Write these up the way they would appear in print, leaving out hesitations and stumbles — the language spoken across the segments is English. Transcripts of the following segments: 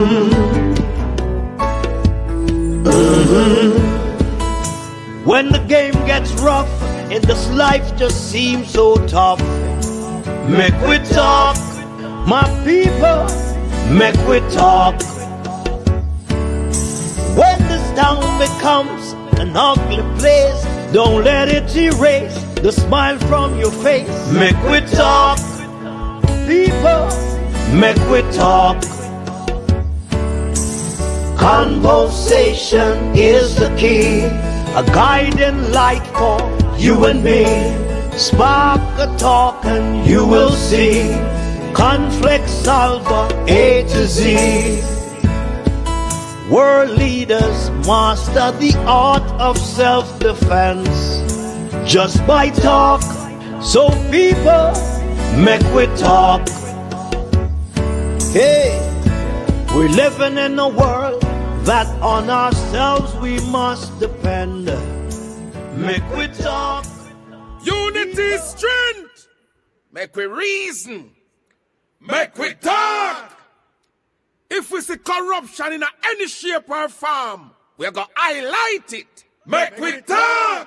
When the game gets rough and this life just seems so tough, make we talk, my people, make we talk. When this town becomes an ugly place, don't let it erase the smile from your face. Make we talk, people, make we talk. Conversation is the key, a guiding light for you and me. Spark a talk and you will see. Conflict solver A to Z. World leaders master the art of self-defense just by talk. So people, make we talk. Hey, we're living in a world that on ourselves we must depend. Make we talk. Unity is strength. Make we reason. Make we talk. If we see corruption in any shape or form, we're going to highlight it. Make we talk.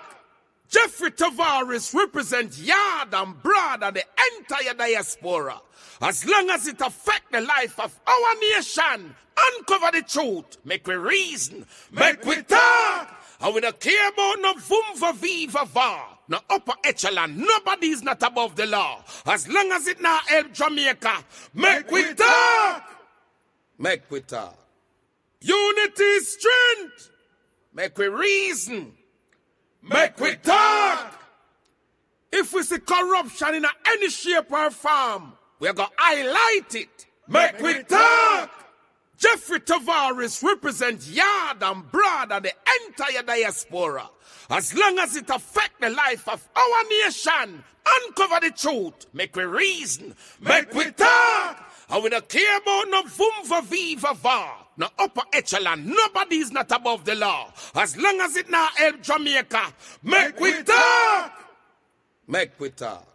Jeffrey Tavares represents Yard and Broad and the entire diaspora. As long as it affects the life of our nation, uncover the truth. Make we reason. Make we talk. And we don't care about no vumva viva va. No upper echelon. Nobody is not above the law. As long as it not help Jamaica. Make we talk. Make we talk. Unity is strength. Make we reason. Make we talk. If we see corruption in any shape or form, we're going to highlight it. Make we talk. Jeffrey Tavares represents Yard and Broad and the entire diaspora. As long as it affects the life of our nation, uncover the truth. Make we reason. Make we talk. And we don't care about no vumva viva va. No upper echelon. Nobody is not above the law. As long as it not help Jamaica. Make we talk. Make we talk.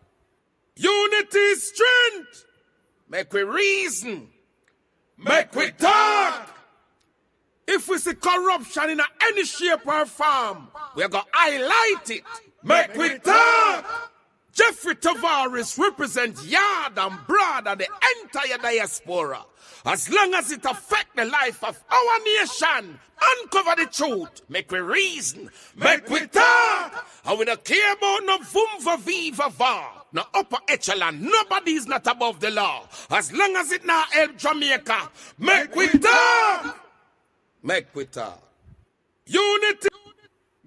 Unity is strength. Make we reason. Make we talk. If we see corruption in any shape or form, we're going to highlight it. Make we talk. Jeffrey Tavares represents Yard and Broad and the entire diaspora. As long as it affects the life of our nation, uncover the truth. Make we reason. Make we talk. And we don't care about no vumva viva va. No upper echelon. Nobody is not above the law. As long as it not help Jamaica. Make we talk. Make we talk. Unity.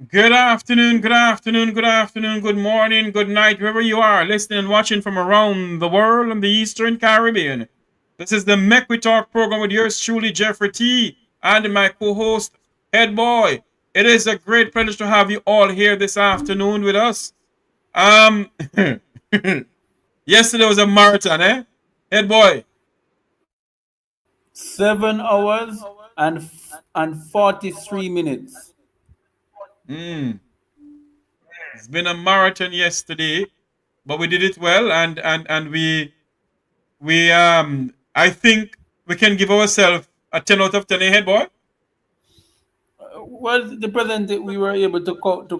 Good afternoon, good afternoon, good afternoon, good morning, good night, wherever you are, listening and watching from around the world and the Eastern Caribbean. This is the Make We Talk program with yours truly, Jeffrey T, and my co-host, Head Boy. It is a great pleasure to have you all here this afternoon with us. Yesterday was a marathon, eh? Head Boy. 7 hours and 43 minutes. It's been a marathon yesterday, but we did it well, and we I think we can give ourselves a 10 out of 10, Head Boy. Well, the present we were able to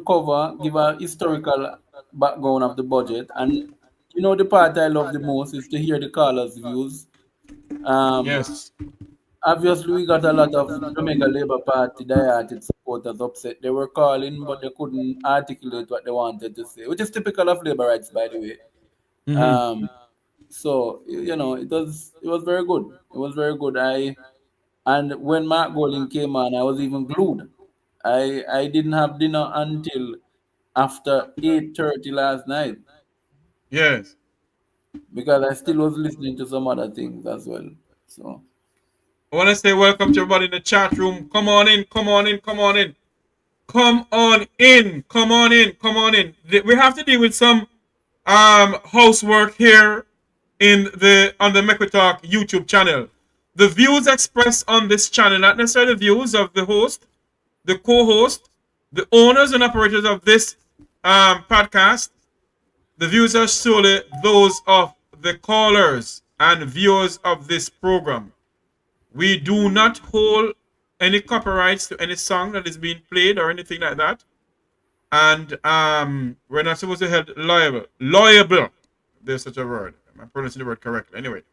cover, give a historical background of the budget, and you know the part I love the most is to hear the callers' views. Yes. Obviously, we got a lot of Jamaica Labour Party diehard supporters upset. They were calling, but they couldn't articulate what they wanted to say, which is typical of labor rights, by the way. So you know, it was very good. It was very good. And when Mark Golding came on, I was even glued. I didn't have dinner until after 8:30 last night. Yes. Because I still was listening to some other things as well. So I want to say welcome to everybody in the chat room. Come on in, come on in, come on in. Come on in, come on in, come on in. We have to deal with some housework here on the Make We Talk YouTube channel. The views expressed on this channel, not necessarily the views of the host, the co-host, the owners and operators of this podcast. The views are solely those of the callers and viewers of this program. We do not hold any copyrights to any song that is being played or anything like that. And we're not supposed to be held liable. Liable. There's such a word. Am I pronouncing the word correctly? Anyway.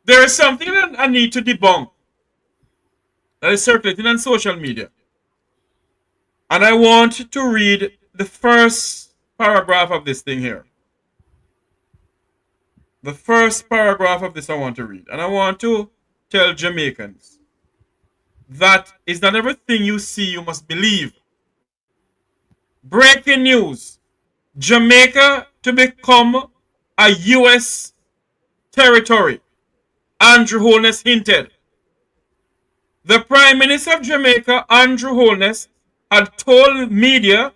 There is something that I need to debunk that is circulating on social media. And I want to read the first paragraph of this thing here. The first paragraph of this I want to read. And I want to tell Jamaicans that is not everything you see you must believe. Breaking news. Jamaica to become a U.S. territory. Andrew Holness hinted. The Prime Minister of Jamaica, Andrew Holness, had told the media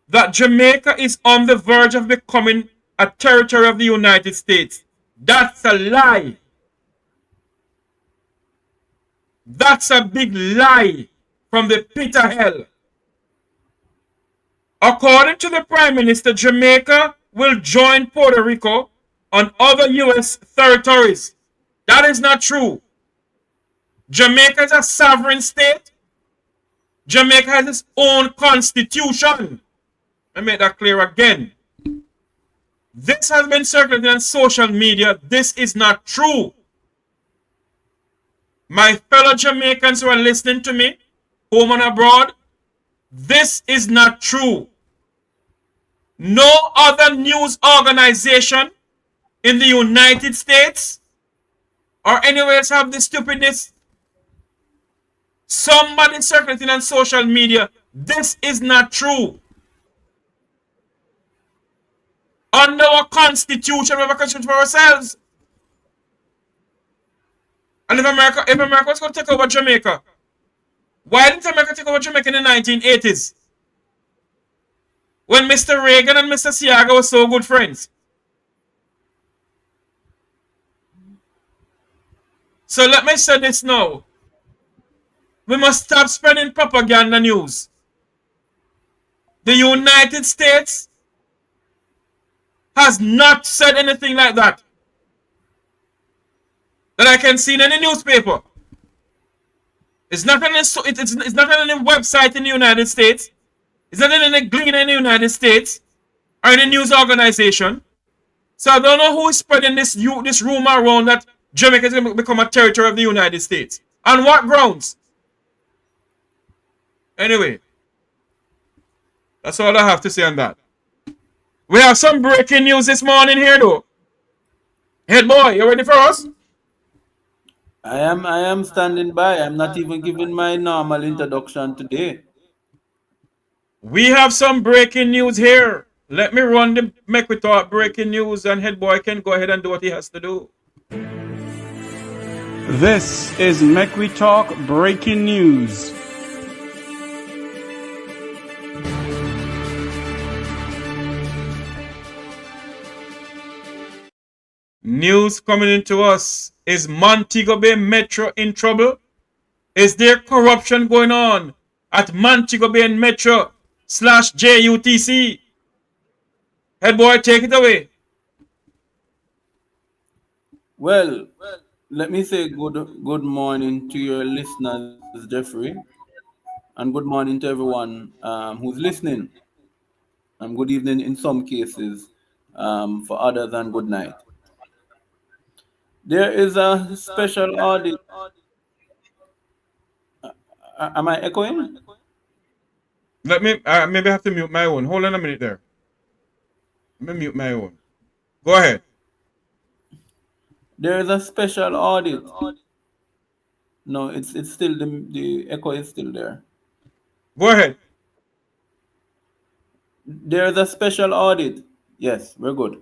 that Jamaica is on the verge of becoming a territory of the United States. That's a lie. That's a big lie from the pit of hell. According to the Prime Minister, Jamaica will join Puerto Rico on other U.S. territories. That is not true. Jamaica is a sovereign state. Jamaica has its own constitution. Let me make that clear again. This has been circulated on social media. This is not true. My fellow Jamaicans who are listening to me, home and abroad, this is not true. No other news organization in the United States or anywhere else have this stupidness. Somebody circulating on social media. This is not true. Under our constitution, we have a constitution for ourselves. And if America was going to take over Jamaica, why didn't America take over Jamaica in the 1980s? When Mr. Reagan and Mr. Seaga were so good friends. So let me say this now. We must stop spreading propaganda news. The United States has not said anything like that. That I can see in any newspaper. It's not on any website in the United States. It's not in any gleaner in the United States or any news organization. So I don't know who is spreading this rumor around that Jamaica is going to become a territory of the United States. On what grounds? Anyway, that's all I have to say on that. We have some breaking news this morning here though. Head boy, you ready for us? I am standing by. I'm not even giving my normal introduction today. We have some breaking news here. Let me run the METROY Talk breaking news and head boy can go ahead and do what he has to do. This is METROY Talk breaking news. News coming into us. Is Montego Bay Metro in trouble? Is there corruption going on at Montego Bay Metro /JUTC? Head boy, take it away. Well, let me say good morning to your listeners, Jeffrey, and good morning to everyone who's listening. And good evening in some cases, for others, and good night. There is a special audit. Am I echoing? Let me maybe I have to mute my own. Hold on a minute there. Let me mute my own. Go ahead. There is a special audit. No, it's still the echo is still there. Go ahead. There is a special audit. Yes, we're good.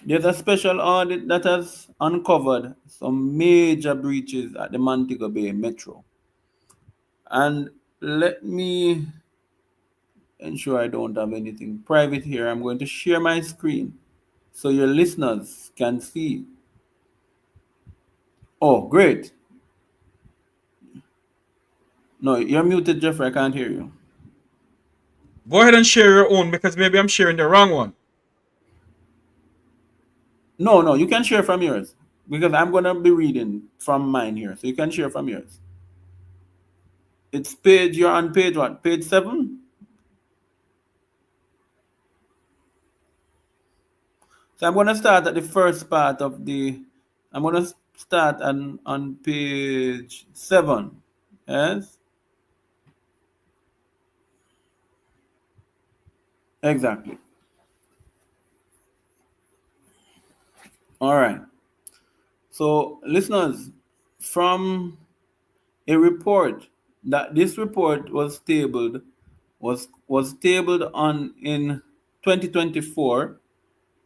There's a special audit that has uncovered some major breaches at the Montego Bay Metro. And let me ensure I don't have anything private here. I'm going to share my screen so your listeners can see. Oh, great. No, you're muted, Jeffrey. I can't hear you. Go ahead and share your own because maybe I'm sharing the wrong one. No, you can share from yours. because I'm gonna be reading from mine here, so you can share from yours. It's page. You're on page what? Page 7. So I'm gonna start at the first part of the. I'm gonna start on page 7. Yes, exactly. All right. So listeners, from a report that this report was tabled on in 2024.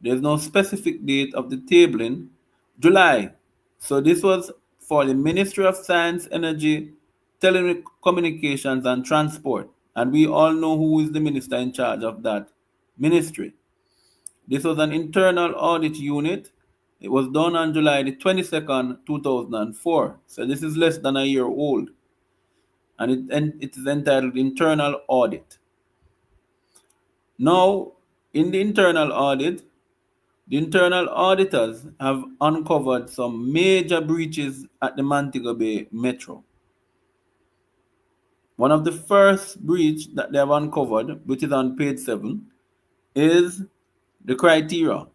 There's no specific date of the tabling. July. So this was for the Ministry of Science, Energy, Telecommunications, and Transport. And we all know who is the minister in charge of that ministry. This was an internal audit unit. It was done on July the 22nd, 2004. So this is less than a year old. And it is entitled Internal Audit. Now, in the internal audit, the internal auditors have uncovered some major breaches at the Montego Bay Metro. One of the first breach that they have uncovered, which is on page 7, is the criteria.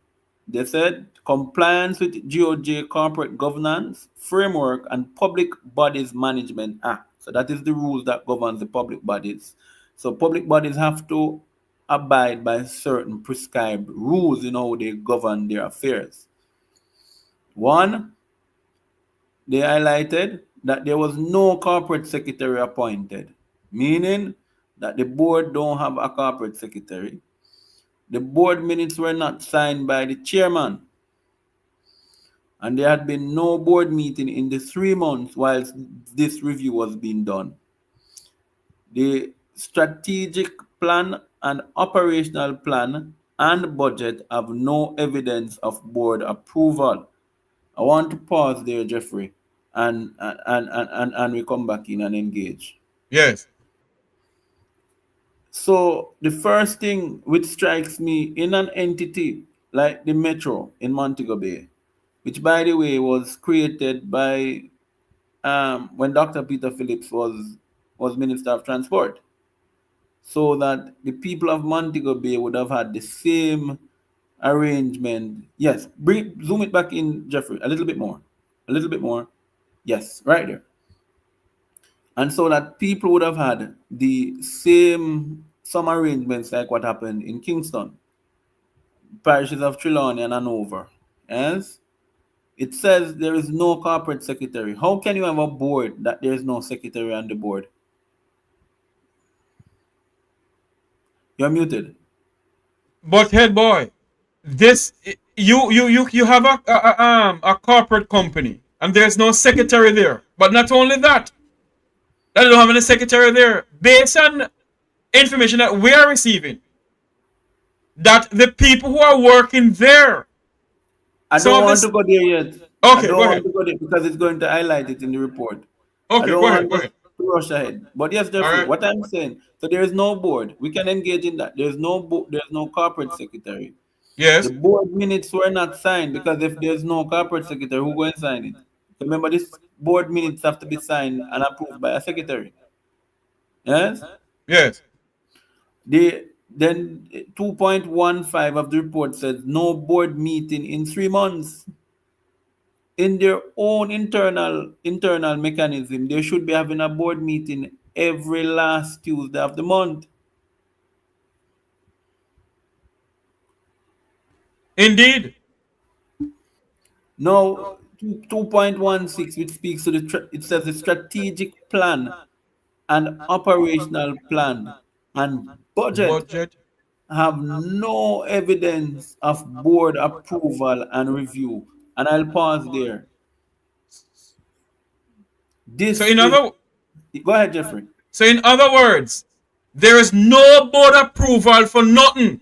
They said compliance with GOJ Corporate Governance Framework and Public Bodies Management Act. So that is the rules that governs the public bodies. So public bodies have to abide by certain prescribed rules in how they govern their affairs. One, they highlighted that there was no corporate secretary appointed, meaning that the board don't have a corporate secretary. The board minutes were not signed by the chairman, and there had been no board meeting in the 3 months whilst this review was being done. The strategic plan and operational plan and budget have no evidence of board approval. I want to pause there, Jeffrey, and we come back in and engage. Yes. So the first thing which strikes me in an entity like the Metro in Montego Bay, which by the way was created by when Dr. Peter Phillips was Minister of Transport, so that the people of Montego Bay would have had the same arrangement. Yes, zoom it back in, Jeffrey, a little bit more. A little bit more. Yes, right there. And so that people would have had the same, some arrangements like what happened in Kingston, parishes of Trelawney and Hanover. Yes? It says there is no corporate secretary. How can you have a board that there is no secretary on the board? You're muted. But head boy, this you have a corporate company and there's no secretary there. But not only that, they don't have any secretary there. Based on information that we are receiving, that the people who are working there. I don't want to go there yet. Okay, I don't go want ahead. to go there because it's going to highlight it in the report. Okay, I don't go ahead, want go us ahead. to rush ahead. But yes, Jeffrey, All right. what I'm saying, so there is no board. We can engage in that. There's no corporate secretary. The Yes, board minutes were not signed because if there's no corporate secretary, who going to sign it? Remember, this board minutes have to be signed and approved by a secretary. Yes? yes. Then 2.15 of the report says no board meeting in 3 months. In their own internal mechanism, they should be having a board meeting every last Tuesday of the month. Indeed. Now, 2.16, which speaks to it says the strategic plan and operational plan and budget Budget. have no evidence of board approval and review. And I'll pause there. So This in is, other go ahead, Jeffrey. so in other words, there is no board approval for nothing.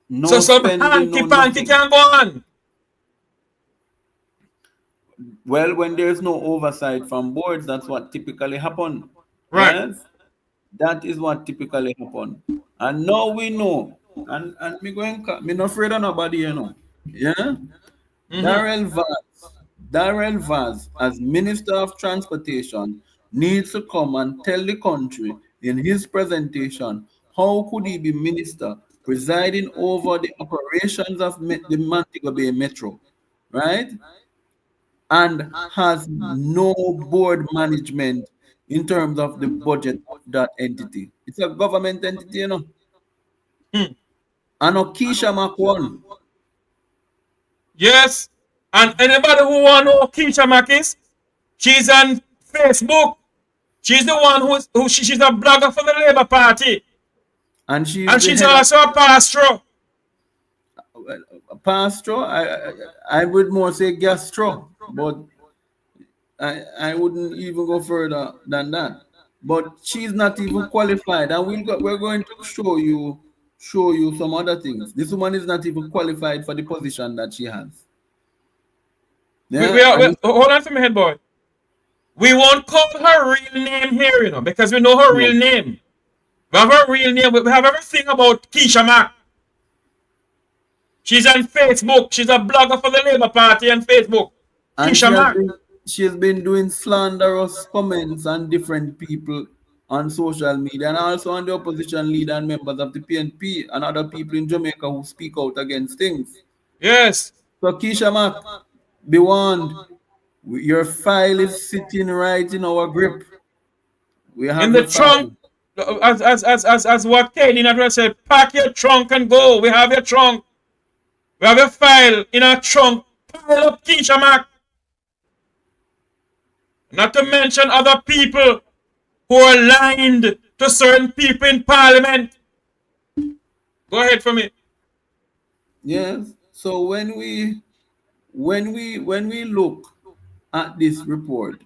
No So some spending, no hanky panky nothing. can go on. Well, when there's no oversight from boards, that's what typically happen. Right. Yes, that is what typically happen. And now we know. And me going, me not afraid of nobody, you know. Yeah. Darrell Vaz, as Minister of Transportation, needs to come and tell the country in his presentation how could he be minister presiding over the operations of the Montego Bay Metro, right? And has no board management in terms of the budget of that entity. It's a government entity, you know. Hmm. And Keisha McCone. Yes. And anybody who want to know Keisha Mack is, she's on Facebook. She's the one she's a blogger for the Labour Party. And she's also a pastor. Pastor, I would more say gastro, but I wouldn't even go further than that. But she's not even qualified, and we're going to show you some other things. This woman is not even qualified for the position that she has. Yeah, hold on for me, head boy. We won't call her real name here, you know, because we know her real name. We have her real name. We have everything about Keisha Mack. She's on Facebook. She's a blogger for the Labour Party on Facebook. And Keisha Mack. She has been doing slanderous comments on different people on social media and also on the opposition leader and members of the PNP and other people in Jamaica who speak out against things. Yes. So Keisha Mack, be warned. Your file is sitting right in our grip. We have in the trunk. As what Katie Nadra said, pack your trunk and go. We have your trunk. We have a file in our trunk. Pile up Keisha Mack. Not to mention other people who are aligned to certain people in Parliament. Go ahead for me. Yes. So when we look at this report,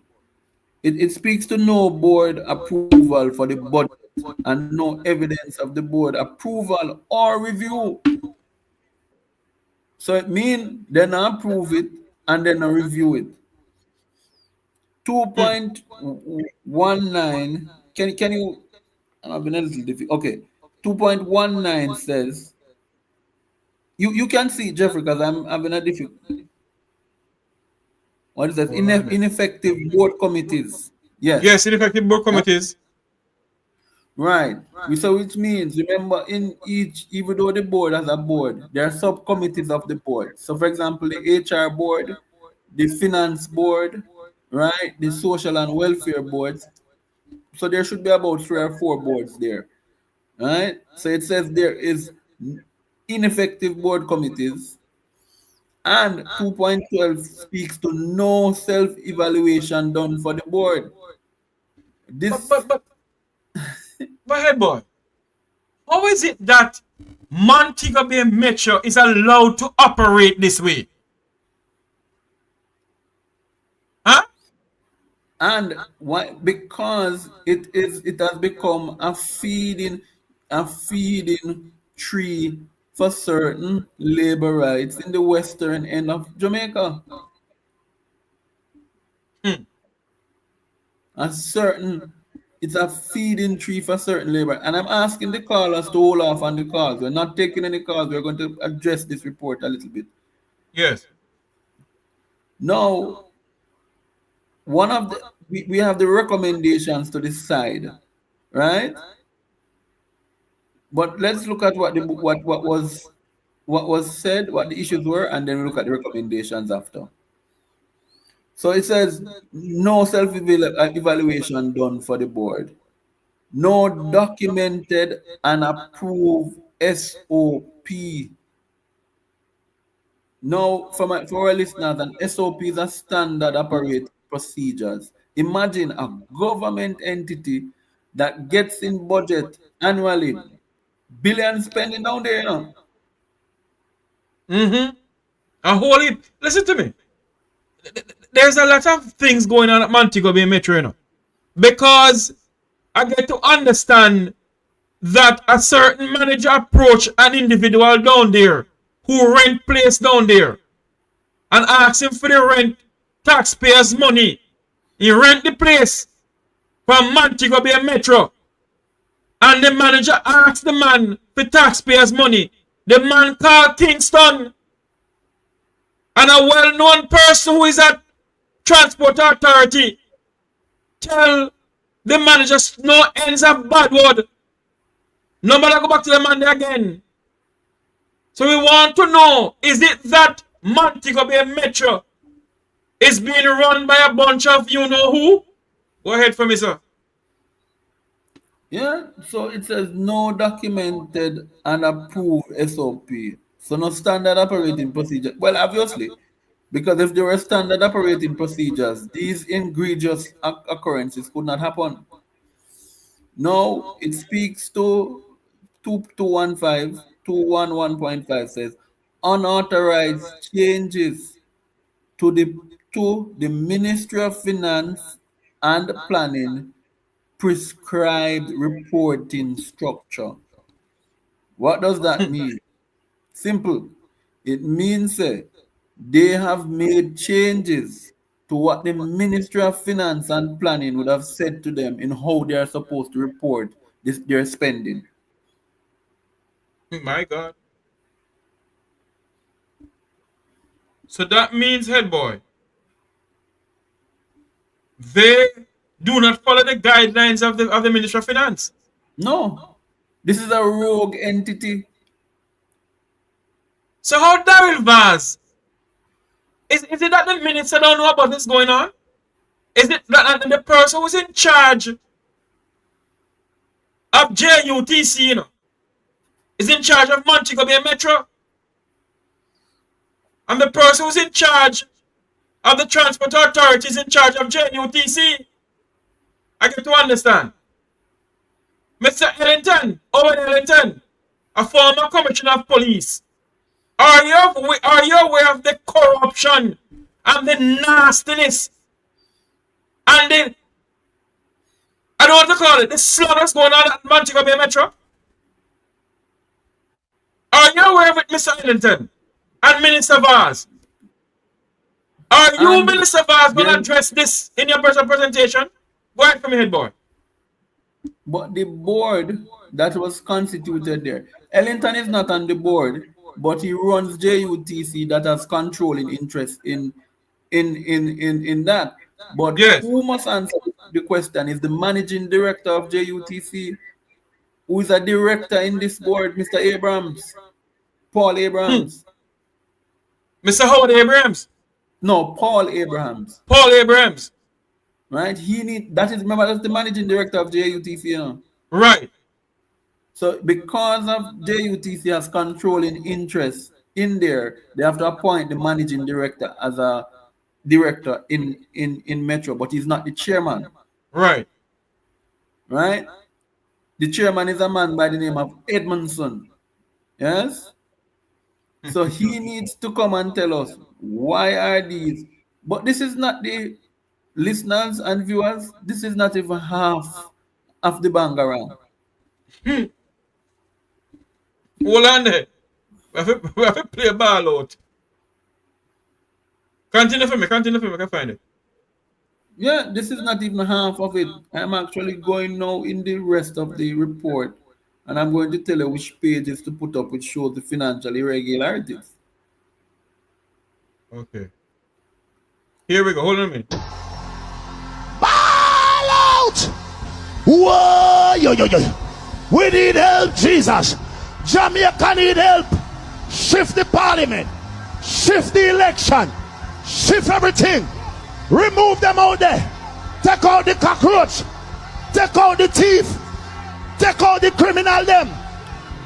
it speaks to no board approval for the budget and no evidence of the board approval or review. So it means they not approve it and then review it. 2.19, can you, I've been a little difficult. Okay, 2.19 says, you can see, Jeffrey, because I'm having a difficult. What is that? Ineffective board committees. Yes. Yes, ineffective board committees. Right. So which means, remember, in each, even though the board has a board, there are subcommittees of the board. So, for example, the HR board, the finance board, right, the social and welfare boards. So there should be about 3 or 4 boards there, right? So it says there is ineffective board committees. And 2.12 speaks to no self-evaluation done for the board. But head boy, how is it that Montego Bay Metro is allowed to operate this way? Huh? And why? Because it has become a feeding tree for certain labor rights in the western end of Jamaica. It's a feeding tree for certain labor. And I'm asking the callers to hold off on the calls. We're not taking any calls. We're going to address this report a little bit. Yes. Now, we have the recommendations to the side, right? But let's look at what was said, what the issues were, and then look at the recommendations after. So it says no self-evaluation done for the board, no documented and approved SOP. Now, for our listeners, an SOP is a standard operating procedures. Imagine a government entity that gets in budget annually, billion spending down there, you know. A whole heap. Listen to me. There's a lot of things going on at Montego Bay Metro, you know, because I get to understand that a certain manager approach an individual down there who rent place down there and ask him for the rent, taxpayers' money. He rent the place from Montego Bay Metro, and the manager asks the man for taxpayers' money. The man called Kingston. and a well-known person who is at Transport Authority tell the managers no ends of bad word. Nobody go back to the Monday again. So we want to know, is it that Montego Bay Metro is being run by a bunch of you know who? Go ahead for me, sir. Yeah, so it says no documented and approved SOP. So no standard operating procedure. Well, obviously, because if there were standard operating procedures, these egregious occurrences could not happen. No, it speaks to 2215, 211.5 says unauthorized changes to the Ministry of Finance and Planning prescribed reporting structure. What does that mean? Simple. It means they have made changes to what the Ministry of Finance and Planning would have said to them in how they are supposed to report their spending. My God. So that means, head boy, they do not follow the guidelines of the Ministry of Finance. No, this is a rogue entity. So how Daryl Vaz? Is it that the minister don't know about what's going on? Is it that the person who's in charge of JUTC, is in charge of Montego Bay Metro? And the person who's in charge of the Transport Authority is in charge of JUTC? I get to understand. Mr. Ellington, Owen Ellington, a former commissioner of police, are you aware of the corruption and the nastiness and the, I don't know what to call it, the slaughters going on at Montego Bay Metro? Are you aware of it, Mr. Ellington and Minister Vaz? Are you, And Minister Vaz, going to there- address this in your presentation? Go ahead from your head, boy. But the board that was constituted there, Ellington is not on the board, but he runs JUTC that has controlling interest in that. But Yes. who must answer the question is the managing director of JUTC, who is a director in this board, Mr. Abrams, Paul Abrams. Mr. Howard Abrams, No, Paul Abrams. Paul Abrams. Right? Remember, that's the managing director of JUTC. Right. So because of JUTC has controlling interest in there, they have to appoint the managing director as a director in Metro, but he's not the chairman. Right. Right? The chairman is a man by the name of Edmondson. Yes? So he needs to come and tell us why are these. But this is not the listeners and viewers, this is not even half of the bang around. Hold on there. We have to play a ball out. Continue for me, I can find it. Yeah, this is not even half of it. I'm actually going now in the rest of the report, and I'm going to tell you which pages to put up which shows the financial irregularities. Okay. Here we go. Hold on a minute. Ball out! Whoa, yo, yo, yo. We need help, Jesus. Jamaica need help. Shift the parliament. Shift the election. Shift everything. Remove them out there. Take out the cockroach. Take out the thief. Take out the criminal them.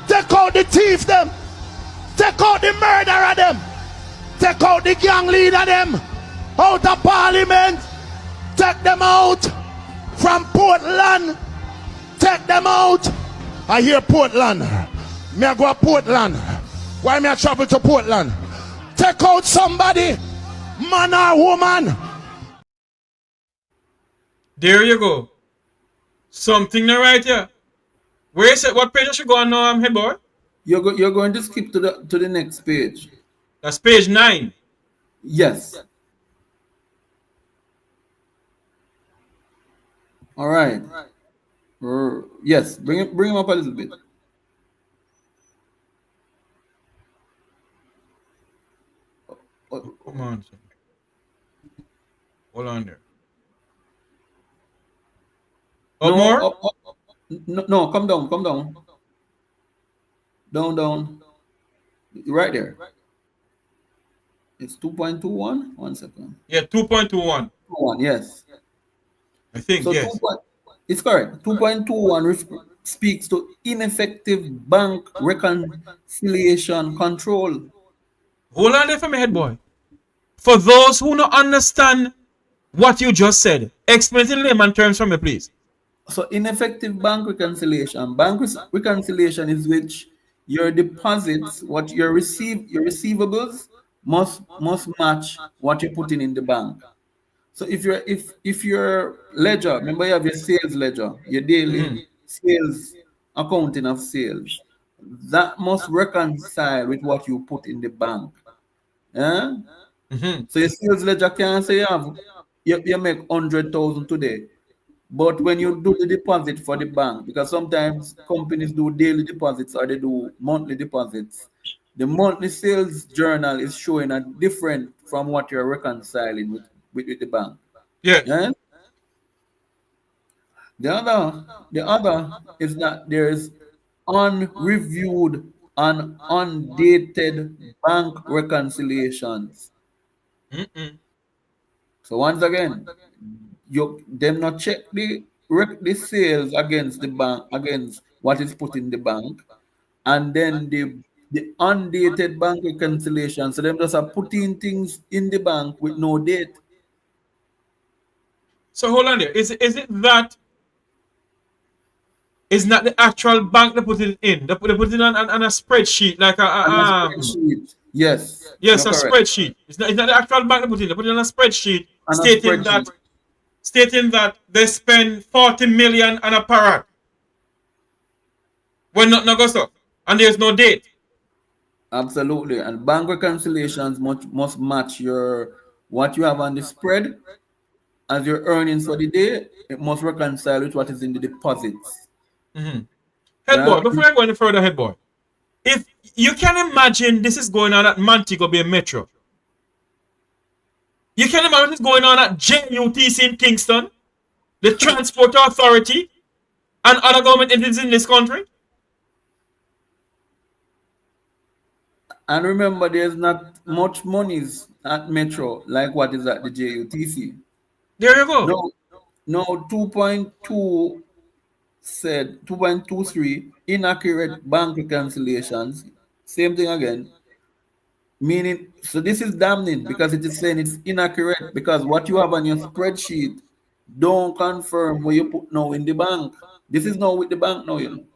Take out the thief them. Take out the murderer them. Take out the gang leader them. Out of parliament. Take them out. From Portland. Take them out. I hear Portland. Me I go to Portland. Why me I travel to Portland? Take out somebody. Man or woman. There you go. Something not right here. Where is it? What page I should go on now, head boy? You're going to skip to the next page. That's page 9. Yes. All right. Yes, bring him up a little bit. 1 second. Hold on there. Up No, more? no, come down, come down. Down. Right there. It's 2.21. 1 second. Yeah, 2.21. 2.1, yes. I think, So yes. it's correct. 2.21 speaks to ineffective bank reconciliation control. Hold on there for me, head boy. For those who don't understand what you just said, explain it in layman terms for me, please. So ineffective bank reconciliation. Reconciliation is which your deposits, what your receivables must match what you're putting in the bank. So if your ledger, remember you have your sales ledger, your daily sales accounting of sales, that must reconcile with what you put in the bank. Eh? So your sales ledger can't say you make 100,000 today. But when you do the deposit for the bank, because sometimes companies do daily deposits or they do monthly deposits, the monthly sales journal is showing a different from what you're reconciling with the bank. Yes. Yeah? The other is that there's unreviewed and undated bank reconciliations. So once again, them not check the sales against the bank, against what is put in the bank, and then the undated bank reconciliation. So them just are putting things in the bank with no date. So hold on there. Is it that it's not the actual bank they put it in? They put it on a spreadsheet, like And a spreadsheet. Yes, yes, you're a correct. spreadsheet. It's not the actual bank they put it in. They put it on a spreadsheet And a stating that they spend 40 million on a parrot. When not goes up. And there's no date. Absolutely. And bank reconciliations must match what you have on the spread as your earnings for the day. It must reconcile with what is in the deposits. Head Yeah. boy, before I go any further, head boy, if you can imagine this is going on at Montego Bay Metro, you can imagine this going on at JUTC in Kingston, the Transport Authority, and other government entities in this country. And remember, there's not much monies at Metro like what is at the JUTC. There you go. No, 2.2 said 2.23 inaccurate bank reconciliations. Same thing again. Meaning, so this is damning because it is saying it's inaccurate because what you have on your spreadsheet don't confirm what you put now in the bank. This is now with the bank now, you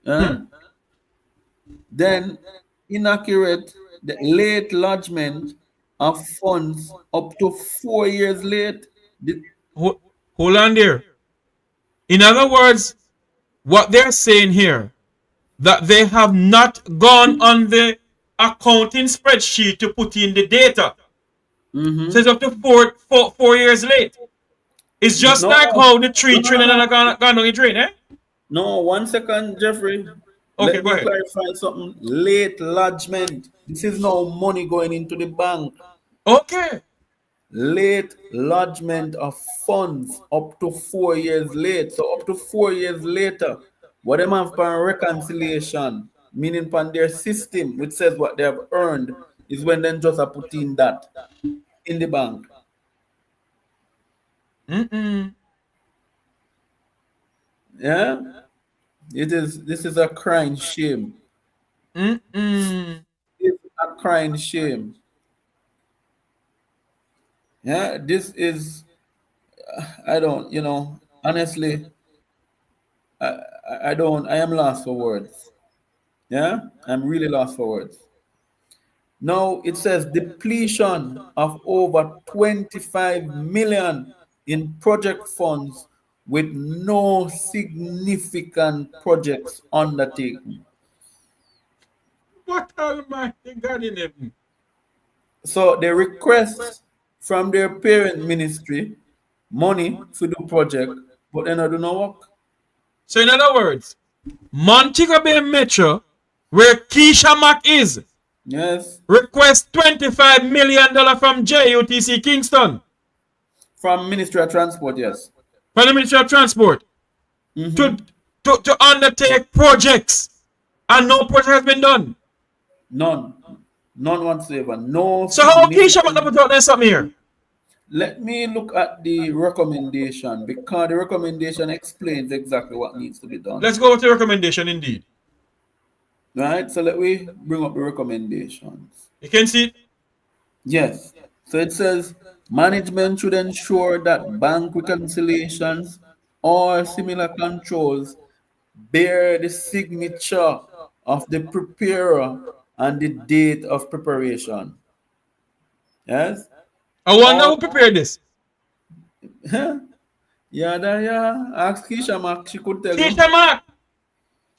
know. Then inaccurate the late lodgement of funds up to 4 years late. Hold on there. In other words, what they're saying here, that they have not gone on the accounting spreadsheet to put in the data. So it's up to 4 years late. It's just like how the 3 trillion are gone down the drain, eh? No, 1 second, Jeffrey. Okay, Let go me ahead. clarify something. Late lodgement. This is no money going into the bank. Okay. Late lodgement of funds up to 4 years late. So up to 4 years later, what them have for reconciliation, meaning upon their system, which says what they have earned, is when then just are putting that in the bank. Yeah? This is a crying shame. It's a crying shame. Yeah, this is I don't, honestly, I am lost for words. Yeah, I'm really lost for words. Now it says depletion of over 25 million in project funds with no significant projects undertaken. What almighty God in heaven? So they request from their parent ministry money to do project, but they not do no work. So in other words, Montego Bay Metro, where Keisha Mack is, Yes. Request $25 million from JUTC Kingston, From Ministry of Transport, yes. from the Ministry of Transport, to, Mm-hmm. to undertake projects. And no project has been done. None. None whatsoever. No So how Keisha might not significant. put out there something here? Let me look at the recommendation because the recommendation explains exactly what needs to be done. Let's go with the recommendation indeed. Right? So let me bring up the recommendations. You can see it. Yes. So it says management should ensure that bank reconciliations or similar controls bear the signature of the preparer and the date of preparation. Yes? I wonder Or who prepared this. yeah, yeah. Ask Keisha Mark, she could tell you. Keisha Mark.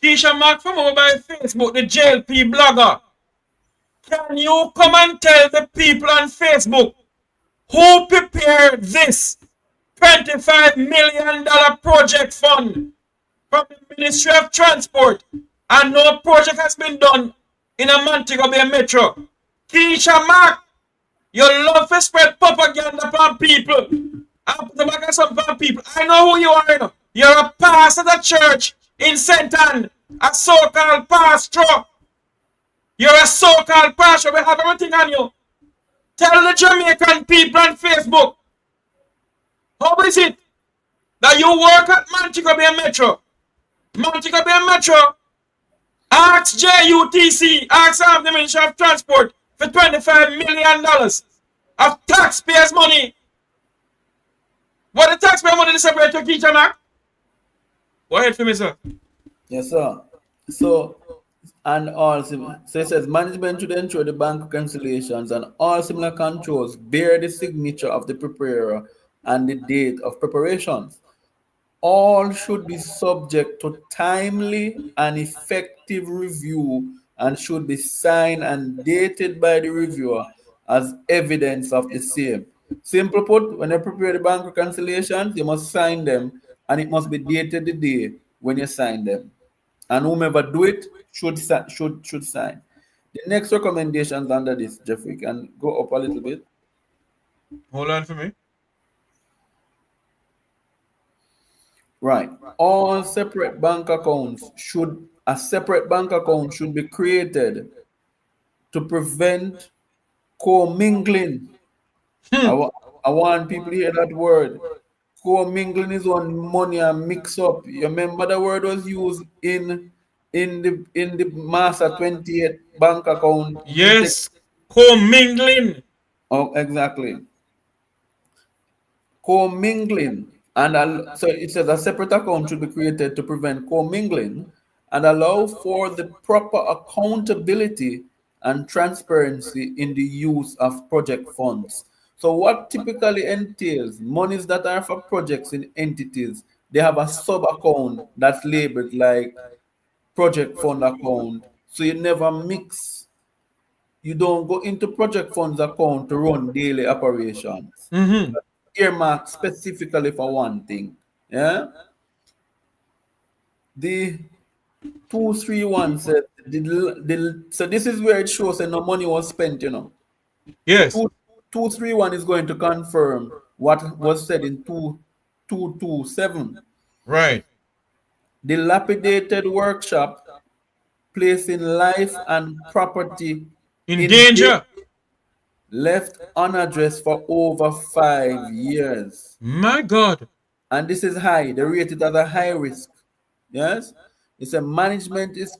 Keisha Mark from over by Facebook, the JLP blogger. Can you come and tell the people on Facebook who prepared this $25 million project fund from the Ministry of Transport and no project has been done in a Montego Bay Metro? Keisha Mark, you love to spread propaganda upon people and put the back of some upon people. I know who you are. You know. You're a pastor of the church in St. Anne, a so-called pastor. You're a so-called pastor. We have everything on you. Tell the Jamaican people on Facebook, how is it that you work at Montego Bay Metro? Montego Bay Metro, ask JUTC, ask the Ministry of Transport for $25 million of taxpayers' money. What the taxpayer money is separate to Keisha Mark? Go ahead for me, sir. Yes, sir. So, and also, so it says management should ensure the bank reconciliations and all similar controls bear the signature of the preparer and the date of preparations. All should be subject to timely and effective review and should be signed and dated by the reviewer as evidence of the same. Simple put, when you prepare the bank reconciliations, you must sign them and it must be dated the day when you sign them. And whomever do it should sign. The next recommendations under this, Jeffrey, can go up a little bit. Hold on for me. Right. All separate bank accounts should a separate bank account should be created to prevent commingling. I want people to hear that word. Commingling is when money and mix up. You remember the word was used in the Master 28 bank account detail. Yes, commingling. Oh, exactly. Commingling. So it says a separate account should be created to prevent commingling and allow for the proper accountability and transparency in the use of project funds. So what typically entails monies that are for projects in entities, they have a sub account that's labeled like project fund account. So you never mix, you don't go into project funds account to run daily operations. Mm-hmm. Earmarked specifically for one thing. Yeah. The 231 said so this is where it shows that no money was spent, Yes. 231 is going to confirm what was said in 2227. Right. Dilapidated workshop placing life and property In in danger, danger. left unaddressed for over 5 years. My God. And this is high. They rate it as a high risk. Yes, it's a management is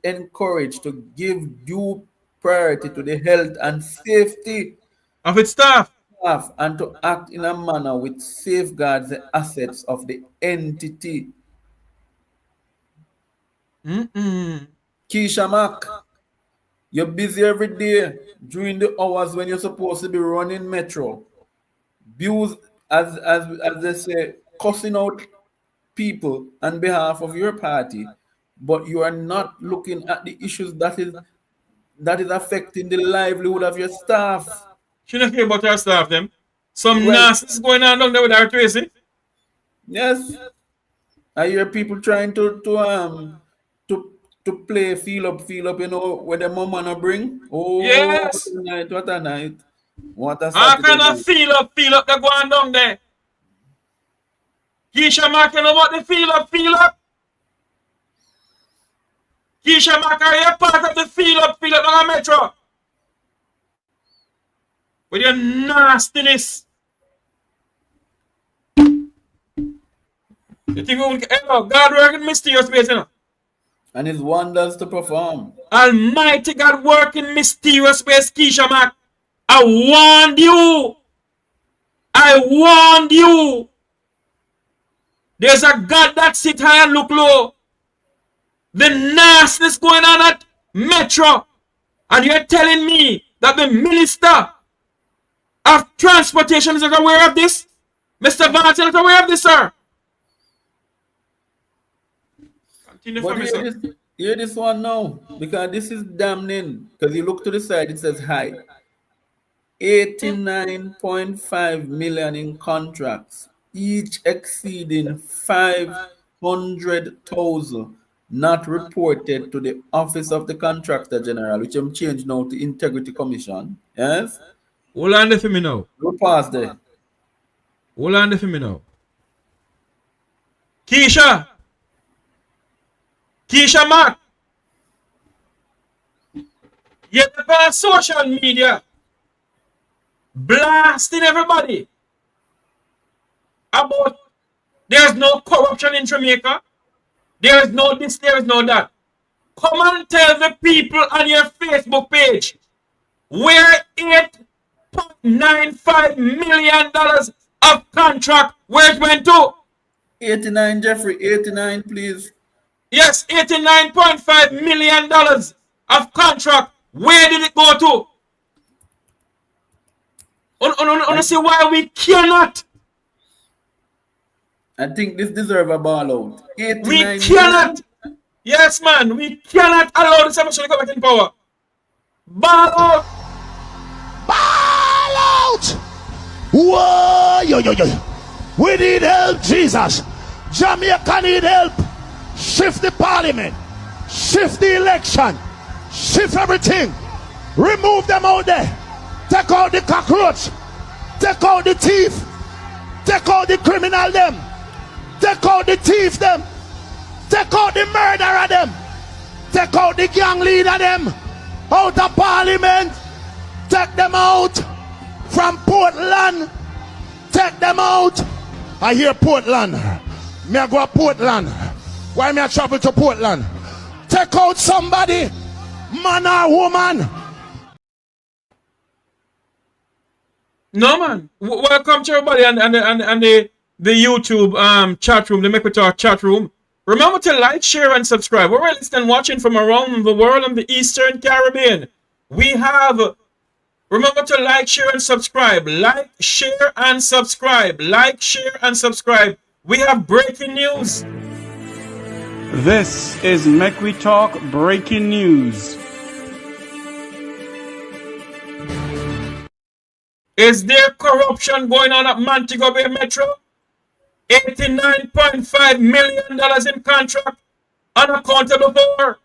encouraged to give due priority to the health and safety Of its staff. of and to act in a manner which safeguards the assets of the entity. Mm-mm. Keisha Mack, you're busy every day during the hours when you're supposed to be running Metro. Views, as they say, cussing out people on behalf of your party, but you are not looking at the issues that is affecting the livelihood of your staff. She don't care about her staff, them. Some Well, nonsense going on down there with her Tracy. yes, I hear people trying to to play feel up, you know, where the mama gonna bring. Oh, Yes. what a night. What a I Saturday kind of night. feel up the going down there. Keisha Mack, you know what the feel up? Keisha Mack, are you part of the feel up on Metro? With your nastiness. You think God working mysterious ways, you know? And his wonders to perform. Almighty God working mysterious ways, Keisha Mack. I warned you. I warned you. There's a God that sit high and look low. The nastiness going on at Metro. And you're telling me that the Minister of Transportation is not aware of this? Mr. Vance is not aware of this, sir. Continue for But me, sir. hear this one now, because this is damning. Because you look to the side, it says high. 89.5 million in contracts, each exceeding 500,000, not reported to the Office of the Contractor General, which I'm changed now to Integrity Commission. Yes? Hold on there for me now. Go past there. Hold on there for me now. Keisha Mack, you're on social media blasting everybody about there's no corruption in Jamaica. There is no this, there is no that. Come and tell the people on your Facebook page where $8.95 million of contract, where it went to. 89, Jeffrey, 89, please. Yes, $89.5 million of contract. Where did it go to? I see why we cannot. I think this deserves a ball out. 89 We million. cannot. Yes, man. We cannot allow this emotion to come back in power. Ball out. Ball out! Whoa, yo. We need help, Jesus. Jamaica need help. Shift the parliament. Shift the election. Shift everything. Remove them out there. Take out the cockroach. Take out the thief. Take out the criminal them. Take out the thief them. Take out the murderer them. Take out the gang leader them. Out of parliament. Take them out from Portland. Take them out. I hear Portland. Me I go to Portland. Why me I travel to Portland? Take out somebody, man or woman. No, man. Welcome to everybody and the YouTube chat room, the Make We Talk chat room. Remember to like, share, and subscribe. We're listening and watching from around the world and the Eastern Caribbean. We have. Remember to like, share, and subscribe. Like, share, and subscribe. Like, share, and subscribe. We have breaking news. This is Make We Talk breaking news. Is there corruption going on at Montego Bay Metro? $89.5 million in contract unaccountable for.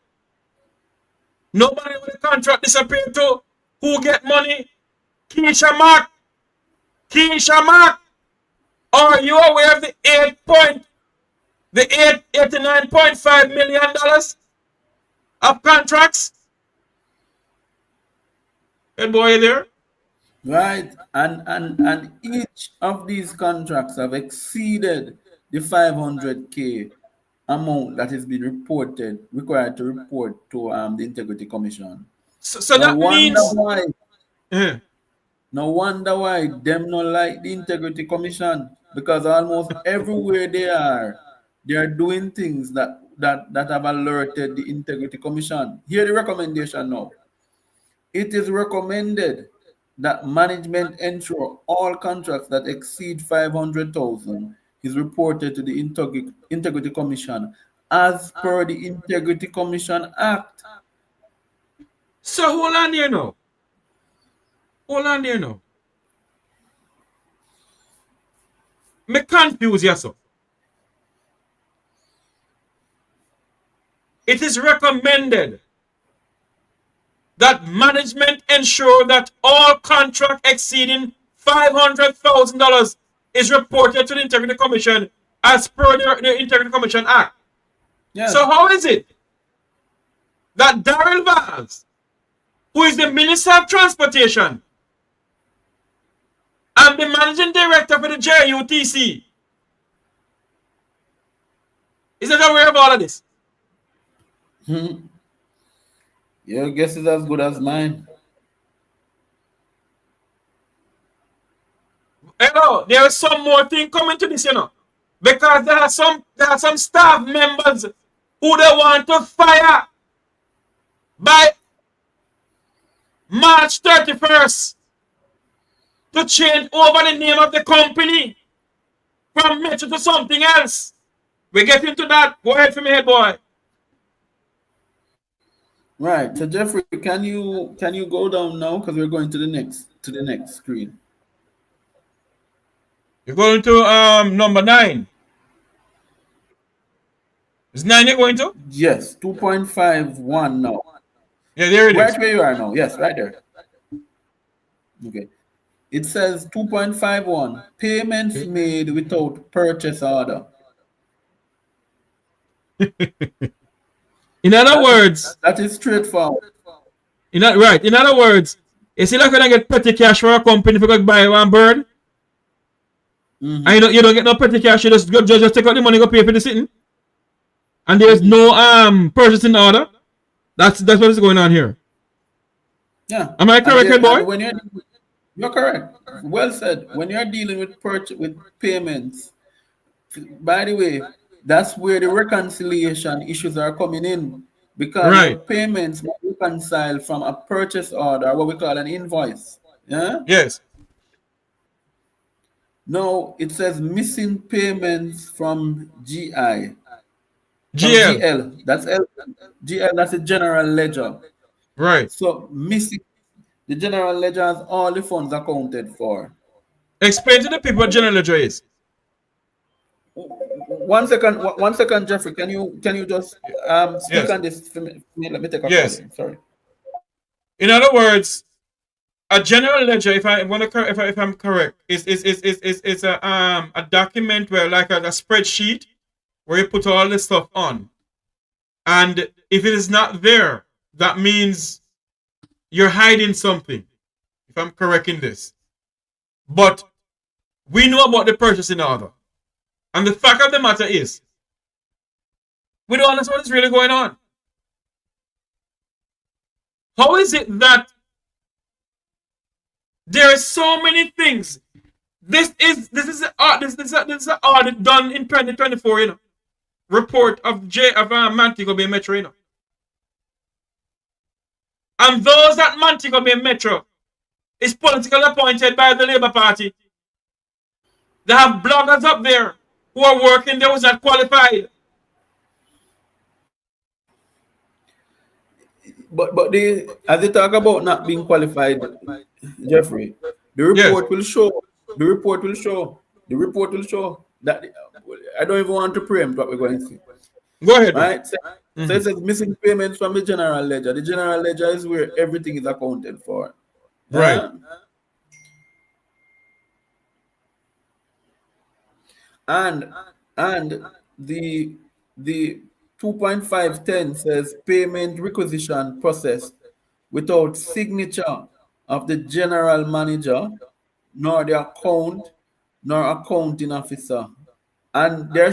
Nobody with the contract disappeared to. Who get money? Keisha Mack. Keisha Mack. Are you aware of the $89.5 million of contracts? Hey boy, you there? Right, and each of these contracts have exceeded the 500K amount that has been required to report to the Integrity Commission. So that means why. No wonder why them not like the Integrity Commission, because almost everywhere they are doing things that have alerted the Integrity Commission. Here the recommendation now. It is recommended that management ensure all contracts that exceed 500,000 is reported to the Integrity Commission as per the Integrity Commission Act. So hold on there now. Me confuse yourself. it is recommended that management ensure that all contract exceeding $500,000 is reported to the Integrity Commission as per the Integrity Commission Act. Yes. So how is it that Daryl Valls, who is the Minister of Transportation and the Managing Director for the JUTC, is not aware of all of this? Your guess is as good as mine. Hello, there is some more thing coming to this, because there are some staff members who they want to fire by March 31st to change over the name of the company from Metro to something else. We get into that. Go ahead for me, head boy. Right. So Jeffrey, can you go down now because we're going to the next screen. You're going to number 9. Is 9 you're going to? Yes, 2.51 now. Yeah, there it is. Right where you are now. Yes, right there. Okay. It says 2.51 payments made without purchase order. In other words, that is straightforward. In other words, you see, like when I get petty cash for a company if you go buy one bird, and you don't get no petty cash, you just take out the money, go pay for the sitting, and there's no purchasing order. That's what is going on here. Yeah. Am I correct, boy? When you're correct. Well said. When you're dealing with payments, by the way, that's where the reconciliation issues are coming in, because payments must reconcile from a purchase order, what we call an invoice. Yeah. Yes. No, it says missing payments from GI. GL. That's L. GL. That's a general ledger. Right. So missing the general ledger has all the funds accounted for. Explain to the people what general ledger is. 1 second, Jeffrey. Can you just speak on this for me? Let me take a call. Sorry. In other words, a general ledger, if I'm correct, is a document where like a spreadsheet where you put all this stuff on, and if it is not there, that means you're hiding something. If I'm correct in this, but we know about the purchasing order. And the fact of the matter is, we don't understand what is really going on. How is it that there are so many things? This is an audit done in 2024, report of Montego Bay Metro, and those at Montego Bay Metro is politically appointed by the Labour Party. They have bloggers up there who are working there was not qualified. But as they talk about not being qualified, Jeffrey, the report will show. The report will show that I don't even want to preempt what we're going to see. Go ahead. Right? So it says missing payments from the general ledger. The general ledger is where everything is accounted for. Right. And the 2.510 says payment requisition processed without signature of the general manager, nor the account, nor accounting officer. And they're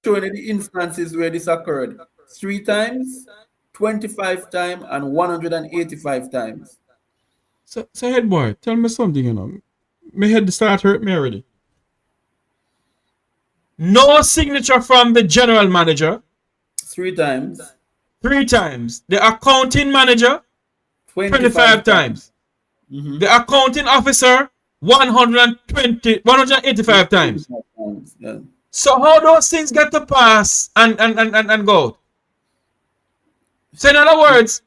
showing the instances where this occurred 3 times, 25 times, and 185 times. So head boy, tell me something, My head start hurt me already. No signature from the general manager. 3 times. 3 times. The accounting manager, 25 times. The accounting officer, 185 times. Yeah. So how those things get to pass and go? So in other words,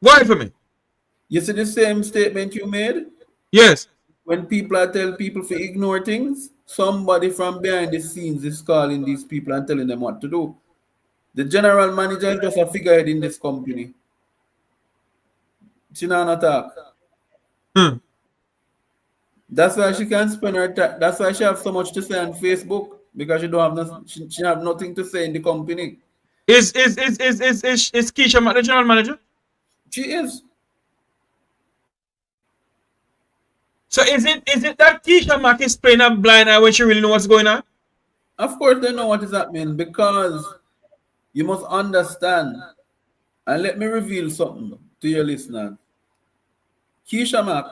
go ahead for me. You see the same statement you made? Yes. When people are telling people to ignore things, somebody from behind the scenes is calling these people and telling them what to do. The general manager is just a figurehead in this company. She not attack. That's why she can spend her time. That's why she have so much to say on Facebook, because she don't have she have nothing to say in the company. Is Keisha the general manager? She is. So is it that Keisha Mack is playing a blind eye when she really know what's going on? Of course they know what is happening, because you must understand, and let me reveal something to your listeners. Keisha Mack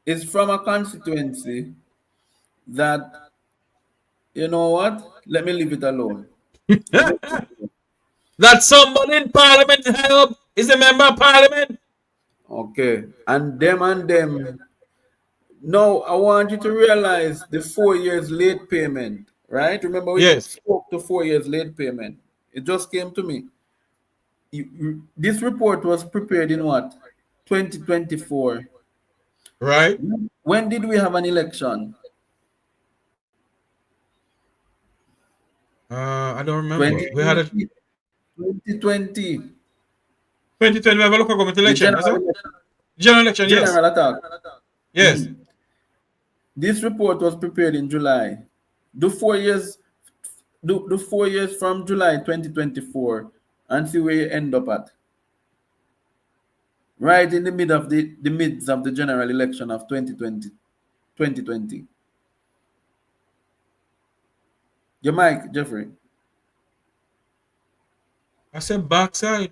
is from a constituency that, you know what? Let me leave it alone. That somebody in parliament is a member of parliament. Okay. And them. Now, I want you to realize the 4 years late payment, right? Remember, we Yes. spoke to 4 years late payment. It just came to me. This report was prepared in what? 2024. Right. When did we have an election? I don't remember. We had a 2020. 2020 we have a local government election. General election, yes. General attack. Yes. This report was prepared in July. Do 4 years from July 2024 and see where you end up at. Right in the midst of the general election of 2020. Your mic, Jeffrey. I said backside.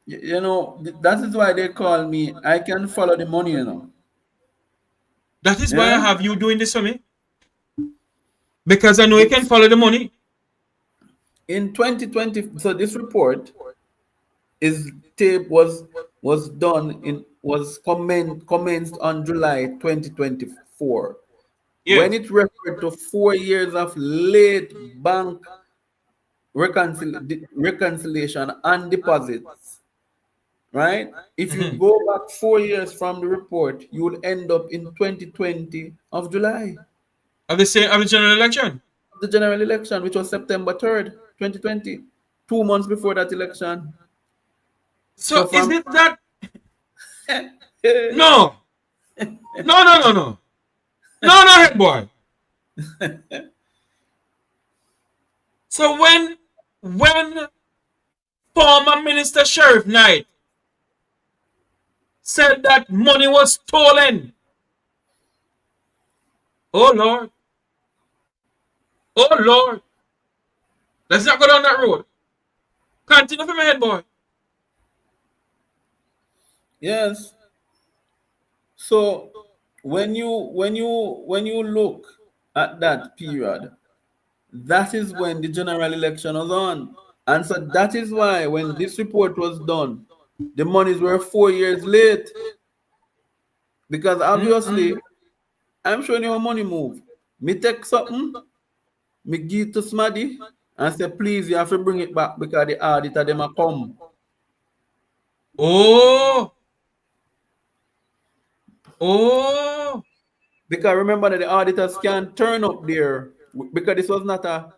You know, that is why they call me. I can follow the money, you know. That is why I have you doing this for me. Because I know you can follow the money. In 2020, so this report was commenced on July 2024. Yes. When it referred to 4 years of late bank reconciliation and deposits, right? If you go back 4 years from the report, you will end up in 2020 of July. Of the general election. The general election, which was September 3rd, 2020, 2 months before that election. So is it that? No, head boy. So when former Minister Sheriff Knight said that money was stolen, oh Lord, let's not go down that road. Continue for my head boy. Yes. So when you look at that period, that is when the general election was on. And so that is why when this report was done, the monies were 4 years late. Because obviously, I'm showing you how money move. Me take something, me give to somebody, and say, please, you have to bring it back because the auditor them a come. Oh. Because remember that the auditors can turn up there, because this was not a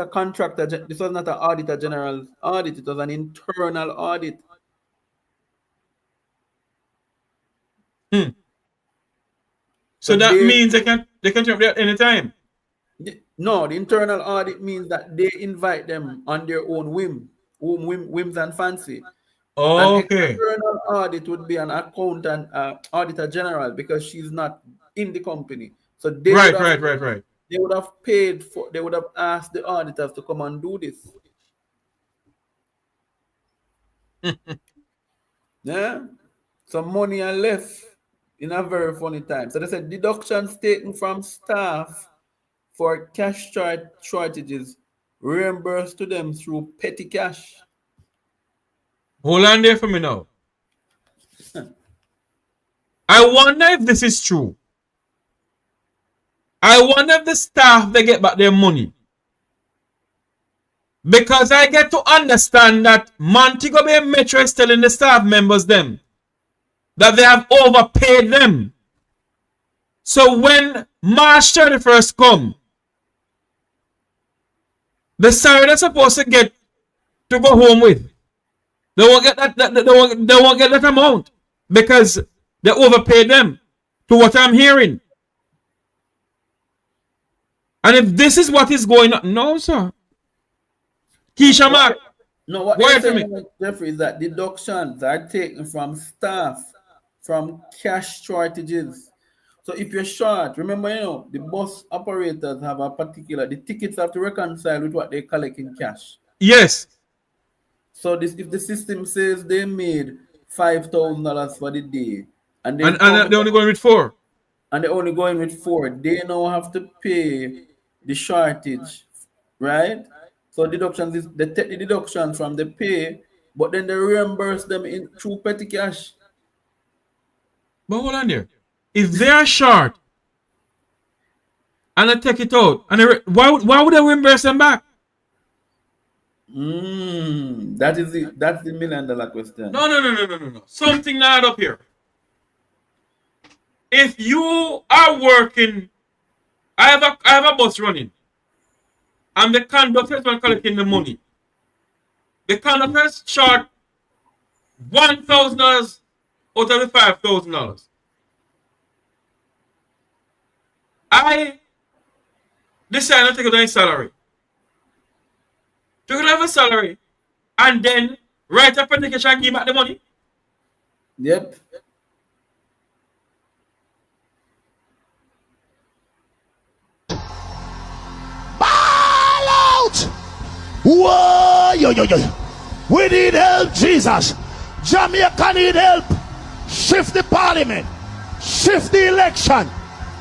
contractor, this was not an auditor general audit, it was an internal audit. So that means they can turn up there at any time. No, the internal audit means that they invite them on their own whims and fancy. Oh, an okay. external audit would be an accountant, auditor general, because she's not in the company. So they Right. They would have paid for. They would have asked the auditors to come and do this. Yeah, some money are left in a very funny time. So they said deductions taken from staff for cash shortages reimbursed to them through petty cash. Hold on there for me now. I wonder if this is true. I wonder if the staff, they get back their money. Because I get to understand that Montego Bay Metro is telling the staff members them that they have overpaid them. So when March 31st come, the salary they're supposed to get to go home with. They won't get that, they won't get that amount because they overpaid them, to what I'm hearing. And if this is what is going on, no, sir. Keisha Mark, No, what wait they're for saying, me. Jeffrey, is that deductions are taken from staff, from cash shortages. So if you're short, remember, the bus operators have a particular, the tickets have to reconcile with what they collect in cash. Yes. So if the system says they made $5,000 for the day, and And they're only going with 4. and they're only going with 4, they now have to pay the shortage, right? So deductions is they take the deduction from the pay, but then they reimburse them in through petty cash. But hold on there. If they are short and they take it out, and why would they reimburse them back? That's the $1 million question. No. Something not up here. If you are working, I have a bus running, and the conductor is collecting the money. The conductor is short $1,000 out of the $5,000. I decide to take out his salary. Took out his salary, and then write a application and give back the money. Yep. Ball out! Whoa! Yo. We need help, Jesus. Jamaica need help. Shift the parliament. Shift the election.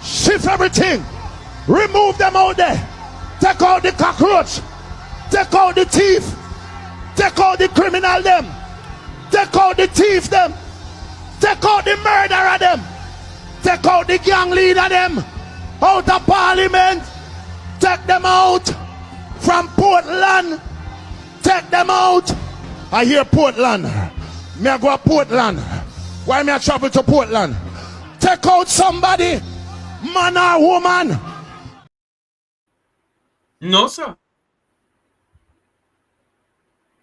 Shift everything. Remove them out there. Take out the cockroach. Take out the thief. Take out the criminal them. Take out the thief them. Take out the murderer them. Take out the gang leader them. Out of parliament. Take them out from Portland. Take them out. I hear Portland. Me I go to Portland. Why me I travel to Portland? Take out somebody, man or woman. No, sir.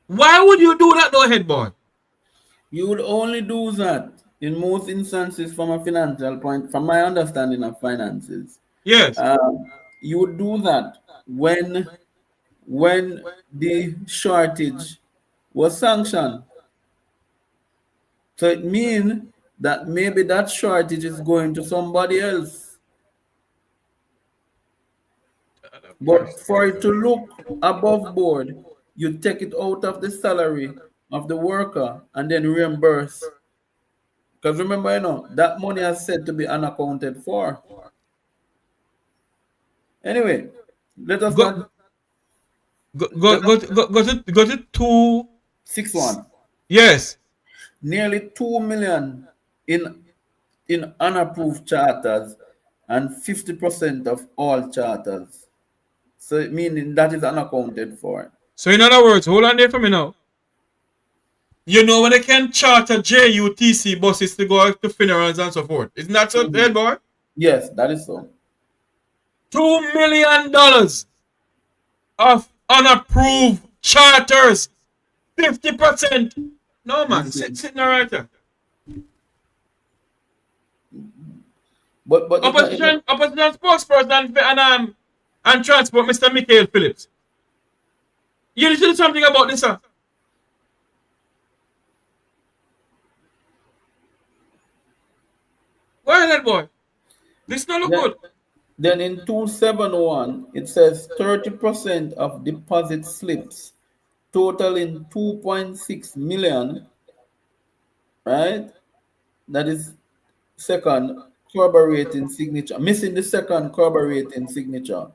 Why would you do that, though, head boy? You would only do that in most instances from a financial point, from my understanding of finances. Yes. You would do that when the shortage was sanctioned. So it means that maybe that shortage is going to somebody else. But for it to look above board, you take it out of the salary of the worker and then reimburse. Because remember, that money is said to be unaccounted for. Anyway, let us Go to 6-1. Yes. Nearly 2 million in unapproved charters and 50% of all charters. So meaning that is unaccounted for. So in other words, hold on there for me now. You know when they can charter JUTC buses to go to funerals and so forth. Isn't that so, head boy? Yes, that is so. $2 million of unapproved charters. 50%. No man, sitting right there. But Opposition spokesperson and transport, Mr. Michael Phillips. You need to do something about this, sir. Why that boy? This not look good. Then in 271, it says 30% of deposit slips totaling 2.6 million, right? That is second corroborating signature. Missing the second corroborating signature.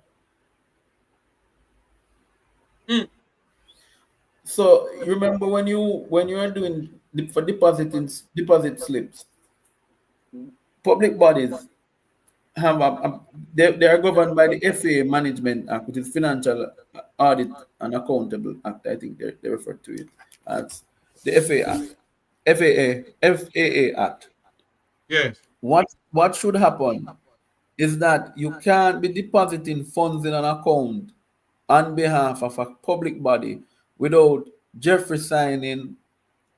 So you remember when you are doing for deposit slips, public bodies have they are governed by the FAA Management Act, which is Financial Audit and Accountable Act. I think they refer to it as the FAA Act. Yes. What should happen is that you can't be depositing funds in an account on behalf of a public body without Jeffrey signing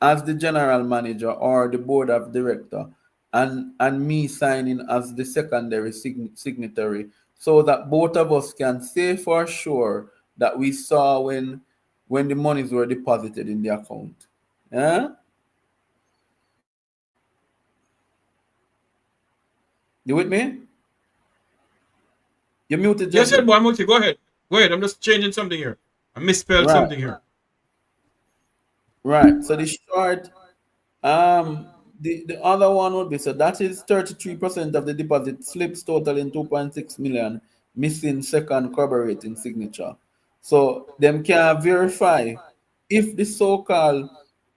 as the general manager or the board of director, and me signing as the secondary signatory, so that both of us can say for sure that we saw when the monies were deposited in the account. Yeah? You with me? You muted, Yes, head Jeffrey. boy, I'm with you. Go ahead. Go ahead. I'm just changing something here. I misspelled Right, something here. right. So the short, the other one would be, so that is 33% of the deposit slips totaling 2.6 million missing second corroborating signature. So them can verify if the so-called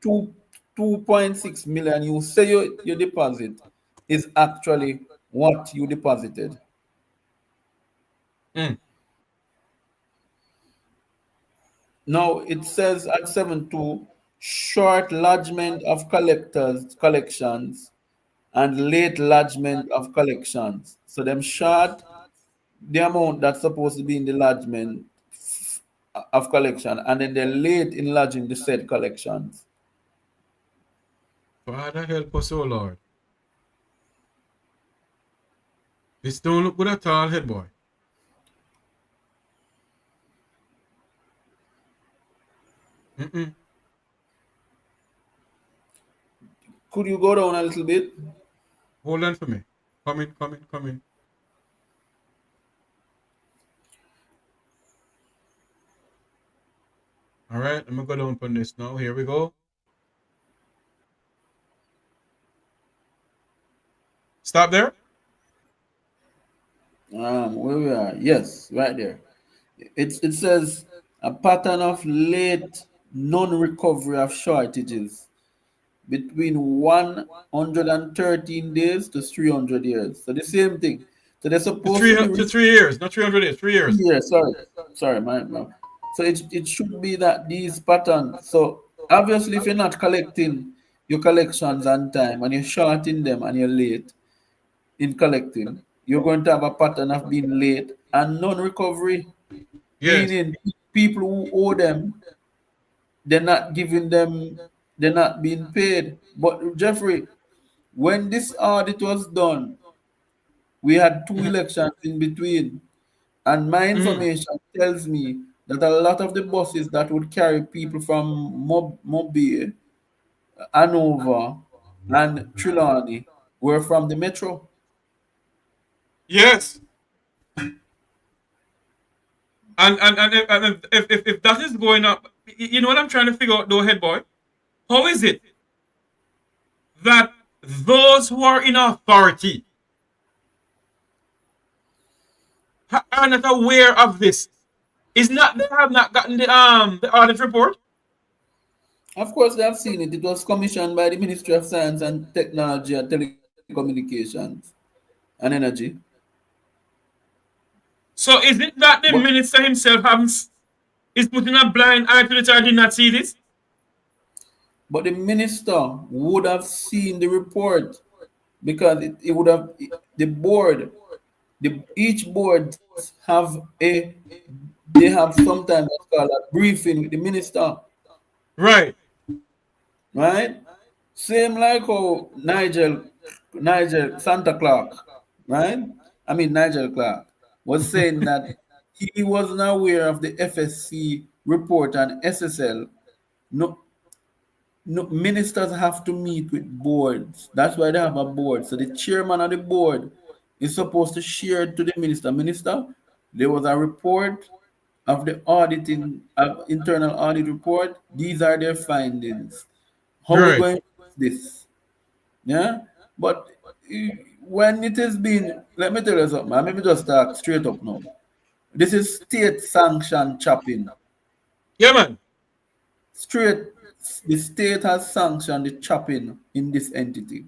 2 2.6 million you say you deposit is actually what you deposited. Mm. Now it says at 7.2, short lodgement of collections and late lodgement of collections. So them short the amount that's supposed to be in the lodgement of collection, and then they're late in lodging the said collections. Father help us, oh Lord. This don't look good at all, head boy. Mm-mm. Could you go down a little bit? Hold on for me. Come in, come in, come in. All right, I'm gonna go down on this now. Here we go. Stop there. Where we are? Yes, right there. It says a pattern of late non-recovery of shortages between 113 days to 300 years. So the same thing. So they're To supposed to three be to 3 years, not 300 days. 3 years. years. Sorry, my. So it should be that these patterns. So obviously, if you're not collecting your collections on time and you're shorting them and you're late in collecting, you're going to have a pattern of being late and non-recovery, Yes. meaning people who owe them, they're not giving them, they're not being paid. But Jeffrey, when this audit was done, we had two Mm-hmm. elections in between, and my Mm-hmm. information tells me that a lot of the buses that would carry people from Mobile, Hanover, and Trelawney were from the metro. Yes. And if that is going up, you know what I'm trying to figure out though, head boy? How is it that those who are in authority are not aware of this? Is not they have not gotten the audit report? Of course, they have seen it. It was commissioned by the Ministry of Science and Technology and Telecommunications and Energy. So is it that the But minister himself haven't is putting a blind eye to it? I did not see this. but the minister would have seen the report, because it would have, the board, each board have a, they have sometimes what's called a briefing with the minister, Right. right? Same like how Nigel Santa Clark, right? I mean Nigel Clark was saying that he wasn't aware of the FSC report and SSL. No, no, ministers have to meet with boards. That's why they have a board. So the chairman of the board is supposed to share it to the minister. Minister, there was a report of the auditing, internal audit report. These are their findings. How we Right. going to do this? Yeah, but when it has been, let me tell you something. Let me just talk straight up now. This is state sanctioned chopping. Yeah, man. Straight, the state has sanctioned the chopping in this entity.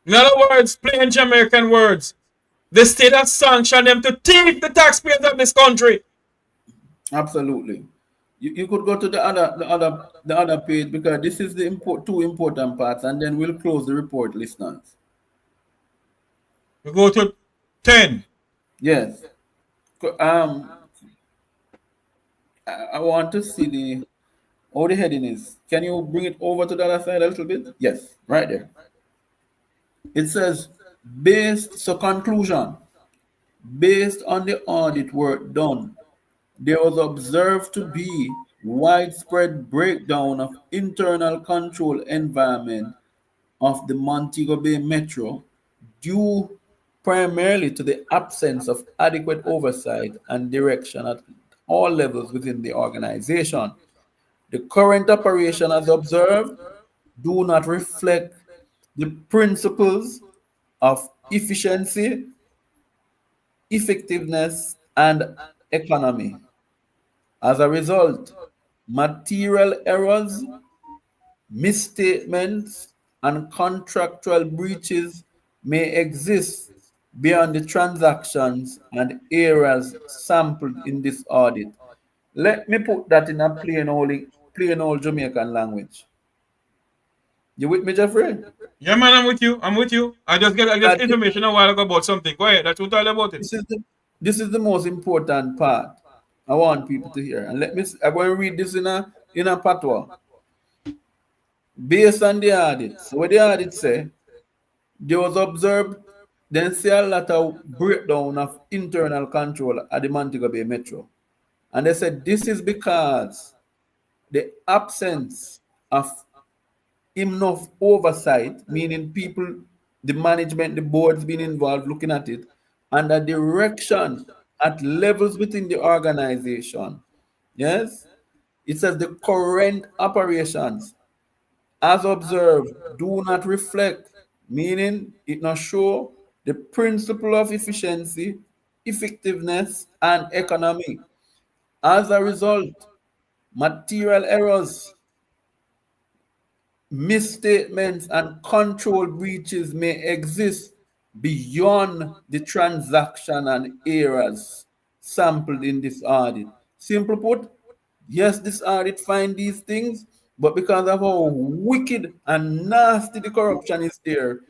In other words, plain Jamaican words, the state has sanctioned them to thief the taxpayers of this country. Absolutely. You could go to the other page, because this is the two important parts, and then we'll close the report, listeners. We go to 10. Yes. Co- Um, I want to see how the heading is. Can you bring it over to the other side a little bit? Yes, right there. It says, conclusion. Based on the audit work done, there was observed to be widespread breakdown of internal control environment of the Montego Bay Metro due primarily to the absence of adequate oversight and direction at all levels within the organization. The current operation, as observed, do not reflect the principles of efficiency, effectiveness, and economy. As a result, material errors, misstatements, and contractual breaches may exist beyond the transactions and areas sampled in this audit. Let me put that in a plain old Jamaican language. You with me, Jeffrey? Yeah, man, I'm with you. I'm with you. I just get That information a while ago about something. Go ahead. That's what all about it. this is the most important part. I want people to hear. And I'm going to read this in a patois. Based on the audit. So what the audit say, there was observed, then see a lot of breakdown of internal control at the Montego Bay Metro. And they said this is because the absence of enough oversight, meaning people, the management, the boards being involved looking at it, and the direction at levels within the organization. Yes? It says the current operations, as observed, do not reflect, meaning it not show the principle of efficiency, effectiveness, and economy. As a result, material errors, misstatements, and control breaches may exist beyond the transaction and areas sampled in this audit. Simply put, yes, this audit find these things, but because of how wicked and nasty the corruption is there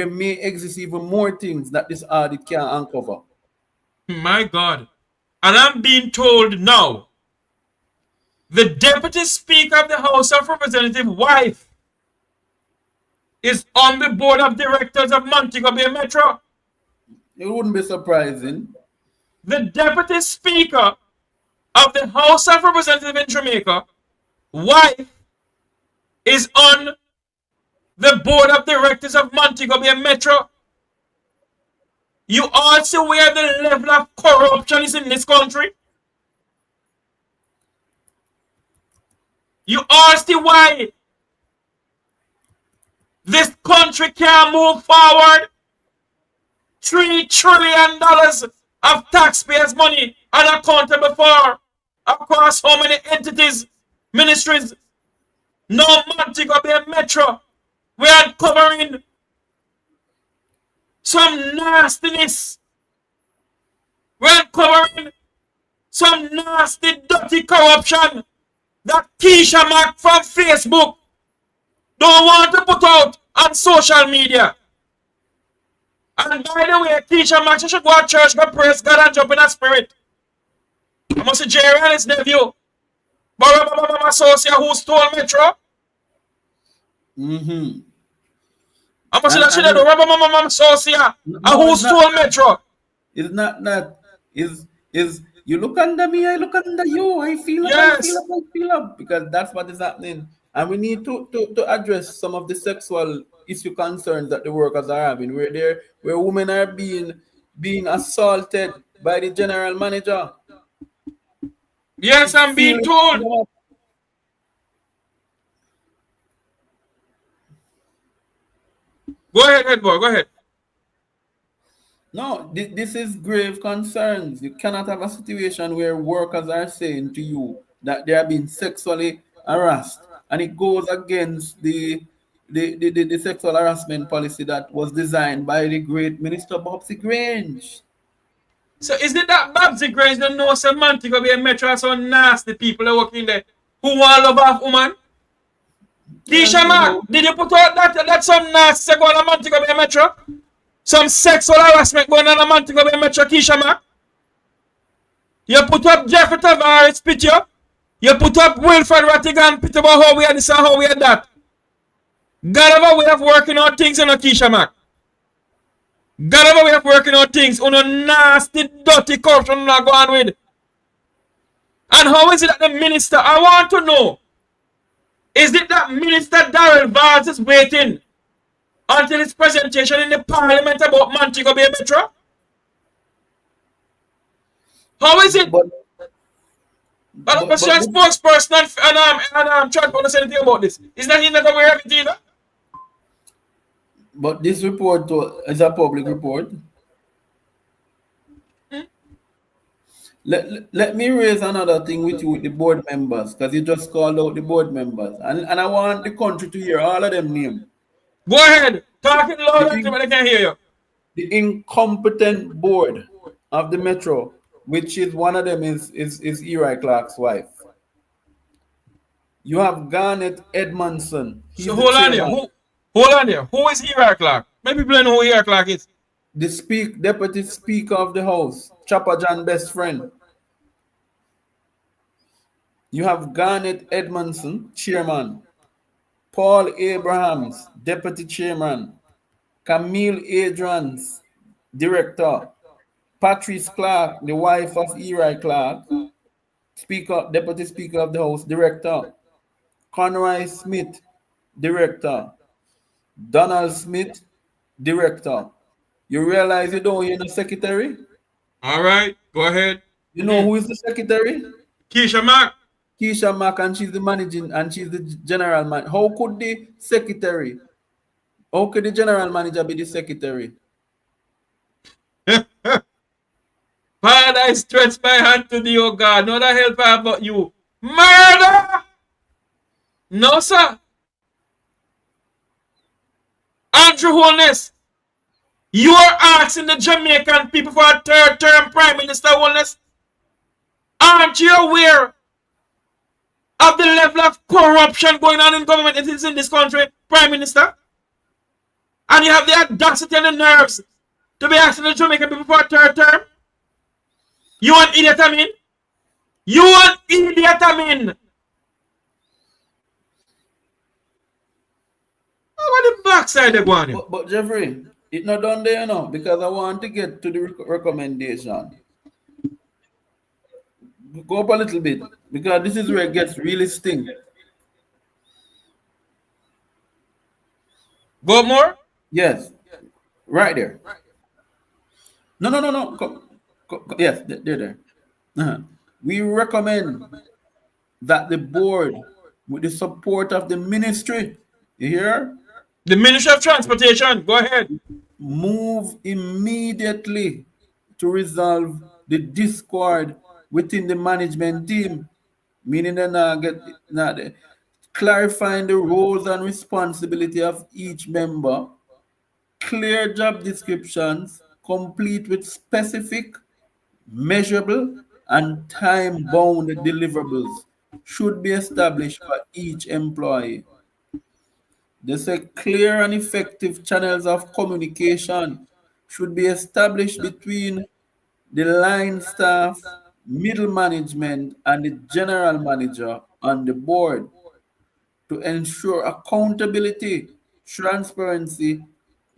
may exist even more things that this audit can uncover. My God. And I'm being told now, the Deputy Speaker of the House of Representatives' wife is on the board of directors of Montego Bay Metro. It wouldn't be surprising. The Deputy Speaker of the House of Representatives in Jamaica, wife, is on the board of directors of Montego Bay Metro. You all see where the level of corruption is in this country? You all see why this country can't move forward? $3 trillion of taxpayers' money unaccounted for across how many entities, ministries. No Montego Bay Metro. We are uncovering some nastiness. We're uncovering some nasty, dirty corruption that Keisha Mack from Facebook don't want to put out on social media. And by the way, Keisha Mack, she should go to church, go praise God and jump in a spirit. I must say Jerry and his nephew. But associate who stole Metro. Mm-hmm. I must say that she did the associate who stole Metro. It's not that. Is you look under me, I look under you. I feel up, Yes. I feel up, I feel up. Because that's what is happening. And we need to address some of the sexual issue concerns that the workers are having, where women are being assaulted by the general manager. Yes, I'm being told. Go ahead, head boy, go ahead. No, this is grave concerns. You cannot have a situation where workers are saying to you that they are being sexually harassed, and it goes against the sexual harassment policy that was designed by the great Minister Bobsy Grange. So is it that Bobsy Grange don't know some Montego Bay Metro are so nasty people that work in there who want love off woman? Keisha Mack, did you put out that some nasty going on Montego Bay Metro? Some sexual harassment going on Montego Bay Metro, Keisha Mack? You put up Jeffrey Tavares picture You put up Wilfred Rattigan, put about how we are this and how we are that. God have a way of working out things on Keisha Mac. God have a way of working out things on a nasty, dirty corruption not going with. And how is it that the minister, I want to know, is it that Minister Darrell Vance is waiting until his presentation in the parliament about Montego Bay Metro? How is it? But spokesperson and Transport doesn't say anything about this. Is that he not aware of it either? But this report is a public report. Let me raise another thing with you with the board members, because you just called out the board members. And I want the country to hear all of them names. Go ahead. Talking loud until I can hear you. The incompetent board of the Metro, which is one of them is Eri Clark's wife. You have Garnet Edmondson. So hold on here. Who is Eri Clark? Maybe people know who Eri Clark is. The Deputy Speaker of the House, Chopper John best friend. You have Garnet Edmondson, Chairman. Paul Abrahams, Deputy Chairman. Camille Adrians, Director. Patrice Clark, the wife of Eri Clark, Deputy Speaker of the House, Director. Conroy Smith, Director. Donald Smith, Director. You realize you don't hear the secretary? All right, go ahead. You know who is the secretary? Keisha Mac. Keisha Mac, and she's the managing, and she's the general man. How could the general manager be the secretary? Father, I stretch my hand to thee, oh God. No other help I have but you. Murder! No, sir. Andrew Holness, you are asking the Jamaican people for a third term Prime Minister Holness. Aren't you aware of the level of corruption going on in government in this country, Prime Minister? And you have the audacity and the nerves to be asking the Jamaican people for a third term? You an idiot, I mean? You an idiot, I mean? What the backside they going? But Jeffrey, it's not done there, because I want to get to the recommendation. Go up a little bit, because this is where it gets really stink. Go up more? Yes, right there. No. Yes, there. We recommend that the board, with the support of the ministry, you hear? The Ministry of Transportation, go ahead. Move immediately to resolve the discord within the management team, meaning they're clarifying the roles and responsibility of each member, clear job descriptions, complete with specific, measurable, and time-bound deliverables should be established for each employee. They say clear and effective channels of communication should be established between the line staff, middle management, and the general manager on the board to ensure accountability, transparency,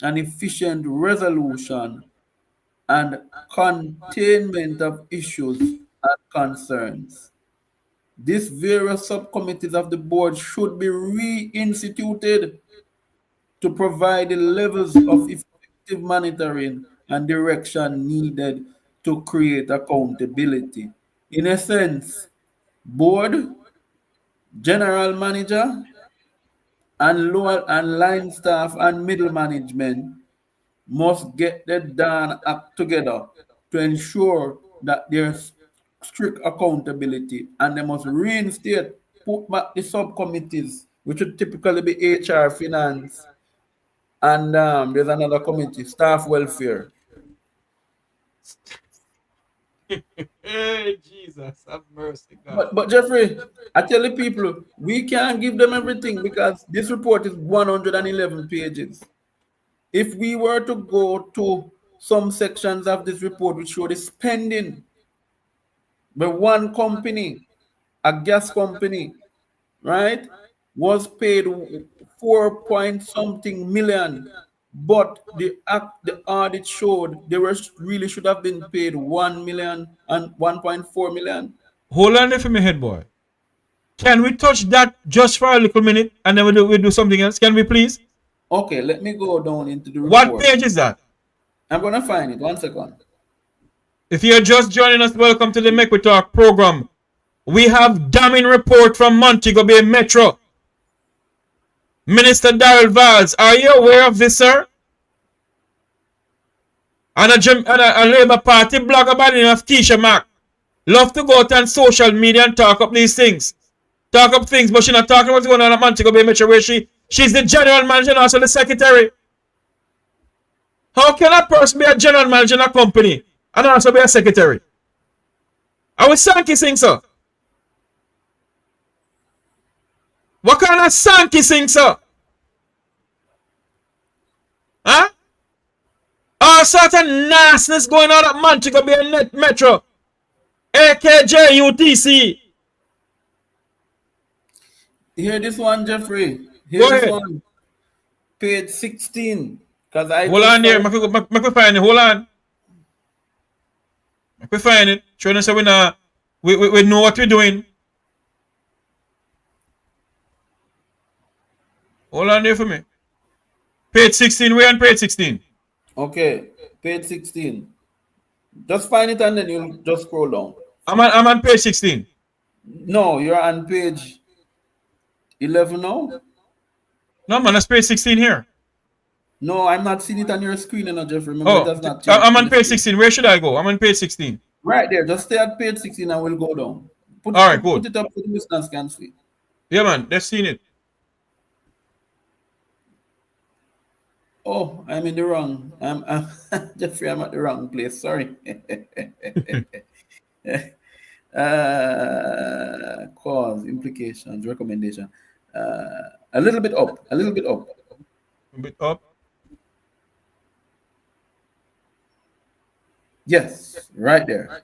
and efficient resolution and containment of issues and concerns. These various subcommittees of the board should be reinstituted to provide the levels of effective monitoring and direction needed to create accountability. In a sense, board, general manager, and lower and line staff and middle management must get their darn act together to ensure that there's strict accountability, and they must reinstate, put back the subcommittees, which would typically be HR, finance, and there's another committee, staff welfare. Hey, Jesus, have mercy, God. But Jeffrey, I tell the people, we can't give them everything because this report is 111 pages. If we were to go to some sections of this report which show the spending by one company a gas company, right, was paid 4 point something million, but the audit showed they were really should have been paid 1 million and 1.4 million. Hold on there for me, head boy. Can we touch that just for a little minute and then we do something else? Can we please? Okay, let me go down into the What report. page is that? I'm gonna find it. 1 second. If you're just joining us, welcome to the Make We Talk program. We have damning report from Montego Bay Metro. Minister Daryl Valls, are you aware of this, sir? And a Labour Party blogger by the name of Keisha Mack love to go out on social media and talk up these things. Talk up things, but she's not talking what's going on at Montego Bay Metro, where she's the general manager and also the secretary. How can a person be a general manager in a company and also be a secretary? Are we Sankey sing, sir? What kind of Sankey sing, sir? Huh? All sorts of nastiness going on at Montego Bay Metro. AKJ UTC. Hear this one, Jeffrey. Go Hear this ahead. one. Page 16. Because I Hold on there. Make we find it. Hold on. Make we find it. Showing us that we know what we're doing. Hold on there for me. Page 16. We're on page 16. Okay, page 16. Just find it and then you'll just scroll down. I'm on page 16. No, you're on page 11 now? No, man, that's page 16 here. No, I'm not seeing it on your screen, Jeffrey. Remember, it does not change I'm on page screen. 16. Where should I go? I'm on page 16. Right there. Just stay at page 16 and we'll go down. All right, good. Put it up so the listeners can see. Yeah, man, they've seen it. Oh, I'm in the wrong. I'm Jeffrey, I'm at the wrong place. Sorry. Cause, implications, recommendation. A little bit up. A little bit up. A bit up. Yes, right there.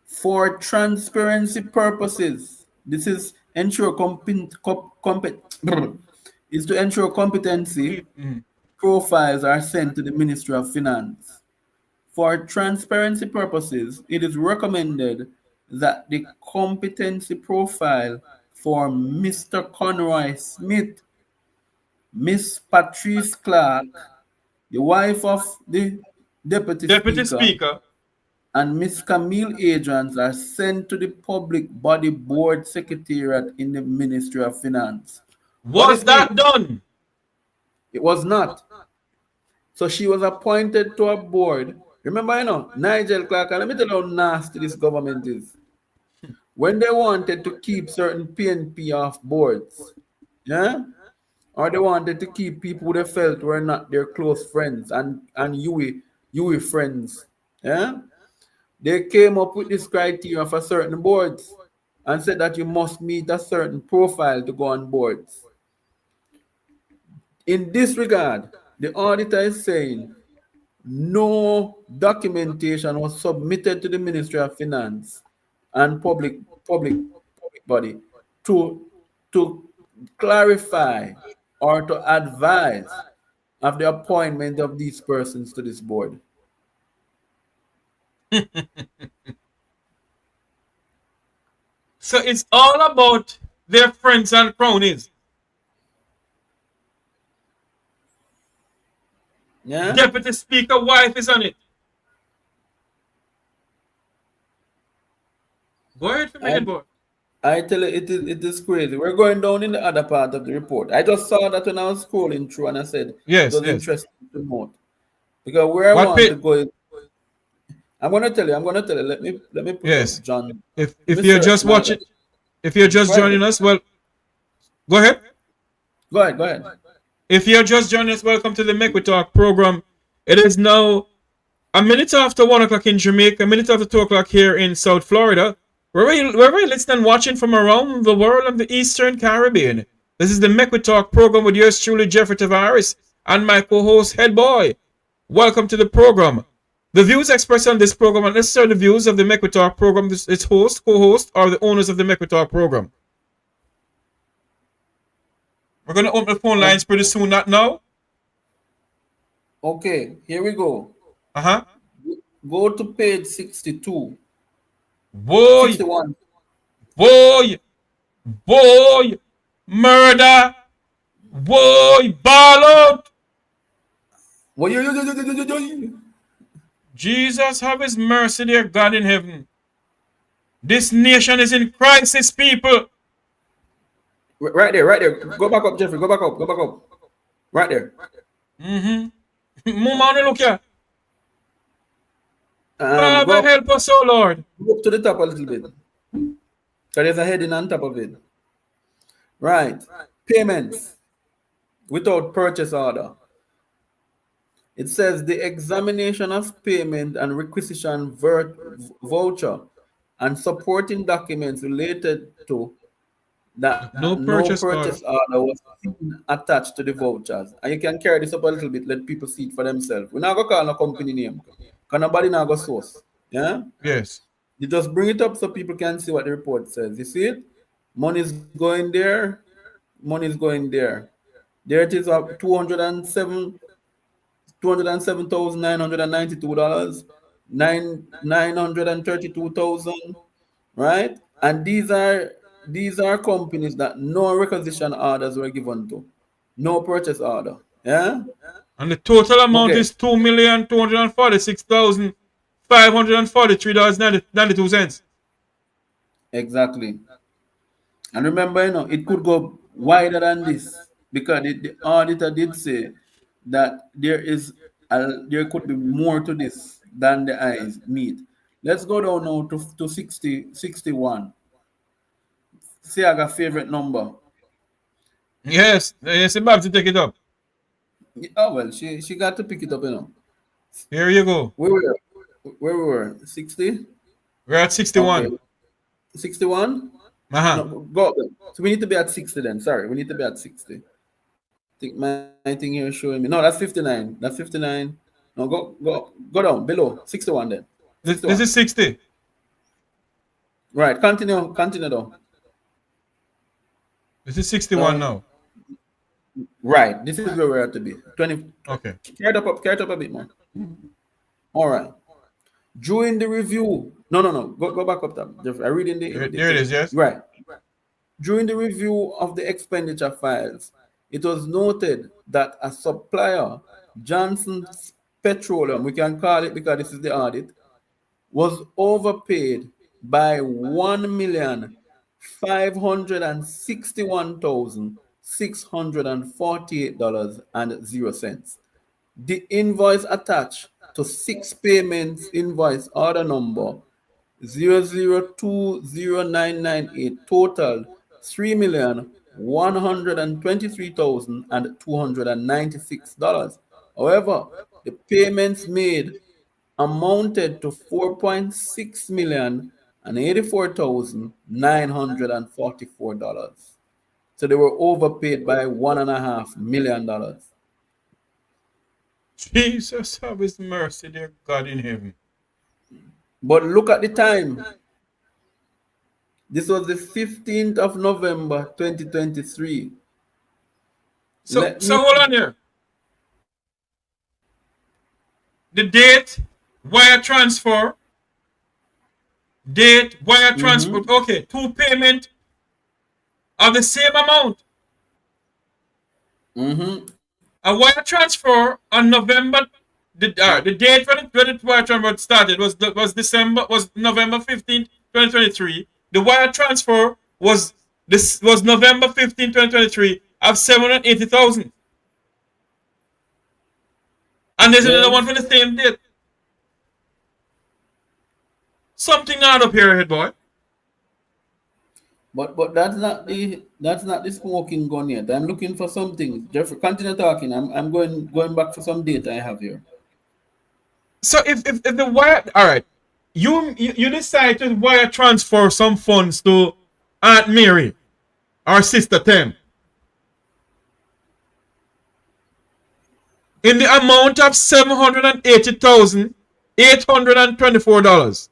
For transparency purposes, this is ensure is to ensure competency profiles are sent to the Ministry of Finance. For transparency purposes, it is recommended that the competency profile for Mr. Conroy Smith, Miss Patrice Clark, the wife of the Deputy Speaker, and Miss Camille Adrians are sent to the Public Body Board Secretariat in the Ministry of Finance. Was that done? It was not. So she was appointed to a board. Remember, Nigel Clark, and let me tell you how nasty this government is. When they wanted to keep certain PNP off boards, yeah, or they wanted to keep people who they felt were not their close friends and you friends, yeah, they came up with this criteria for certain boards and said that you must meet a certain profile to go on boards. In this regard, the auditor is saying no documentation was submitted to the Ministry of Finance and public body to clarify or to advise of the appointment of these persons to this board. So it's all about their friends and cronies. Yeah. Deputy Speaker wife is on it. Go ahead for me, boy. I tell you, it is crazy. We're going down in the other part of the report. I just saw that when I was scrolling through and I said, yes, it was interesting to note. Because where I want to go is, I'm going to tell you, let me put yes. John. If you're just watching, if you're just joining us, well, go ahead. Go ahead. If you're just joining us, welcome to the Make We Talk program. It is now a minute after 1 o'clock in Jamaica, a minute after 2 o'clock here in South Florida. We're listening and watching from around the world and the Eastern Caribbean. This is the Make We Talk program with yours truly, Jeffrey Tavares, and my co-host, Head Boy. Welcome to the program. The views expressed on this program are necessarily the views of the METROY Talk program, its host, co-host, or the owners of the METROY Talk program. We're going to open the phone lines pretty soon, not now. Okay, here we go. Uh-huh. Go to page 62. Boy, 61. boy, murder, boy, ball out. Jesus have his mercy, dear God in heaven. This nation is in crisis, people. Right there. Go back up, Jeffrey. Go back up. Right there. Move on, look here. Father, Go help us, oh Lord. up to the top a little bit. So there's a heading on top of it. Right. Payments without purchase order. It says the examination of payment and requisition voucher and supporting documents related to that No no purchase purchase order was attached to the vouchers. And you can carry this up a little bit, let people see it for themselves. We're not going to call a company name. Because nobody now go source. Yeah? Yes. You just bring it up so people can see what the report says. You see it? Money's going there. Money's going there. There it is, $207,992, $932,000, right? And these are companies that no requisition orders were given to, no purchase order. Yeah. And the total amount Okay. is $2,246,543.92. Exactly. And remember, it could go wider than this because the auditor did say that there could be more to this than the eyes meet. Let's go down now to 61. See, I got favorite number. Yes, yes, about to take it up. Oh well, she got to pick it up, Here you go. Where we were? 60? We're at 61. Okay. 61? Uh-huh. No, go. So we need to be at 60 then. Sorry, we need to be at 60. I think my thing here is showing me. No, that's 59. That's 59. No, go down below. 61 then. 61. This is 60. Right. Continue though. This is 61 now. Right. This is where we're at to be. 20. Okay. Carry it up a bit more. All right. During the review. No. Go back up top. I read in the. There it is, yes. Right. During the review of the expenditure files, it was noted that a supplier, Johnson's Petroleum, we can call it because this is the audit, was overpaid by $1,561,648.00. The invoice attached to 6 payments invoice order number 0020998 total $3,123,296. However, the payments made amounted to $4,684,944. So they were overpaid by $1.5 million. Jesus have his mercy, dear God in heaven. But look at the time. This was the 15th of November, 2023. So hold on here. The date, wire transfer. Okay, 2 payment of the same amount. A wire transfer on November. The date when the wire transfer started was November 15th, 2023. The wire transfer was November 15th, 2023 of $780,000. And there's another one for the same date. Something not up here, head boy. But that's not the smoking gun yet. I'm looking for something. Jeffrey, continue talking. I'm going back for some data I have here. So if the wire, all right, you decide to wire transfer some funds to Aunt Mary or Sister Tem in the amount of $780,000 $824.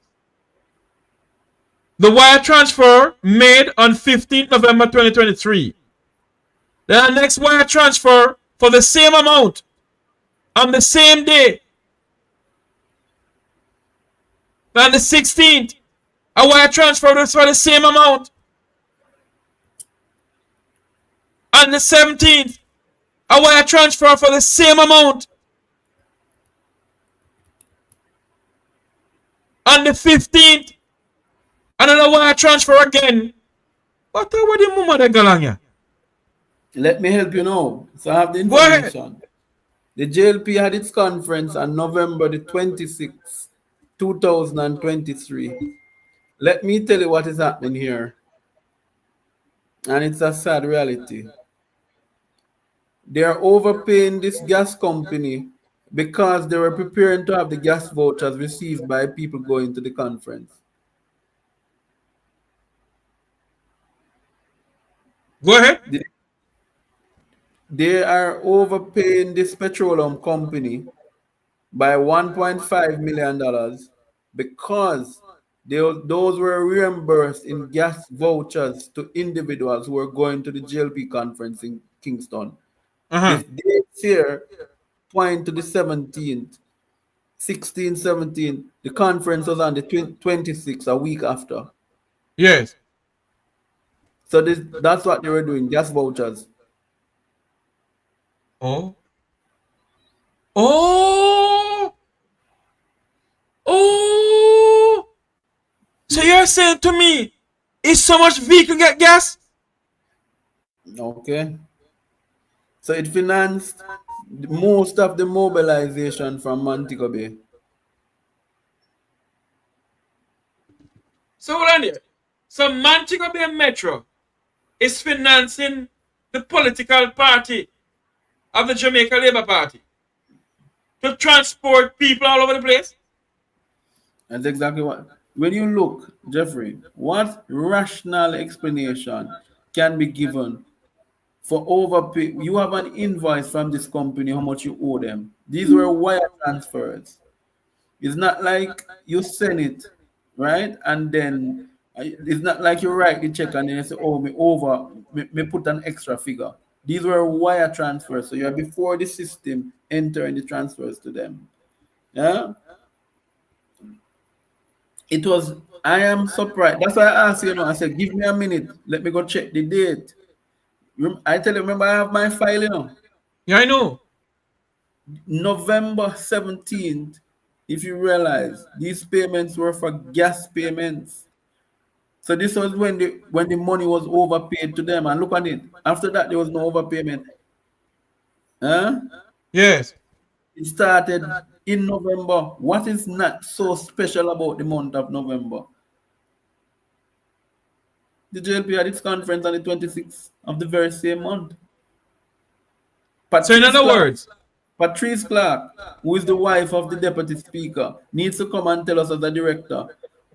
The wire transfer made on 15th November 2023. Then the next wire transfer for the same amount on the same day. Then the 16th, a wire transfer for the same amount. On the 17th, a wire transfer for the same amount. On the 15th, another wire transfer again. What are the mumma de galanya? Let me help you now. So I have the information. The JLP had its conference on November the 26th, 2023. Let me tell you what is happening here. And it's a sad reality. They are overpaying this gas company because they were preparing to have the gas vouchers received by people going to the conference. Go ahead. They are overpaying this petroleum company by $1.5 million because those were reimbursed in gas vouchers to individuals who were going to the GLP conference in Kingston. This date here point to the 17th, 16, 17. The conference was on the 26th, a week after. Yes. So that's what they were doing, gas vouchers. Oh. Oh. Oh. So you're saying to me, is so much vehicle get gas? Okay. So it financed most of the mobilization from Montego Bay. So hold on here. So Montego Bay Metro is financing the political party of the Jamaica Labour Party to transport people all over the place? That's exactly what. When you look, Jeffrey, what rational explanation can be given for overpay? You have an invoice from this company, how much you owe them. These were wire transfers. It's not like you send it, right? And then it's not like you write the check and then you say, oh, me put an extra figure. These were wire transfers. So you're before the system entering the transfers to them. Yeah. It was, I am surprised. That's why I asked you, I said, give me a minute. Let me go check the date. I tell you, remember I have my file, Yeah, I know. November 17th, if you realize, these payments were for gas payments. So this was when the money was overpaid to them. And look at it. After that, there was no overpayment. Huh? Yes. It started in November. What is not so special about the month of November? The JLP had its conference on the 26th of the very same month. So in other words, Patrice Clark, who is the wife of the deputy speaker, needs to come and tell us as a director,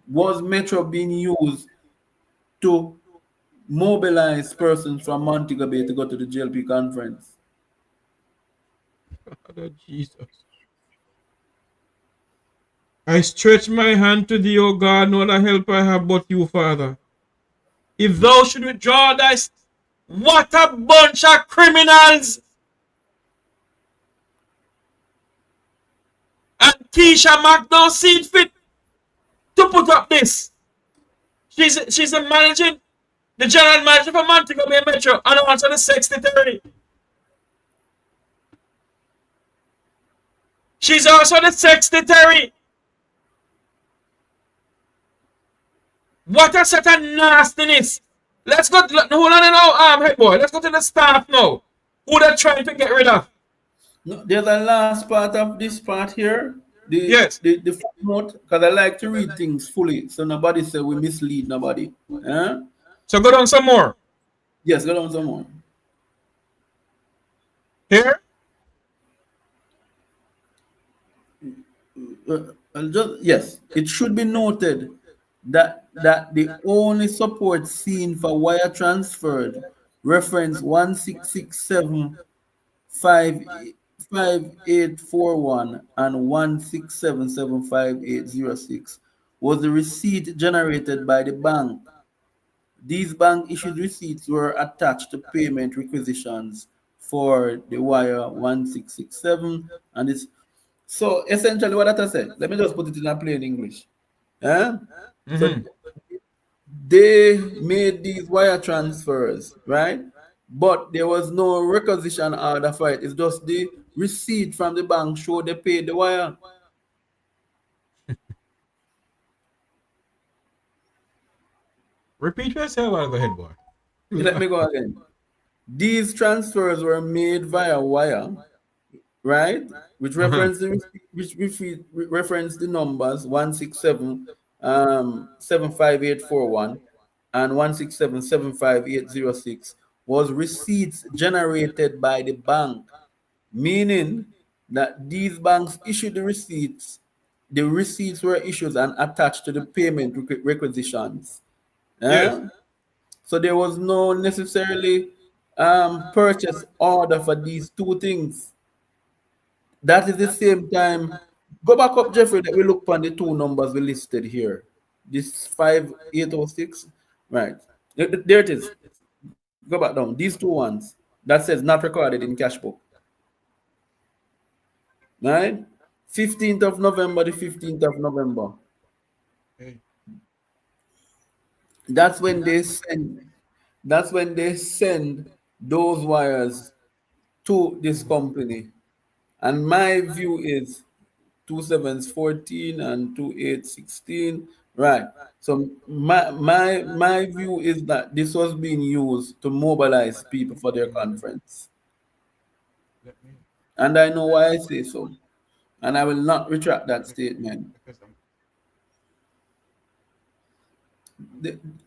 was Metro being used to mobilize persons from Montego Bay to go to the JLP conference? oh, Jesus. I stretch my hand to thee, O God, no other help I have but you, Father. If thou should withdraw thy... What a bunch of criminals! And Keisha Mack don't see it fit to put up this. She's the general manager for Montego Bay Metro, and also the secretary. She's also the secretary. What a set of nastiness. Let's go. Hold on now, hey boy. Let's go to the staff now. Who they're trying to get rid of. No, there's a last part of this part here. Yes. The footnote, because I like to read things fully, so nobody say we mislead nobody. So go down some more. Yes, go down some more. Here? Yes, it should be noted that the only support seen for wire transferred reference 16675 5841 and 167750806 was the receipt generated by the bank. These bank issued receipts were attached to payment requisitions for the wire 1667 and it's so essentially what that I said. Let me just put it in a plain English. Yeah? So they made these wire transfers, right? But there was no requisition order for it. It's just the receipt from the bank showed they paid the wire. Repeat yourself while go ahead, boy. Let me go again. These transfers were made via wire, right? Which reference the reference the numbers 167 75841 and 167 75806 was receipts generated by the bank, meaning that these banks issued the receipts. The receipts were issued and attached to the payment requisitions. Yes. Yeah? So there was no necessarily purchase order for these two things. That is the same time. Go back up, Jeffrey, that we look on the two numbers we listed here. This 5806, right? There it is. Go back down. These two ones that says not recorded in cash book. Right? 15th of November, the 15th of November. Hey. That's when they send those wires to this company. And my view is 2714 and 2816. Right. So my view is that this was being used to mobilize people for their conference. And I know why I say so. And I will not retract that statement.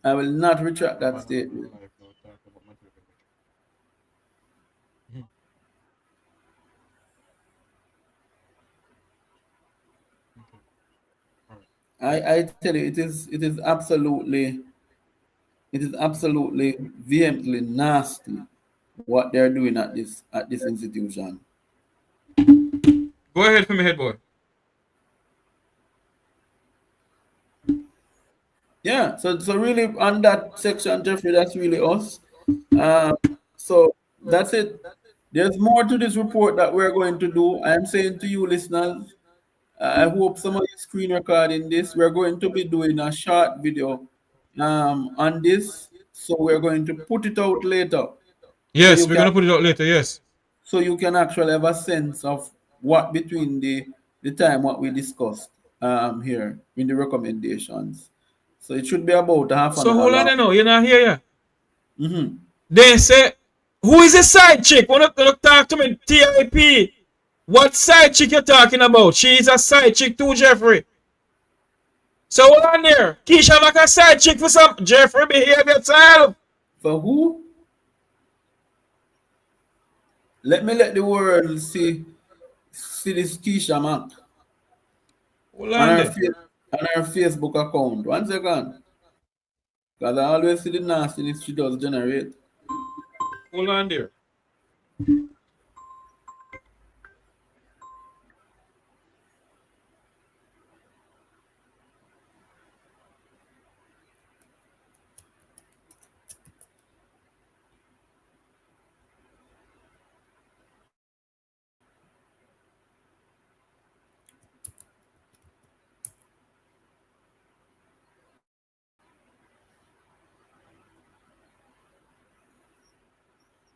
I will not retract that statement. I tell you, it is absolutely vehemently nasty what they're doing at this institution. Go ahead for me, head boy. Yeah, so really on that section, Jeffrey, that's really us. So that's it. There's more to this report that we're going to do. I'm saying to you, listeners, I hope some of you screen recording this. We're going to be doing a short video on this. So we're going to put it out later. So Yes, you we're can gonna put it out later. Yes. so you can actually have a sense of what between the time what we discussed here in the recommendations. So it should be about half an So hour hold on long. there now. You're not here yet. Mm-hmm. They say, who is a side chick? Wanna talk to me? TIP. What side chick you talking about? She is a side chick too, Jeffrey. So hold on there. Keisha make a side chick for some. Jeffrey, behave yourself. For who? Let me let the world see this Keisha Mac Hold on on there. on her Facebook account. 1 second. Because I always see the nastiness she does generate. Hold on there.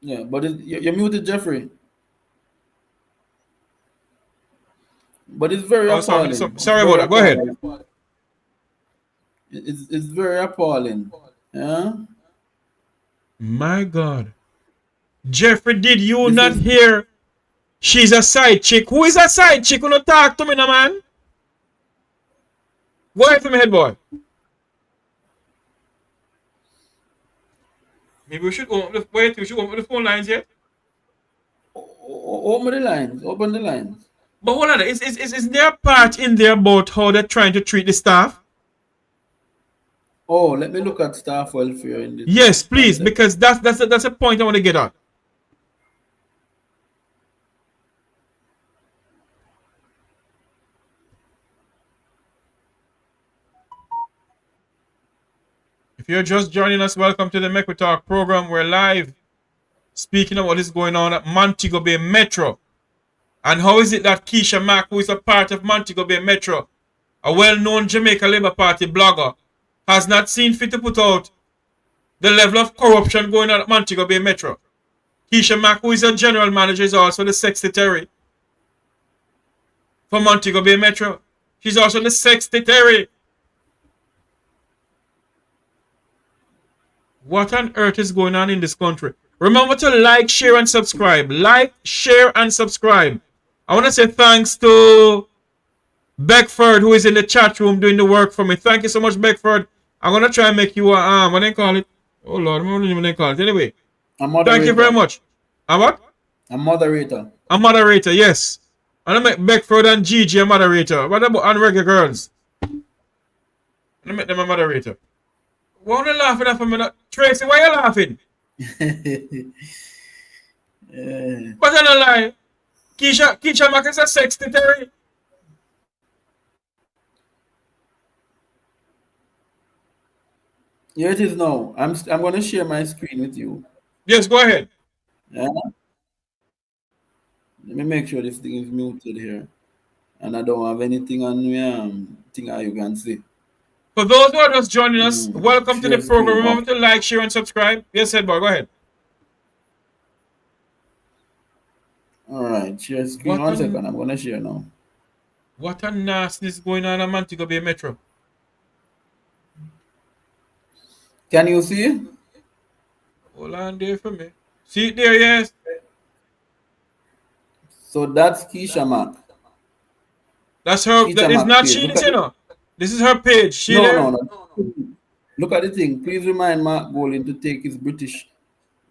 Yeah, but you're muted, Jeffrey. But it's very Oh, sorry, appalling. It's sorry about very that. Go ahead. appalling. It's very appalling. Yeah. My God. Jeffrey, did you This not is hear? She's a side chick. Who is a side chick? Wanna talk to me now, man? Go ahead for me, head boy. Maybe we should wait. We should open the phone lines yet. open the lines. Open the lines. But hold on. Is there a part in there about how they're trying to treat the staff? Oh, let me look at staff welfare in this. Yes, please, because that's a point I want to get at. If you're just joining us, welcome to the METROY Talk program. We're live speaking of what is going on at Montego Bay Metro. And how is it that Keisha Mack, who is a part of Montego Bay Metro, a well-known Jamaica Labour Party blogger, has not seen fit to put out the level of corruption going on at Montego Bay Metro? Keisha Mack, who is a general manager, is also the secretary for Montego Bay Metro. She's also the secretary. What on earth is going on in this country? Remember to like, share, and subscribe. Like, share, and subscribe. I want to say thanks to Beckford, who is in the chat room doing the work for me. Thank you so much, Beckford. I'm going to try and make you a, what do they call it? Oh, Lord, what do they call it? Anyway, thank you very much. A what? A moderator. A moderator, yes. I'm going to make Beckford and Gigi a moderator. What about unregular girls? I'm going to make them a moderator. Why are you laughing at me? Tracy, why are you laughing? But I'm not lying. Keisha Mack is a secretary. Here it is now. I'm going to share my screen with you. Yes, go ahead. Yeah. Let me make sure this thing is muted here. And I don't have anything on me thing you can see. For those who are just joining us, welcome to the program. Remember to like, share, and subscribe. Yes, head boy, go ahead. All right, share screen. One second, I'm going to share now. What a nastiness going on at Montego Bay Metro. Can you see it? Hold on there for me. See it there, yes. So that's Keisha Mack. That's her. That is not she, you know. This is her page. No. Look at the thing. Please remind Mark Bolin to take his British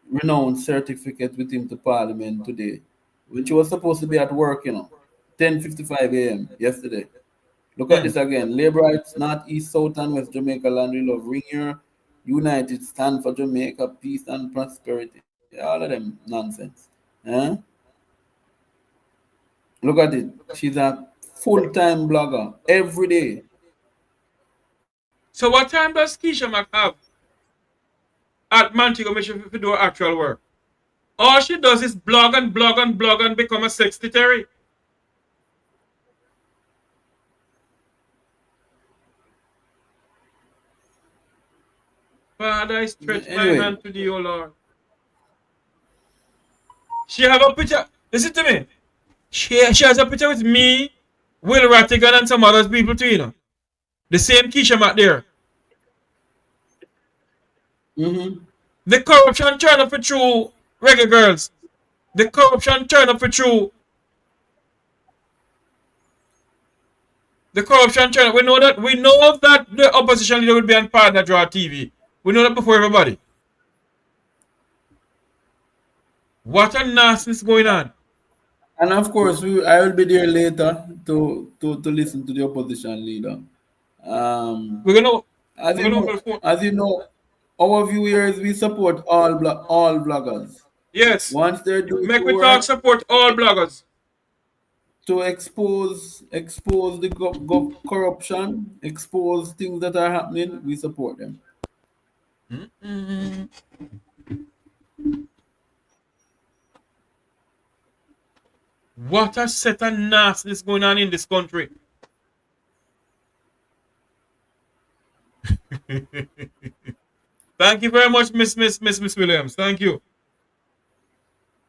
renowned certificate with him to Parliament today, which was supposed to be at work, 10:55 a.m. yesterday. Look at this again. Labour rights, North, East, South, and West Jamaica land we love. Ring here. United stand for Jamaica, peace and prosperity. All of them nonsense. Look at it. She's a full-time blogger every day. So what time does Keisha Mack have at Montego Bay to do actual work? All she does is blog and become a secretary. Father, I stretch my hand to thee, O Lord. She have a picture. Listen to me. She has a picture with me, Will Rattigan, and some other people too, The same Keisha Mack there. The corruption turn up for true, reggae girls. The corruption turn up for true. The corruption turn up. We know that the opposition leader will be on Partner Draw TV. We know that before everybody. What a nonsense going on. And of course, I will be there later to listen to the opposition leader. As you know, our viewers, we support all bloggers. Yes. Once they're doing METROY Talk support all bloggers. To expose the corruption, expose things that are happening, we support them. What a set of nastiness going on in this country. Thank you very much, Miss Williams. Thank you.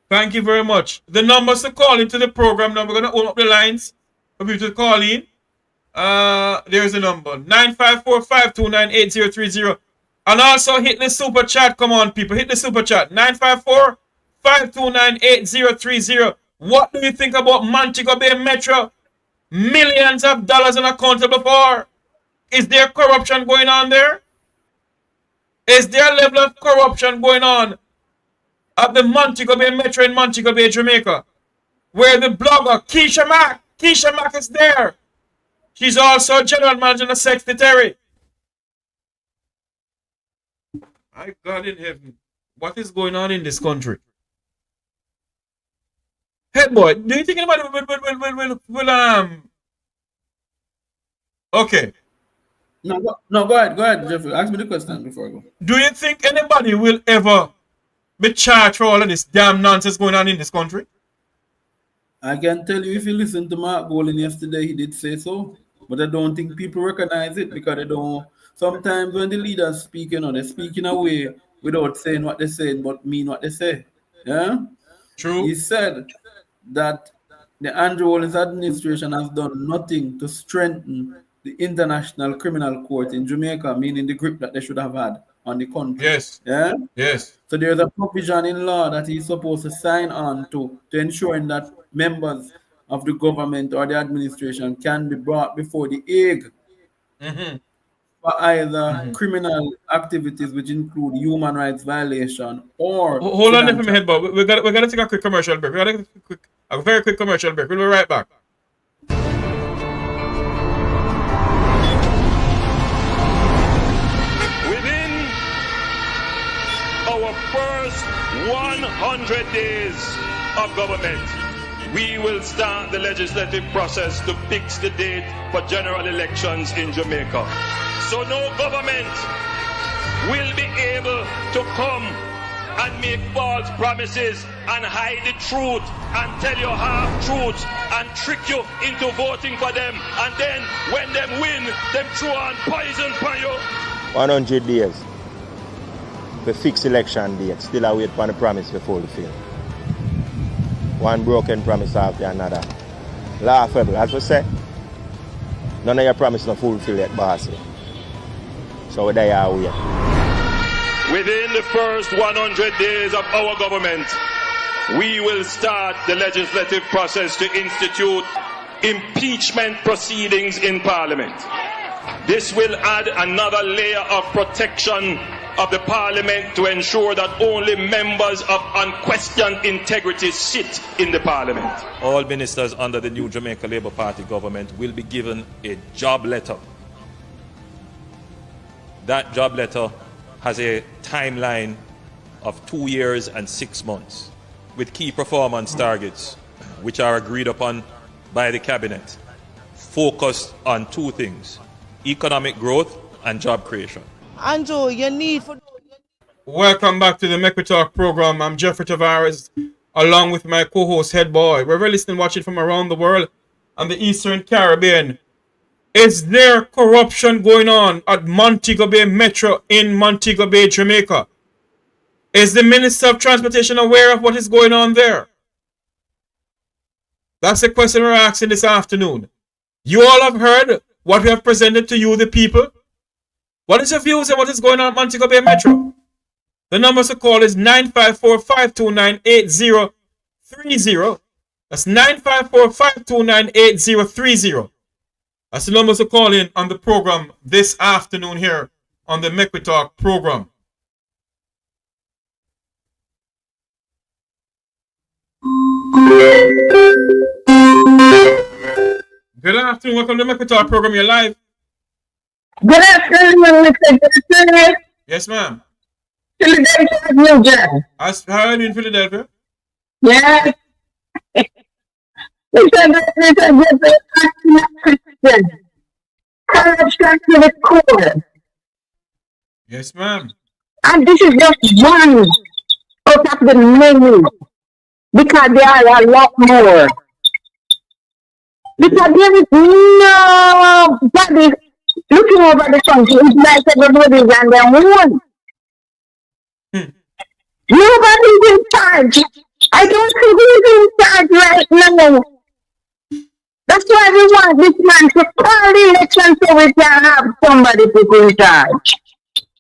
Thank you very much. The numbers to call into the program now. We're going to open up the lines for people to call in. There's the number 954-529-8030. And also hit the super chat. Come on, people. Hit the super chat. 954-529-8030. What do you think about Montego Bay Metro? Millions of dollars unaccountable for. Is there corruption going on there? Is there a level of corruption going on at the Montego Bay Metro in Montego Bay, Jamaica? Where the blogger Keisha Mack is there. She's also general manager and secretary. My God in heaven. What is going on in this country? Head boy, do you think anybody will okay. No, go ahead, Jeffrey. Ask me the question before I go. Do you think anybody will ever be charged for all of this damn nonsense going on in this country? I can tell you if you listen to Mark Golan yesterday, he did say so. But I don't think people recognize it because they don't. Sometimes when the leaders speak, they speak in a way without saying what they say, but mean what they say. Yeah? True. He said that the Andrew Holness administration has done nothing to strengthen the International Criminal Court in Jamaica, meaning the grip that they should have had on the country. Yes. Yeah? Yes. So there's a provision in law that he's supposed to sign on to ensuring that members of the government or the administration can be brought before the Hague for either criminal activities which include human rights violation or Hold on there for me, head, but we got to take a quick commercial break. We got to take a very quick commercial break. We'll be right back. Within our first 100 days of government, we will start the legislative process to fix the date for general elections in Jamaica. So no government will be able to come and make false promises and hide the truth and tell you half-truths and trick you into voting for them, and then when them win, them throw on poison for you. 100 days. The fixed election date. Still I wait for the promise to fulfill. One broken promise after another. Laughable, as we say. None of your promises are fulfilled yet, bossy. So there are we. Within the first 100 days of our government, we will start the legislative process to institute impeachment proceedings in Parliament. This will add another layer of protection of the Parliament to ensure that only members of unquestioned integrity sit in the Parliament. All ministers under the new Jamaica Labour Party government will be given a job letter. That job letter has a timeline of 2 years and 6 months with key performance targets which are agreed upon by the cabinet, focused on two things: economic growth and job creation. Andrew, you need for... Welcome back to the METROY Talk program. I'm Jeffrey Tavares, along with my co-host Head Boy. We're listening, watching from around the world and the Eastern Caribbean. Is there corruption going on at Montego Bay Metro in Montego Bay, Jamaica? Is the Minister of Transportation aware of what is going on there? That's the question we're asking this afternoon. You all have heard what we have presented to you, the people. What is your views on what is going on at Montego Bay Metro? The number to call is 954-529-8030. That's 954-529-8030. That's the number to call in on the program this afternoon here on the METROY Talk program. Good afternoon. Welcome to the METROY Talk program. You're live. Good afternoon, Mr. Jeffrey. Yes, ma'am. Philadelphia, New Jersey. How are you in Philadelphia? Yes. Mr. Jeffrey, corruption to the core. Yes, ma'am. And this is just one out of the many, because there are a lot more. Because there is nobody looking over the country. It's like everybody's on their own. Nobody's in charge. I don't see who's in charge right now. That's why we want this man to call the election so we can have somebody to go in charge.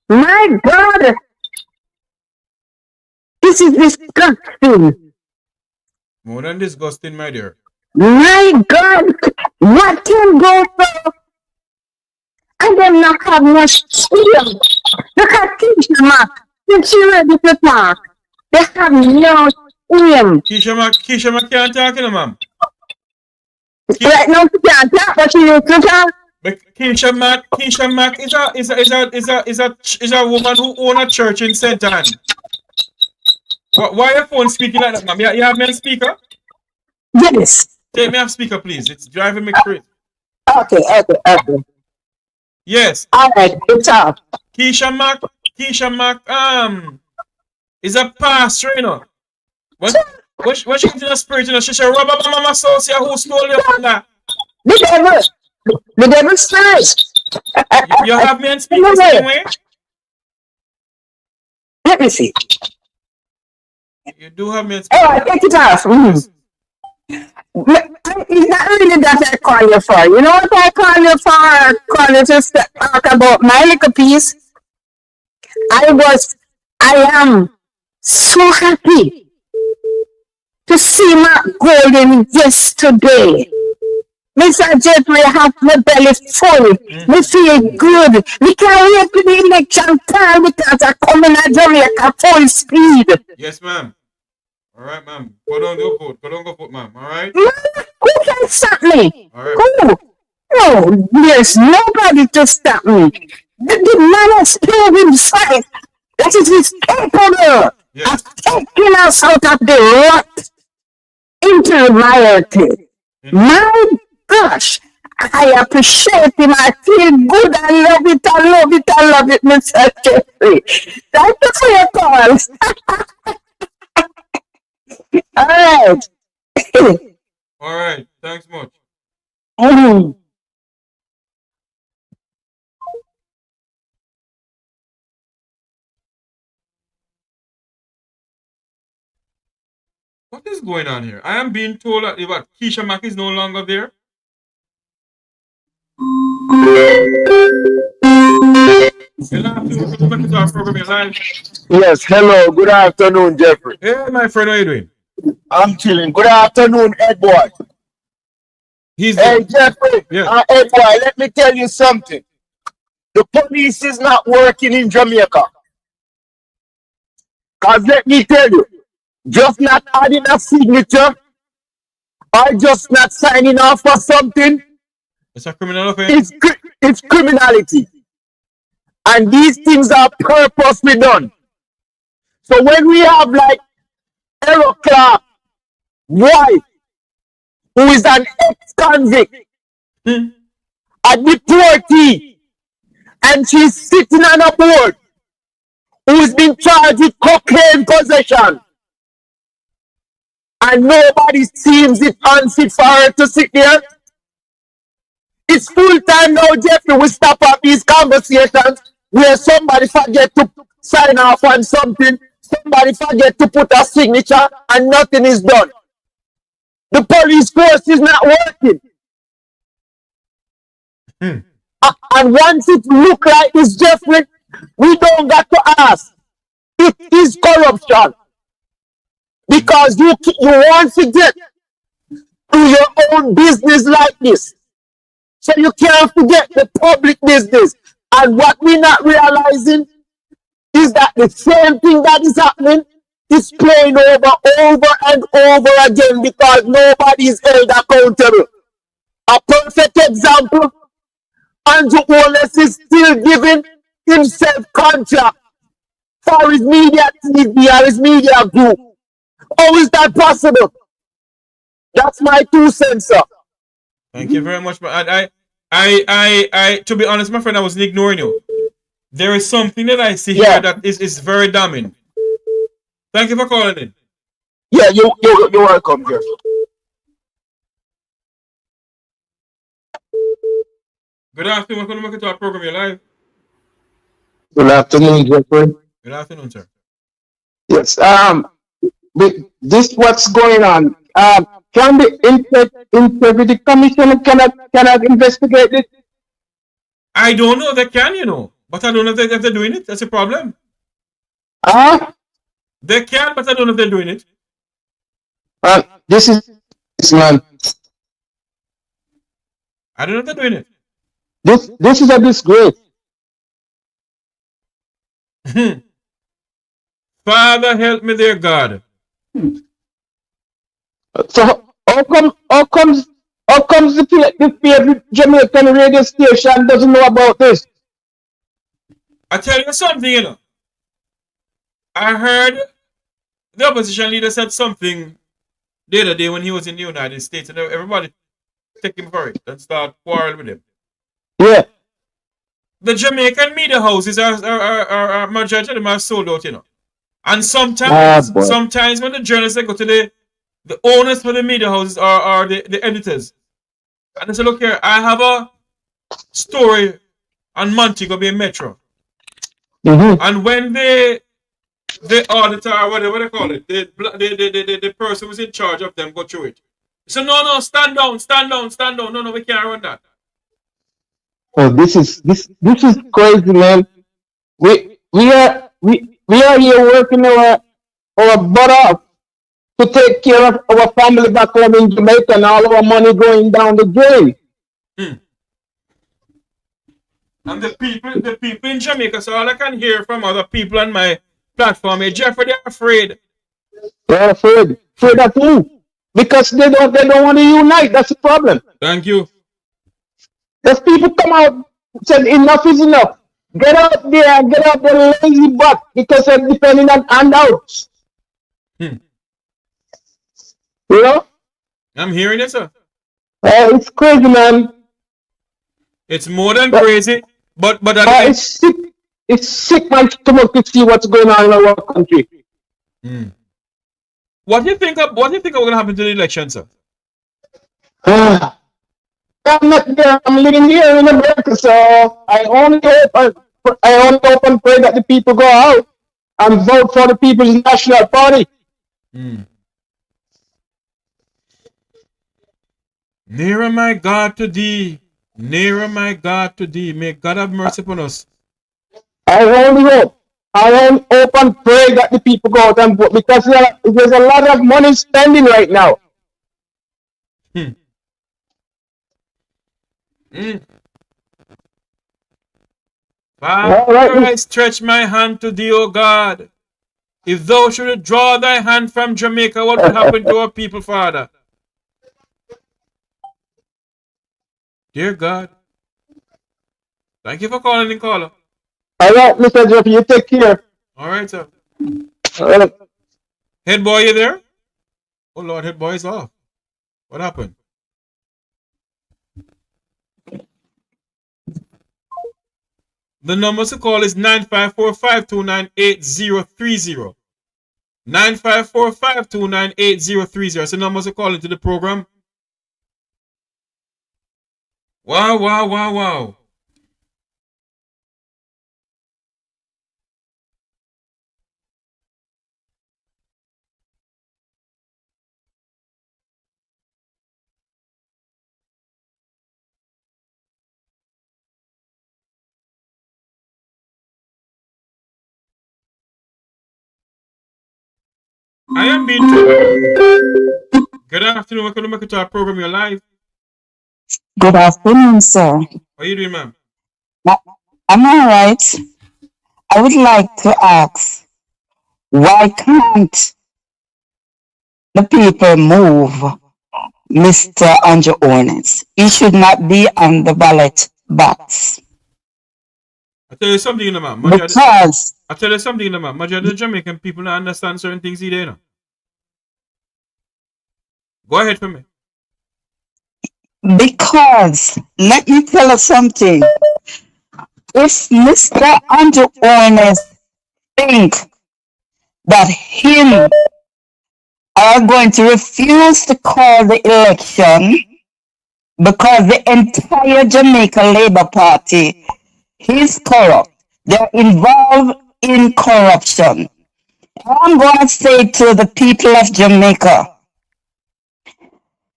My God, this is disgusting. More than disgusting, my dear. My God, what can go for? I them not have much skill. Look at Keisha Mack. Since she ready to talk, they have no skill. Keisha Mack can't talk, you know, ma'am. Right now she can't talk, but she used to talk. But Keisha Mack is a woman who owns a church in St. Anne. Why your phone speaking like that, ma'am? You have me on speaker? Yes. Take me off speaker, please. It's driving me crazy. Okay. Yes. All right, it's off. Keisha Mac, is a pastor, you know. When she get in the spirit, you know, she should rub up mama associate who stole your thunder. The devil spirit. You have me and speak the same way? Let me see. You do have me and speak. Oh, I take it off. Mm. It's not really that I call you for. You know what I call you for? I call you to talk about my little piece. I am so happy to see Mark Golden yesterday. Mr. Jeffrey, I have my belly full. Me feel good. We can't wait to the election time because I come in Jamaica full speed. Yes, ma'am. All right, ma'am. Put on your foot. Put on your foot, ma'am. All right? Who can stop me? All right. Who? No, there's nobody to stop me. The man has told himself that it is capable of taking us out of the rut into reality. My gosh, I appreciate him. I feel good. I love it. I love it. I love it, Mr. Jeffrey. Thank you for your calls. All right. All right. Thanks much. What is going on here? I am being told that Keisha Mack is no longer there. Yes, hello. Good afternoon, Jeffrey. Hey, my friend, how are you doing? I'm chilling. Good afternoon, Edward. Hey, Jeffrey. Edward, let me tell you something. The police is not working in Jamaica. Because let me tell you, just not adding a signature or just not signing off for something, it's a criminal offense. It's criminality. And these things are purposely done. So when we have like Errol Clark, wife, who is an ex-convict, a deportee, and she's sitting on a board, who's been charged with cocaine possession, and nobody seems it unfit for her to sit there. It's full time now, Jeffrey. We stop up these conversations where somebody forget to sign off on something, somebody forget to put a signature, and nothing is done. The police force is not working. And once it look like this, Jeffrey, we don't got to ask. It is corruption. Because you want to get to your own business like this. So you can't forget the public business. And what we're not realizing is that the same thing that is happening is playing over and over again because nobody is held accountable. A perfect example, Andrew Wallace is still giving himself contract for his media TV or his media group. How is that possible? That's my 2 cents, sir. Thank you very much. But I, to be honest, my friend, I wasn't ignoring you. There is something that I see here that is very damning. Thank you for calling in. Yeah, you're welcome, Jeff. Good afternoon. Welcome to our program. You're live. Good afternoon, Jeffrey. Good afternoon, sir. Yes. This what's going on. Can the Integrity Commission cannot investigate it? I don't know. They can, you know, but I don't know if they're doing it. That's a problem. They can, but I don't know if they're doing it. This man. I don't know if they're doing it. This is a disgrace. Father, help me, dear God. So how comes the favorite Jamaican radio station doesn't know about this? I tell you something, you know. I heard the opposition leader said something the other day when he was in the United States, and everybody take him for it and start quarreling with him. Yeah. the Jamaican media houses are majority of them are sold out, And sometimes when the journalists go to the owners for the media houses are the editors. And they say, look here, I have a story on Montego being Metro. And when the auditor or whatever they call it, the person who's in charge of them go through it. So no, stand down. No, we can't run that. Oh, this is crazy, man. We are here working our butt off to take care of our family back home in Jamaica, and all our money going down the drain. And the people in Jamaica, so all I can hear from other people on my platform is, Jeffrey, they're afraid. They're afraid. Afraid of who? Because they don't want to unite. That's the problem. Thank you. There's people come out said enough is enough. Get out there, get out the lazy butt, because they're depending on handouts. You know? I'm hearing it, sir. It's crazy, man. It's more than crazy, but it's sick. It's sick, man, to see what's going on in our country. What do you think are going to happen to the election, sir? I'm not there. I'm living here in America, so I only hope and pray that the people go out and vote for the People's National Party. Nearer, my God, to thee. Nearer, my God, to thee. May God have mercy upon us. I only hope and pray that the people go out and vote, because there's a lot of money spending right now. Father, I stretch my hand to thee, O God. If thou shouldst draw thy hand from Jamaica, what would happen to our people, Father? Dear God. Thank you for calling in, caller. All right, Mr. Jeff, you take care. All right, sir. All right. Head boy, you there? Oh, Lord, head boy is off. What happened? The number to call is 954-529-8030. 954-529-8030. That's the number to call into the program. Wow. I am being told. Good afternoon. Welcome to Make It program. You're live. Good afternoon, sir. How are you doing, ma'am? I'm all right. I would like to ask, why can't the people move Mr. Andrew Owens? He should not be on the ballot box. I tell you something, ma'am. Because I tell you something, ma'am. Majority of the Jamaican people don't understand certain things either, you know. Go ahead for me. Because, let me tell you something. If Mr. Andrew Owens think that him are going to refuse to call the election because the entire Jamaica Labour Party is corrupt, they're involved in corruption, I'm going to say to the people of Jamaica,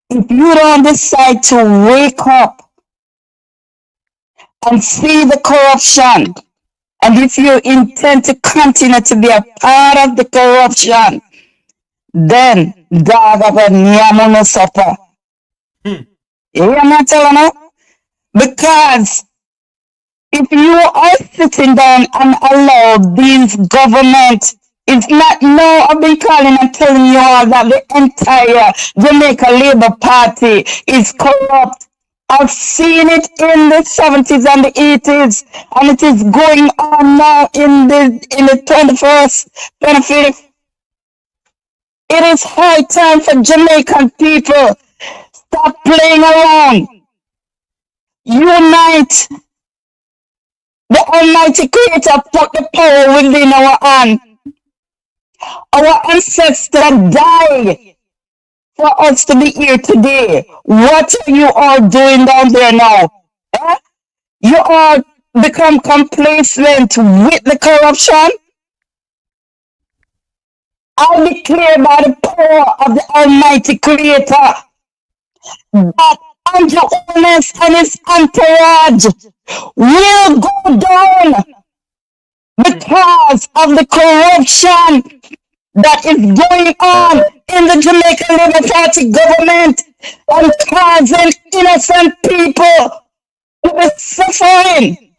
if you don't decide to wake up and see the corruption, and if you intend to continue to be a part of the corruption, then dog of a nyamuno supper. You hear me telling you? Because if you are sitting down and allow these government, it's not now I've been calling and telling you all that the entire Jamaica Labour Party is corrupt. I've seen it in the 70s and the 80s, and it is going on now in the 21st, 25th. It is high time for Jamaican people. Stop playing around. Unite. The Almighty Creator put the power within our hand. Our ancestors died for us to be here today. What are you all doing down there now? Eh? You all become complacent with the corruption? I declare by the power of the Almighty Creator that Andrew Owens and his entourage will go down because of the corruption that is going on in the Jamaican Labour Party government and causing innocent people to be suffering.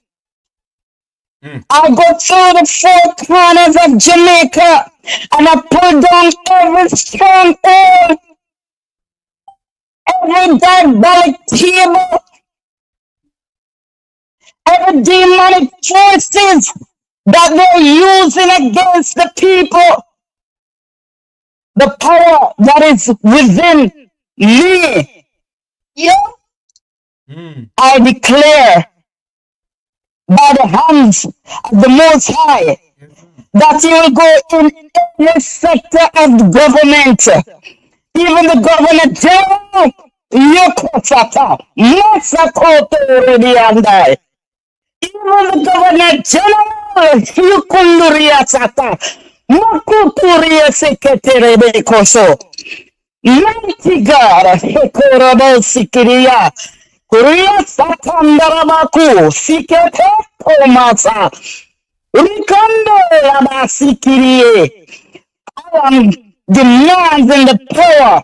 I go through the four corners of Jamaica and I pull down every stronghold, every diabolic table, every demonic forces that they're using against the people. The power that is within me. I declare by the hands of the Most High that you will go in every sector of the government, even the Governor General. Yokosata, Masakoto Rediandai. Even the Governor General, Yukunduriasata, Makuturia Secretary Bekoso. Mighty God, Hekorabo Sikiria, Kuria Sakandarabaku, Sikete Komasa, Rikondo Rabasikirie. I am demanding the power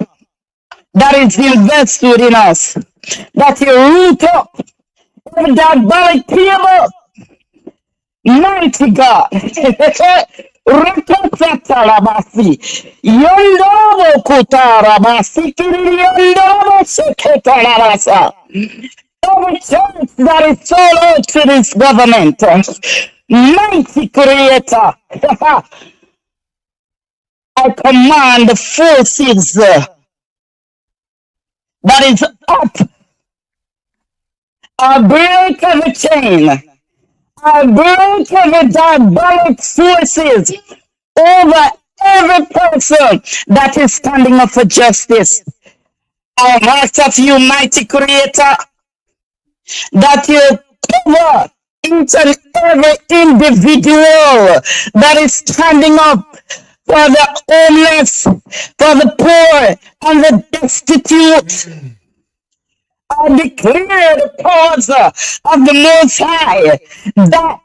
that is invested in us, that you root up every diabolic table. Mighty God. Rakasatarabasi. Yondobo kutarabasi. Kiriyondobo seketarabasa. Every church that is sold to this government. Mighty Creator. I command the forces that is up. I break every chain. I break every diabolic forces over every person that is standing up for justice. I ask of you, mighty Creator, that you cover each and every individual that is standing up for the homeless, for the poor, and the destitute. I declare the powers of the Most High that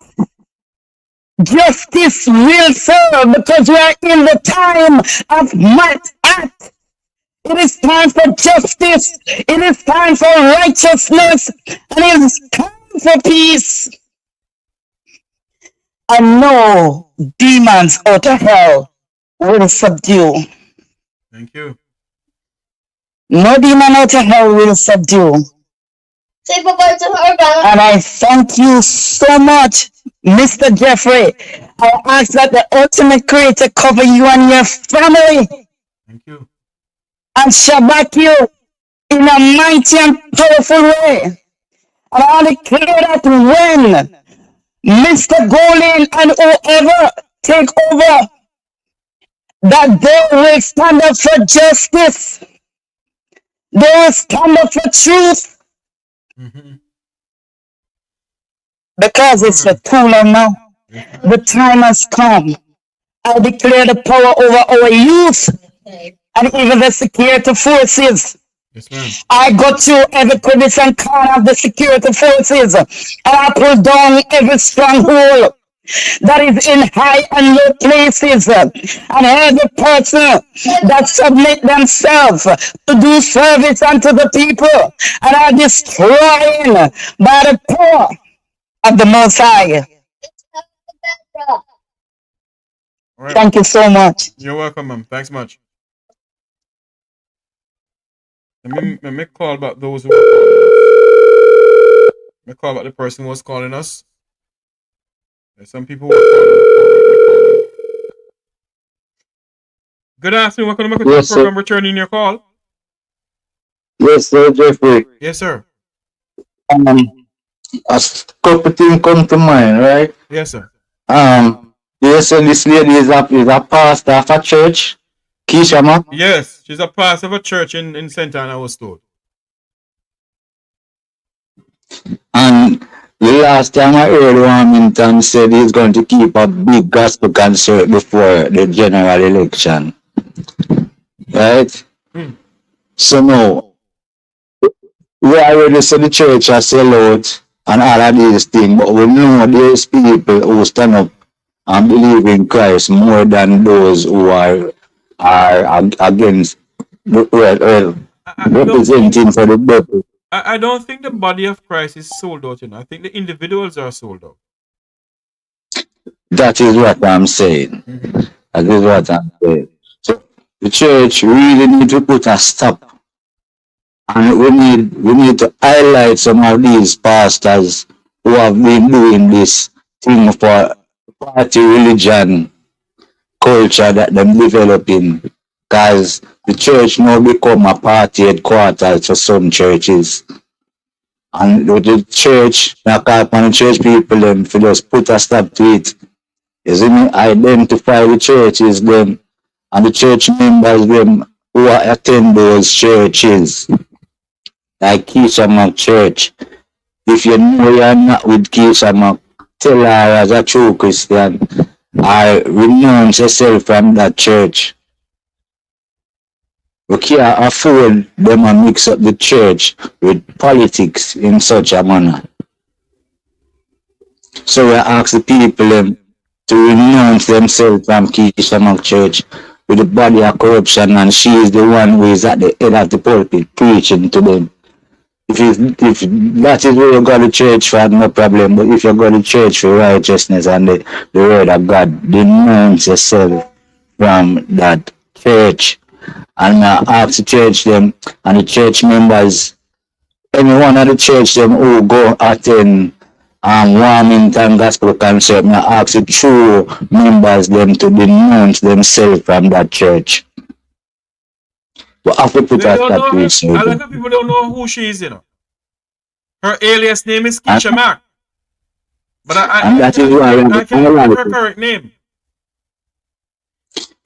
justice will serve because we are in the time of might act. It is time for justice. It is time for righteousness. And it is time for peace. I know demons out of hell will subdue. Thank you. No demon out of hell will subdue. And I thank you so much, Mr. Jeffrey. I ask that the ultimate creator cover you and your family. Thank you. And shabak you in a mighty and powerful way. And I declare that when Mr. Golin and whoever take over, that they will stand up for justice. They will stand up for truth. Because it's for too long now. The time has come. I declare the power over our youth and even the security forces. Yes, ma'am. I go through every crevice and corner of the security forces and I pull down every stronghold that is in high and low places, and every person that submit themselves to do service unto the people and are destroying by the power of the Most High. Right. Thank you so much. You're welcome, ma'am. Thanks much. Let me call back those who are calling us. Let me call back the person who was calling us. There's some people who are calling. Good afternoon. Welcome to the program. Returning your call. Yes, sir, Jeffrey. Yes, sir. A couple things come to mind, right? Yes, sir. You said this lady is a pastor of a church, Keisha Mack. Yes, she's a pastor of a church in St. Anna, I was told. And the last time I heard Wilmington said he's going to keep a big gospel concert before the general election. Right? So now, we already said the church has sell out and all of these things, but we know there's people who stand up and believe in Christ more than those who are against representing for the devil. I don't think the body of Christ is sold out, I think the individuals are sold out. That is what I'm saying. That is what I'm saying. So the church really need to put a stop. And we need to highlight some of these pastors who have been doing this thing for party religion culture that them developing. Because the church now become a party headquarters for some churches. And with the church, I call upon the church people them to just put a stop to it. You see me? Identify the churches them and the church members them who attend those churches. Like Keisha Mack Church. If you know you're not with Keisha Mack, tell her as a true Christian, or renounce yourself from that church. We can't afford them to mix up the church with politics in such a manner. So we ask the people to renounce themselves from Keisha Mack Church with the body of corruption, and she is the one who is at the head of the pulpit preaching to them. If that is where you go to church for, no problem. But if you go to church for righteousness and the word of God, denounce yourself from that church. And ask the church them and the church members, anyone of the church them who go attend Wilmington Gospel Concert, I ask the true members them to denounce themselves from that church. But have to put that to it. A lot of people don't know who she is, Her alias name is Keisha Mack. But I can't remember her correct name.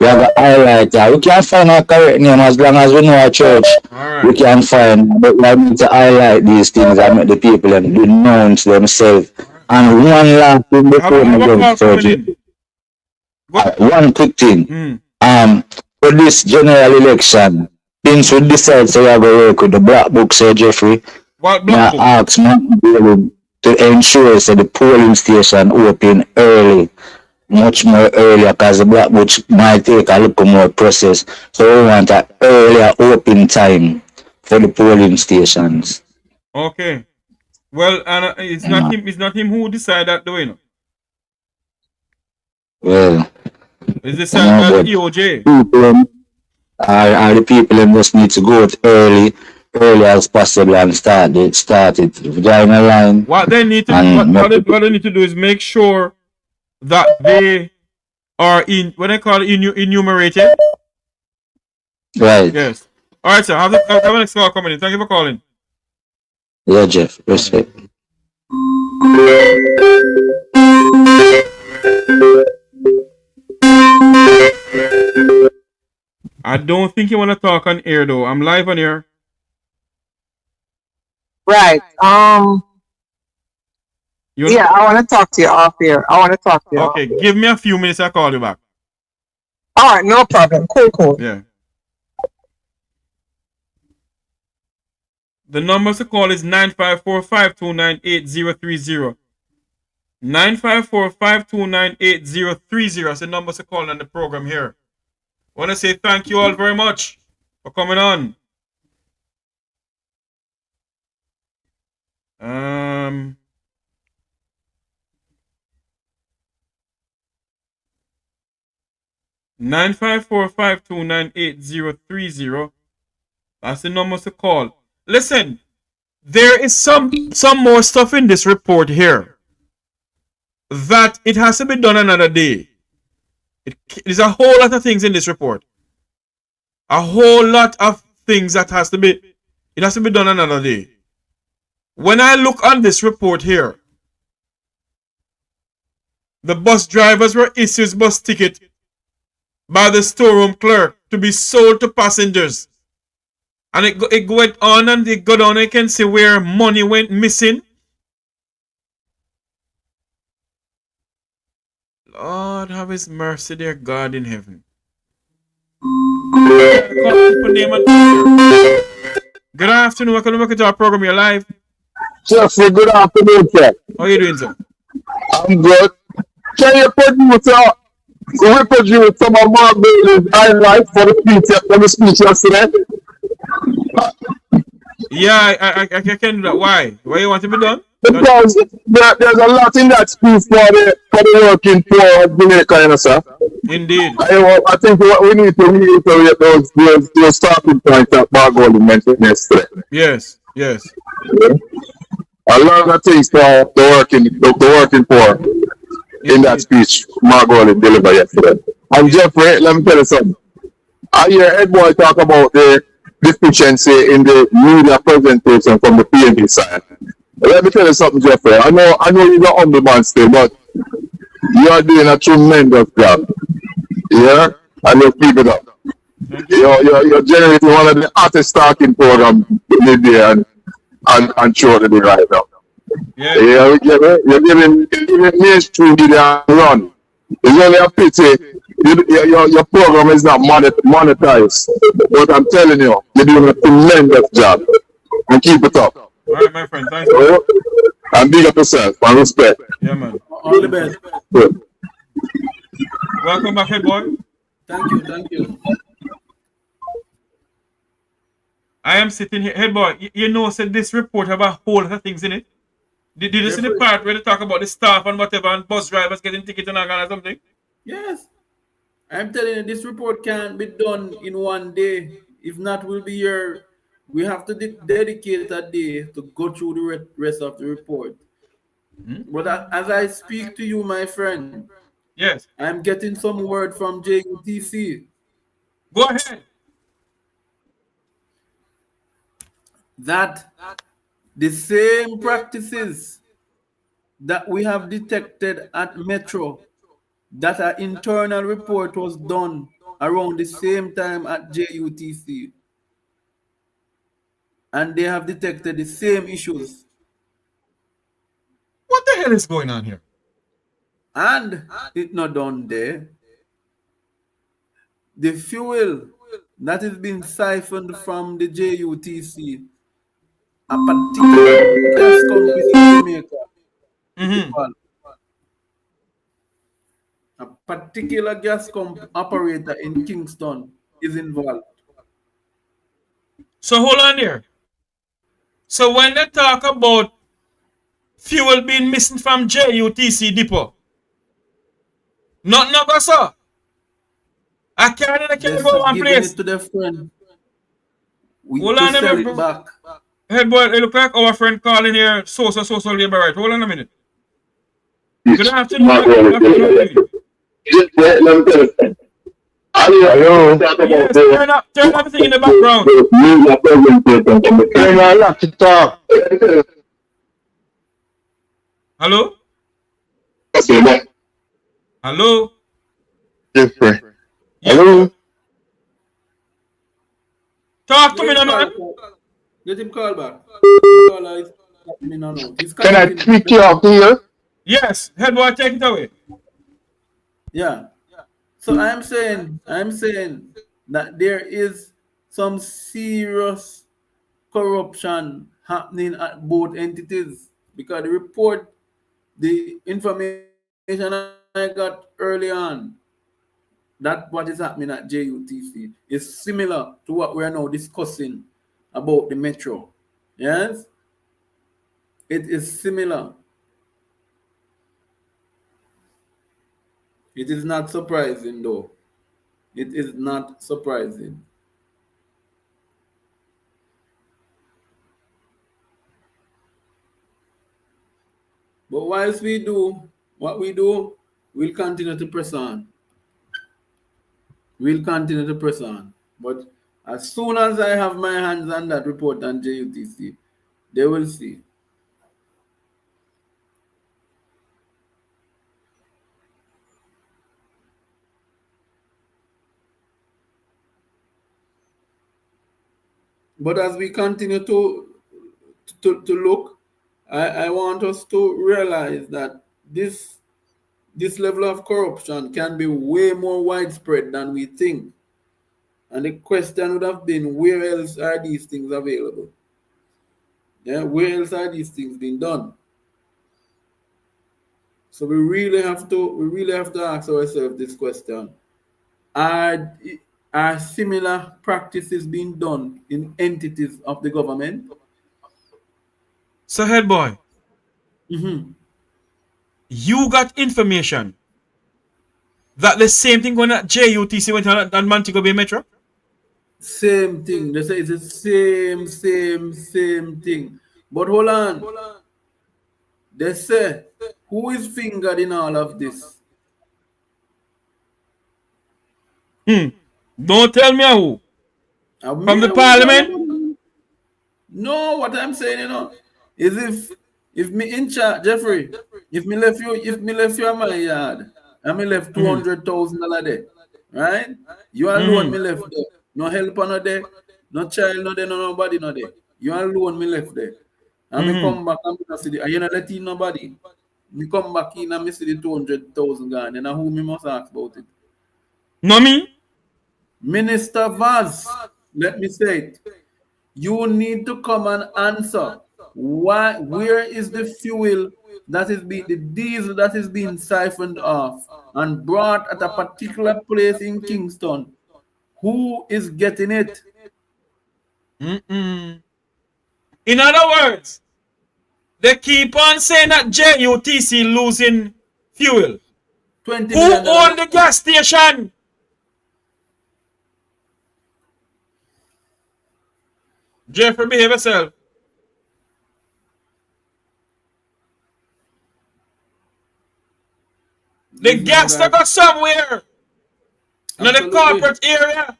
We have a highlighter. We can find our correct name as long as we know our church. Right. We can find, but we need to highlight these things and make the people denounce themselves. And one last thing before we go further. One quick thing. For this general election, since we decide to have a work with the black book, Sir Jeffrey, what black book? Ask to ensure that the polling station open early. Much more earlier, because the black book might take a little more process. So we want an earlier open time for the polling stations. Okay. Well, and it's not him who decide that though, Well, it's decided by the EOJ. People are the people that just need to go out early as possible and start it. Join the line. What they need to do is make sure that they are enumerated. Right. Yes. All right, sir. Have the next call coming in. Thank you for calling. Yeah, Jeff. Respect. I don't think you want to talk on air though. I'm live on air. Right. Yeah, I want to talk to you off here. Okay, give me a few minutes. I'll call you back. All right, no problem. Cool. Yeah. The number to call is 954-529-8030. 954-529-8030. That's the number to call on the program here. I want to say thank you all very much for coming on. 954-529-8030. That's the number to call. Listen, there is some more stuff in this report here that it has to be done another day. There's a whole lot of things in this report. A whole lot of things that has to be done another day. When I look on this report here, the bus drivers were issued bus ticket by the storeroom clerk to be sold to passengers. And it went on and it got on. You can see where money went missing. Lord have his mercy, dear God in heaven. Good afternoon. Welcome to our program. You're live. Jeffrey, good afternoon, sir. How are you doing, sir? I'm good. Can you reproduce some of Mark Bailey's highlights for the speech yesterday? Yeah, I can do that. Why? Why you want to be done? Because there's a lot in that speech for the working poor of Jamaica, you know, sir. Indeed. I think we need to reiterate those starting points that Mark Bailey mentioned yesterday. Yes, yes. Yeah. A lot of things for the working poor in that speech Mark Bailey delivered yesterday. And Jeffrey, let me tell you something. I hear Ed Boy talk about the deficiency in the media presentation from the PNP side. Let me tell you something, Jeffrey. I know you're a humble man still, but you are doing a tremendous job. Yeah? And you keep it up. You're generating one of the hottest talking programs in the and throughout the day right now. Yeah, you're giving mainstream media a run. It's only a pity your program is not monetized. But I'm telling you, you're doing a tremendous job. And keep it up. All right, my friend. Thanks. And big up yourself. And respect. Yeah, man. All the best. Good. Welcome back, Head Boy. Thank you. I am sitting here. Head Boy, you know, said this report have a whole lot of things in it. Did you see the part where they talk about the staff and whatever and bus drivers getting tickets and all kind of something? Yes. I'm telling you, this report can't be done in one day. If not, we'll be here. We have to dedicate a day to go through the rest of the report. But as I speak to you, my friend, yes, I'm getting some word from JUTC. Go ahead. That the same practices that we have detected at Metro, that an internal report was done around the same time at JUTC. And they have detected the same issues. What the hell is going on here? And it's not done there. The fuel that is being siphoned from the JUTC, a particular gas company in Jamaica, a particular gas operator in Kingston is involved. So hold on there. So when they talk about fuel being missing from JUTC depot, nothing about sir. I can't go one place. It to their friend. Hold on a minute, back. Head boy, it look like our friend calling here social labor right. Hold on a minute. Good afternoon. Hello. Yes, turn everything in the background. I like to talk. Hello? Hello? Jeffrey. Hello? Talk to me now, man. Let him call back. Can I tweak you off here? Yes, head boy, take it away. Yeah. So I'm saying that there is some serious corruption happening at both entities, because the information I got early on, that what is happening at JUTC is similar to what we are now discussing about the Metro. Yes? It is similar. It is not surprising, though. It is not surprising. But whilst we do what we do, we'll continue to press on. We'll continue to press on. But as soon as I have my hands on that report on JUTC, they will see. But as we continue to look, I want us to realize that this level of corruption can be way more widespread than we think. And the question would have been, where else are these things available? Yeah, where else are these things being done? So we really have to ask ourselves this question. Are similar practices being done in entities of the government? So head boy, Mm-hmm. you got information that the same thing going at JUTC went on Montego Bay Metro? Same thing. They say it's the same thing. But hold on. They say, who is fingered in all of this? Don't tell me who. From the parliament? No, what I'm saying, is if me in charge, Jeffrey, if me left you at my yard, and me left $200,000 there, right? You alone me left there. No helper no there, no child no there, no nobody no there. You alone me left there. And me come back and me see the, and you not let in nobody. Me come back in and me see the 200,000 gone. And who me must ask about it? No me? Minister Vaz, let me say it. You need to come and answer. Where is the fuel that is being, the diesel that is being siphoned off and brought at a particular place in Kingston? Who is getting it? In other words, they keep on saying that JUTC losing fuel. Who own the gas station? Jeffrey, behave yourself. The gas to go somewhere. In the corporate area.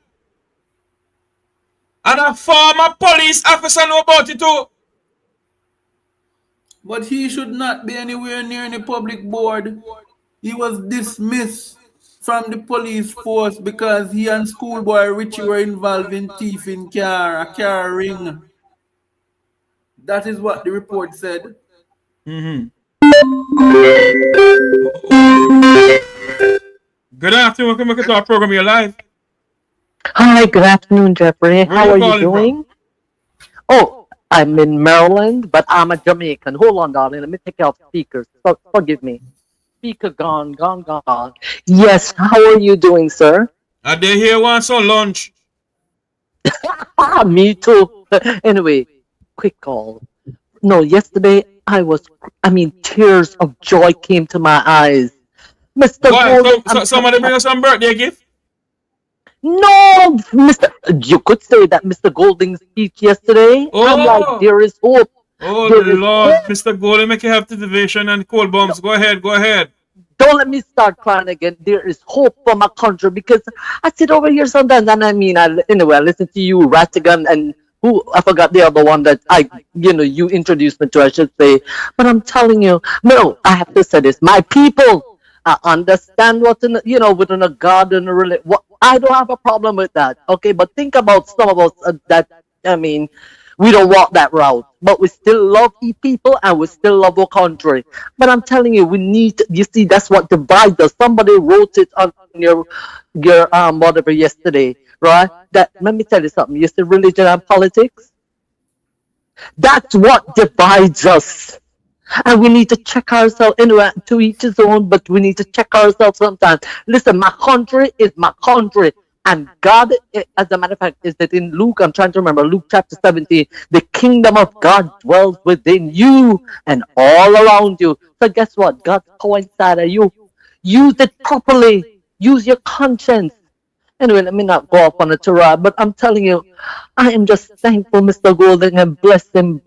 And a former police officer know about it too. But he should not be anywhere near any public board. He was dismissed from the police force because he and schoolboy Richie were involved in thieving a car ring. That is what the report said. Good afternoon. Welcome to our program. You're live. Hi, good afternoon, Jeffrey. How are you doing? Oh, I'm in Maryland, but I'm a Jamaican. Hold on, darling. Let me take out speakers. Forgive me. Speaker gone. Yes, how are you doing, sir? Are they here want some lunch? Me too. Anyway, quick call. No, yesterday tears of joy came to my eyes. Mr. Golden, somebody bring us some birthday gift? No, you could say that Mr. Golding's speech yesterday. I'm like, there is hope. Oh, Lord, Mr. Golden, make you have motivation and cold bombs. Go ahead. Don't let me start crying again. There is hope for my country because I sit over here sometimes and I listen to you, Ratigan, and I forgot the other one that you introduced me to, I should say. But I'm telling you, no, I have to say this. My people, I understand within a garden, really, I don't have a problem with that. Okay, but think about some of us we don't walk that route, but we still love people and we still love our country. But I'm telling you, you see, that's what divides us. Somebody wrote it on your whatever yesterday, right? That, let me tell you something. You see, religion and politics, that's what divides us. And we need to check ourselves, to each his own, but we need to check ourselves sometimes. Listen, my country is my country. And God, as a matter of fact, is that in Luke, I'm trying to remember, Luke chapter 17, the kingdom of God dwells within you and all around you. So guess what? God's power inside of you. Use it properly. Use your conscience. Anyway, let me not go off on a tirade, but I'm telling you, I am just thankful, Mr. Golden, and bless him.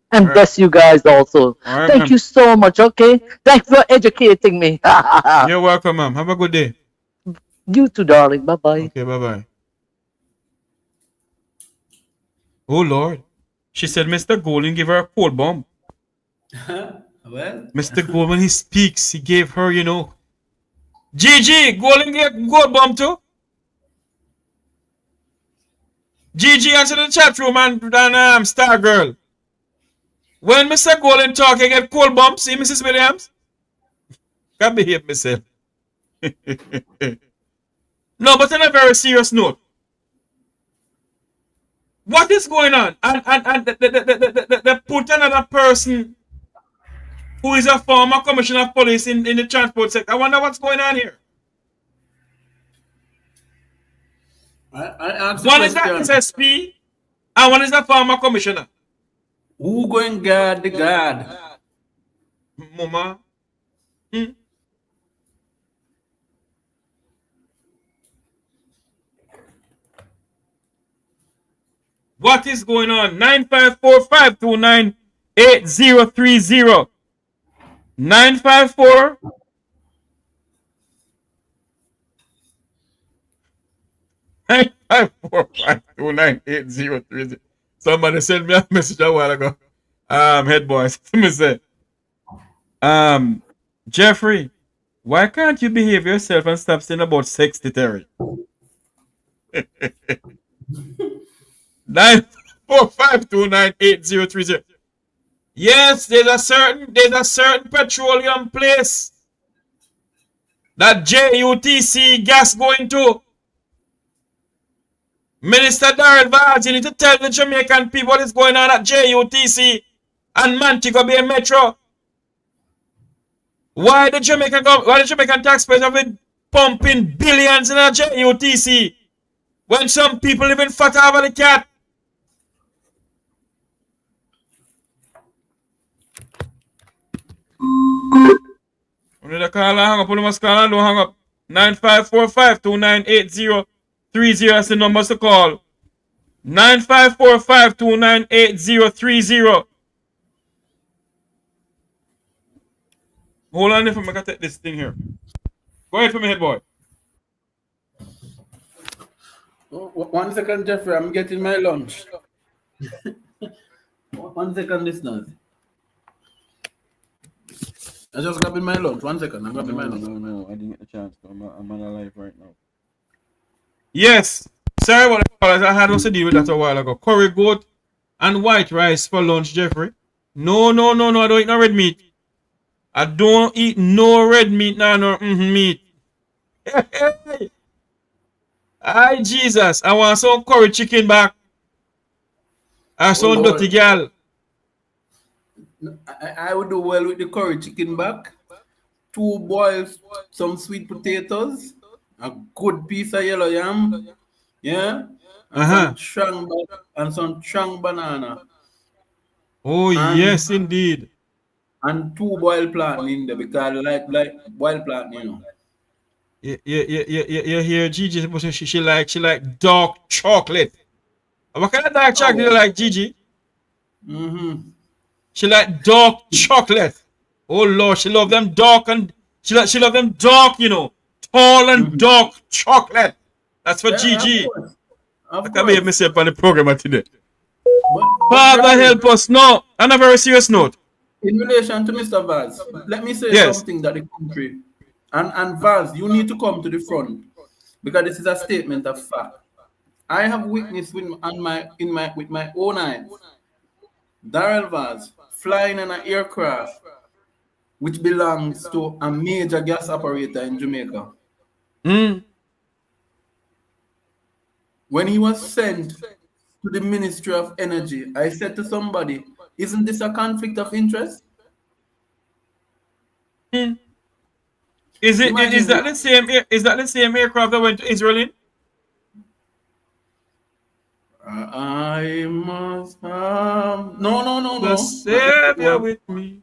And bless you guys also. Right, thank you so much, okay? Thanks for educating me. You're welcome, ma'am. Have a good day. You too, darling. Bye-bye. Okay, bye-bye. Oh, Lord. She said Mr. Golden gave her a cold bomb. Well, Mr. Gold, when he speaks, he gave her, GG, Golden gave gold bomb too. Gigi answer the chat room and Star Girl. When Mr. Golden talk, I get cold bumps. See, Mrs. Williams? Can't behave myself. No, but on a very serious note, what is going on? And they put another person who is a former commissioner of police in the transport sector. I wonder what's going on here. One is that SSP, and one is the former commissioner. Who going guard the guard? Mama. What is going on? 9545298030. 954. Somebody sent me a message a while ago. Head boys. Let me say. Jeffrey, why can't you behave yourself and stop saying about sexy Terry? 945298030. Yes, there's a certain petroleum place that JUTC gas going to. Minister Darrell Vaz, you need to tell the Jamaican people what is going on at JUTC and Montego Bay Metro. Why the Jamaican taxpayers have been pumping billions in a JUTC when some people living fat over the cat? Only the call hang up, only must call and don't hang up. 9545298030 is the numbers to call. 9545298030. Hold on if I'm gonna take this thing here. Go ahead for me, head boy. 1 second, Jeffrey. I'm getting my lunch. 1 second, listeners. I just grabbing my lunch. 1 second. I'm grabbing my lunch. No, I didn't get the chance. I'm on a live right now. Yes. Sorry about that. I had also deal with that a while ago. Curry goat and white rice for lunch, Jeffrey. No. I don't eat no red meat. I don't eat no red meat, no meat. Hey. Hi, Jesus. I want some curry chicken back. I some dirty girl. I would do well with the curry chicken back. 2 boils, some sweet potatoes, a good piece of yellow yam, yeah, and some strong banana. Oh, yes, indeed. And 2 boiled plantain in there because I like boiled plantain, you know. Yeah, here, Gigi, she like dark chocolate. What kind of dark chocolate you like, Gigi? She like dark chocolate. Oh Lord, she love them dark and she love them dark, you know, tall and dark chocolate. That's for Gigi. I can't behave myself on the program today. Father help us. No, on a very serious note. In relation to Mr. Vaz, let me say something that the country and Vaz, you need to come to the front because this is a statement of fact. I have witnessed with my own eyes Darrell Vaz flying in an aircraft which belongs to a major gas operator in Jamaica. When he was sent to the Ministry of Energy, I said to somebody, isn't this a conflict of interest? Is that the same aircraft that went to Israel in? I must have no. The Savior with me.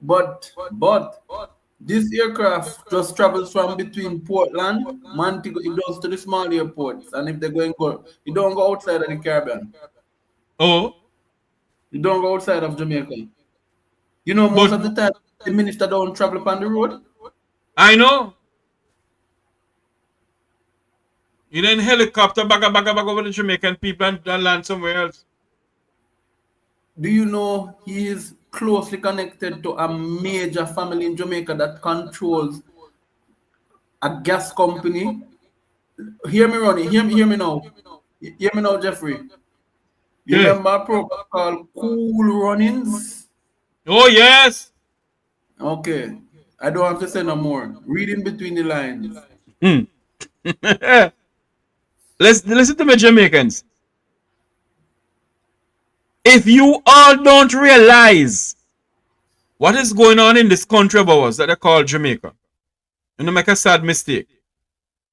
But this aircraft just travels from between Portland, Montego, it goes to the small airports, and if they're going you don't go outside of the Caribbean. Oh, you don't go outside of Jamaica. You know, most of the time the minister don't travel upon the road. I know. You then helicopter back over the Jamaican people and land somewhere else. Do you know he is closely connected to a major family in Jamaica that controls a gas company? Hear me, Ronnie. Hear me now. Hear me now, Jeffrey. You Yeah. remember a program called Cool Runnings? Oh yes. Okay. I don't have to say no more. Reading between the lines. Listen to me, Jamaicans. If you all don't realize what is going on in this country of ours that they call Jamaica, you don't make a sad mistake.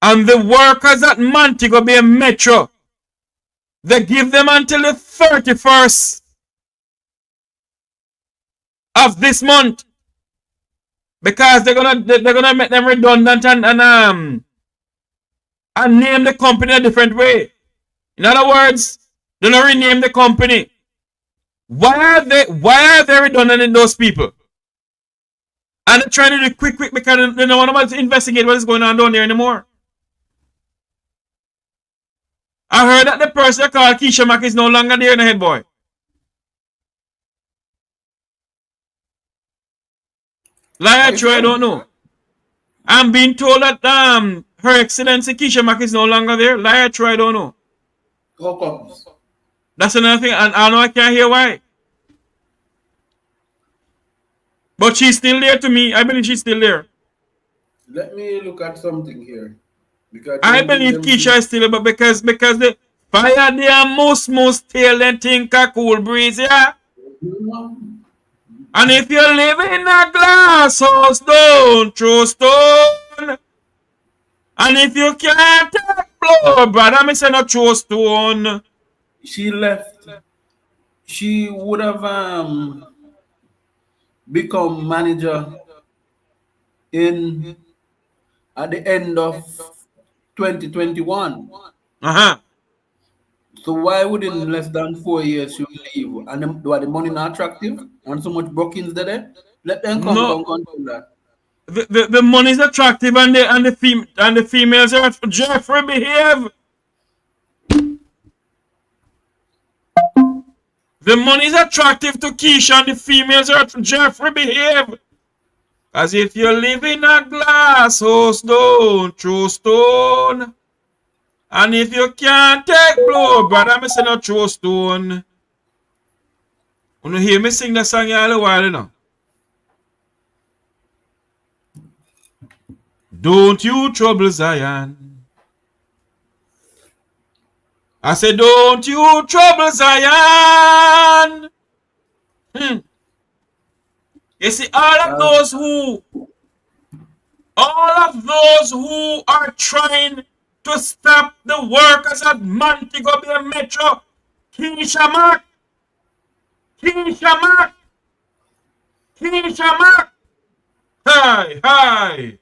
And the workers at Montego Bay Metro, they give them until the 31st of this month because they're gonna make them redundant and name the company a different way. In other words, they're gonna rename the company. Why are they redundant in those people? And they're trying to do quick because they don't want to investigate what is going on down there anymore. I heard that the person called Keisha Mack is no longer there in the head boy. Like true, I don't know. I'm being told that Her Excellency Keisha Mack is no longer there. Like true, I don't know. How comes? That's another thing, and I know I can't hear why. But she's still there to me. I believe she's still there. Let me look at something here. Because I believe Keisha is still there, but because the fire there most tail than think a cool breeze, yeah. And if you live in a glass house, don't throw stone. And if you can't take blow, brother, me say not throw stone. She left. She would have become manager at the end of 2021. So why would in less than 4 years she will leave? And the money not attractive? And so much bookings there? Let them come control that. The money is attractive and the females are Jeffrey behave. The money is attractive to Keisha and the females are Jeffrey behave. As if you live in a glass house, don't throw stone. And if you can't take blow, brother, me say no throw stone. You hear me sing that song all the while, you know. Don't you trouble Zion. I said, don't you trouble Zion. You see, all of those who are trying to stop the workers at Montego Bay Metro, Keisha Mack. Hi.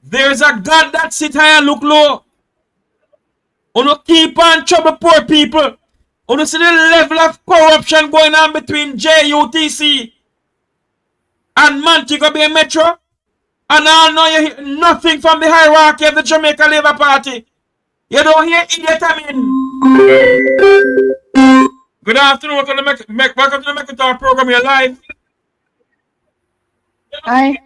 There's a God that sit high and look low. You keep on trouble poor people. You see the level of corruption going on between JUTC and Montego Bay Metro. And I know you hear nothing from the hierarchy of the Jamaica Labour Party. You don't hear idiot, I mean. Good afternoon. Welcome to the METROY program. You're live. Hi.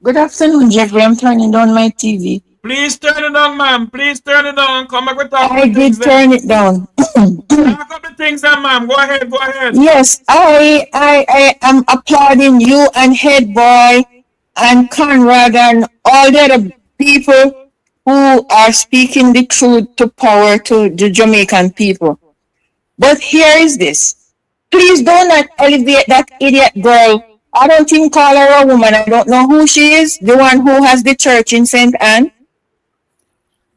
Good afternoon, Jeffrey. I'm turning down my TV. Please turn it on, ma'am. Please turn it on. Come back with talk. I did turn it down. Talk up the things, ma'am. Go ahead. Yes, I am applauding you and Head Boy and Conrad and all the other people who are speaking the truth to power to the Jamaican people. But here is this. Please do not elevate that idiot girl. I don't even call her a woman. I don't know who she is. The one who has the church in St. Anne.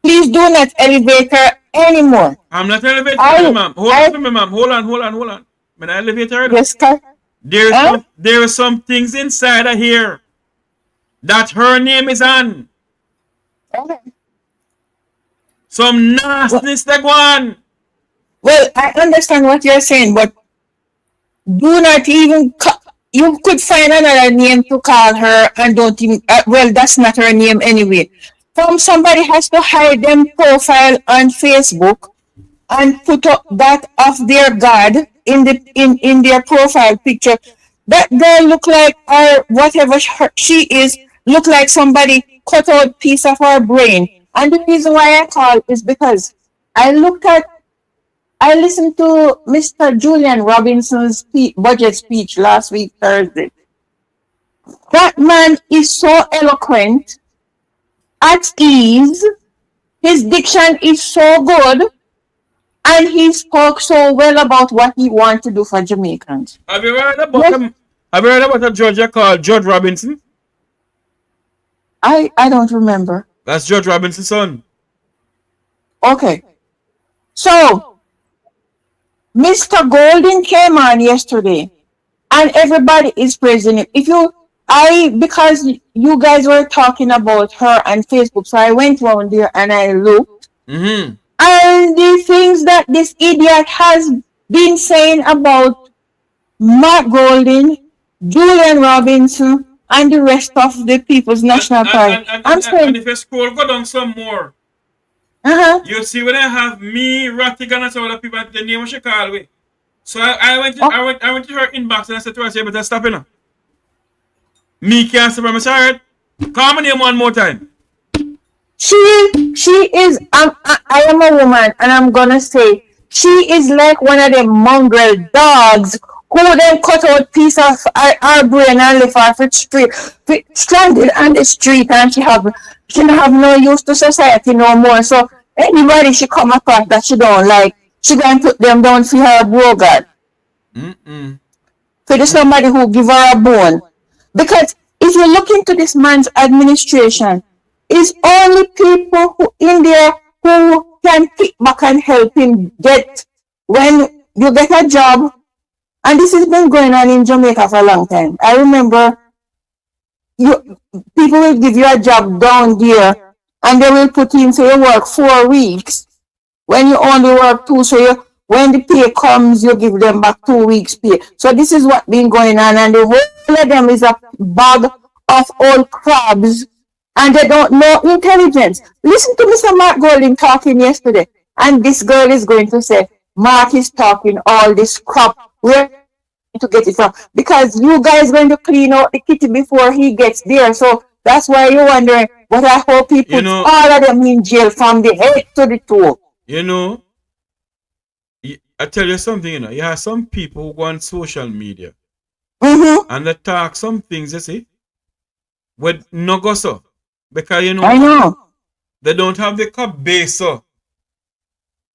Please do not elevate her anymore. I'm not elevating her, ma'am. Hold on for me, ma'am. Hold on. When I elevate her, yes, sir. There are some things inside of here that her name is on. Okay. Some nastiness that go on. Well, I understand what you're saying, but do not even... You could find another name to call her and don't even... well, that's not her name anyway. Somebody has to hide them profile on Facebook and put up that of their God in their profile picture. That girl look like, or whatever she is, look like somebody cut out piece of her brain. And the reason why I call is because I listened to Mr. Julian Robinson's budget speech last week, Thursday. That man is so eloquent, at ease. His diction is so good, and he spoke so well about what he wants to do for Jamaicans. Have you heard about a judge called Judge Robinson? I don't remember. That's Judge Robinson's son. Okay. So, Mr. Golden came on yesterday, and everybody is praising him. Because you guys were talking about her on Facebook, so I went down there and I looked. Mm-hmm. And the things that this idiot has been saying about Mark Golden, Julian Robinson, and the rest of the People's National Party. And if you scroll go down some more, you see when I have me, Rattigan, and some other people, the name of Chicago. So I went to her inbox and I said to her, "You better stop it. Me can't stop. I'm sorry. Call my name one more time." She is. I am a woman, and I'm gonna say she is like one of them mongrel dogs who then cut out piece of our brain and left her for stranded on the street, and she don't have no use to society no more. So anybody she come across that she don't like, she gonna put them down for her brogad. For somebody who give her a bone. Because if you look into this man's administration, it's only people who in there who can kick back and help him get when you get a job. And this has been going on in Jamaica for a long time. I remember people will give you a job down there and they will put in, say you work 4 weeks when you only work 2. So when the pay comes, you give them back 2 weeks pay. So this is what been going on, and the whole of them is a bag of old crabs, and they don't know intelligence. Listen to Mr. Mark Golding talking yesterday, and this girl is going to say, Mark is talking all this crap. Where to get it from? Because you guys going to clean out the kitty before he gets there. So that's why you're wondering. But I hope he puts all of them in jail from the head to the toe. You know, I tell you something, you have some people who go on social media and they talk some things, you see, with no go so. Because, I know. They don't have the base to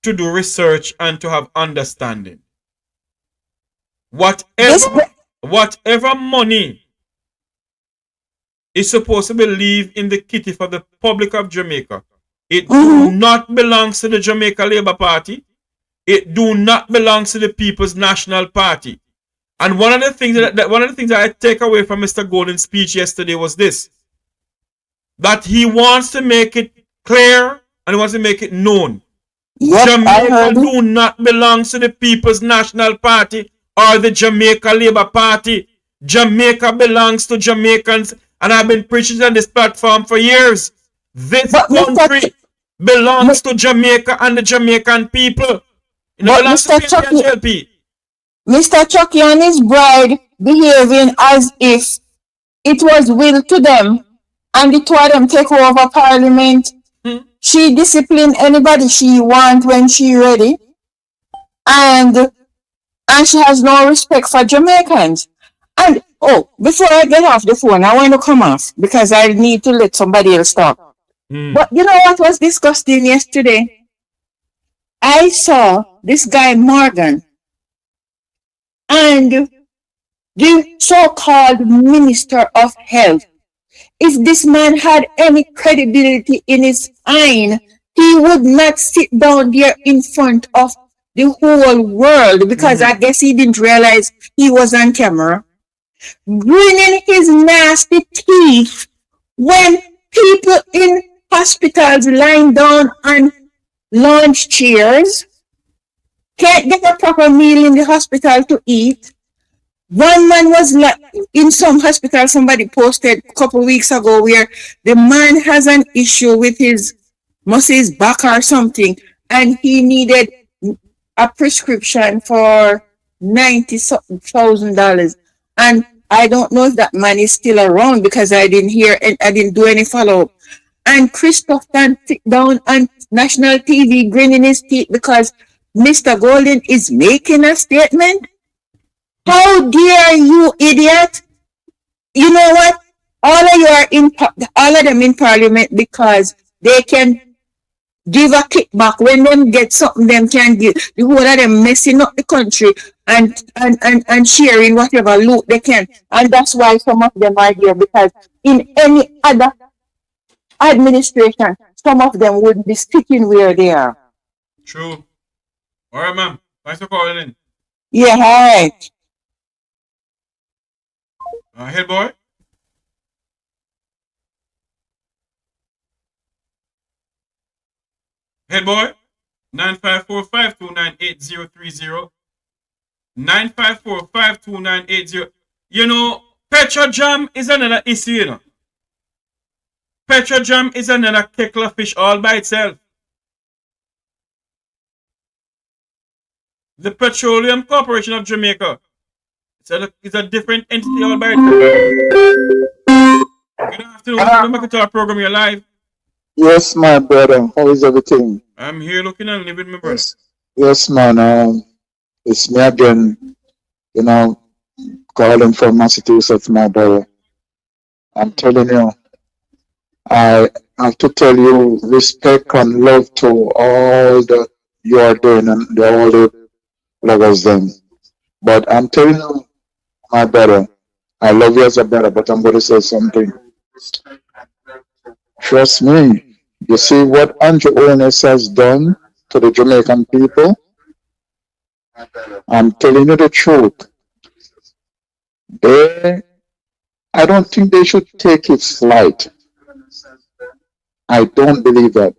do research and to have understanding. Whatever money is supposed to be leave in the kitty for the public of Jamaica, it do not belongs to the Jamaica Labour Party. It do not belong to the People's National Party. And one of the things that I take away from Mr. Golden's speech yesterday was this: that he wants to make it clear and he wants to make it known. Yep, Jamaica do not belong to the People's National Party or the Jamaica Labour Party. Jamaica belongs to Jamaicans, and I've been preaching on this platform for years. This country belongs to Jamaica and the Jamaican people. But Mr. Chucky and his bride behaving as if it was will to them and the two of them take over Parliament. She discipline anybody she want when she ready, and she has no respect for Jamaicans. And before I get off the phone, I want to come off because I need to let somebody else talk. But you know what was disgusting yesterday? I saw this guy Morgan and the so-called Minister of Health. If this man had any credibility in his eye, he would not sit down there in front of the whole world, because I guess he didn't realize he was on camera, grinning his nasty teeth when people in hospitals lying down on lounge chairs can't get a proper meal in the hospital to eat. One man was in some hospital, somebody posted a couple weeks ago, where the man has an issue with his back or something, and he needed a prescription for $90,000. And I don't know if that man is still around, because I didn't hear and I didn't do any follow-up. And Christoph can sit down and national TV grinning his teeth because Mr. Golden is making a statement? How dare you, idiot? You know what? All of you are all of them in parliament because they can give a kickback when them get something them can give. The whole of them messing up the country and sharing whatever loot they can. And that's why some of them are here because in any other administration, some of them wouldn't be sticking where they are. True. All right, ma'am. Thanks for calling in. Yeah, all right. Head boy. Head boy. 954-529-8030. 954-529-8030. You know, Petrojam is another issue, you know. Petrojam is another kettle of fish all by itself. The Petroleum Corporation of Jamaica. It's a different entity all by itself. Good afternoon. Welcome to our program. You're live. Yes, my brother. How is everything? I'm here looking and living, my brother. Yes, man. It's me again. You know, calling from Massachusetts, my brother. I'm telling you, I have to tell you, respect and love to all that you are doing and all the lovers them. But I'm telling you, my brother, I love you as a brother, but I'm going to say something. Trust me. You see what Andrew Owens has done to the Jamaican people? I'm telling you the truth. I don't think they should take it light. I don't believe that.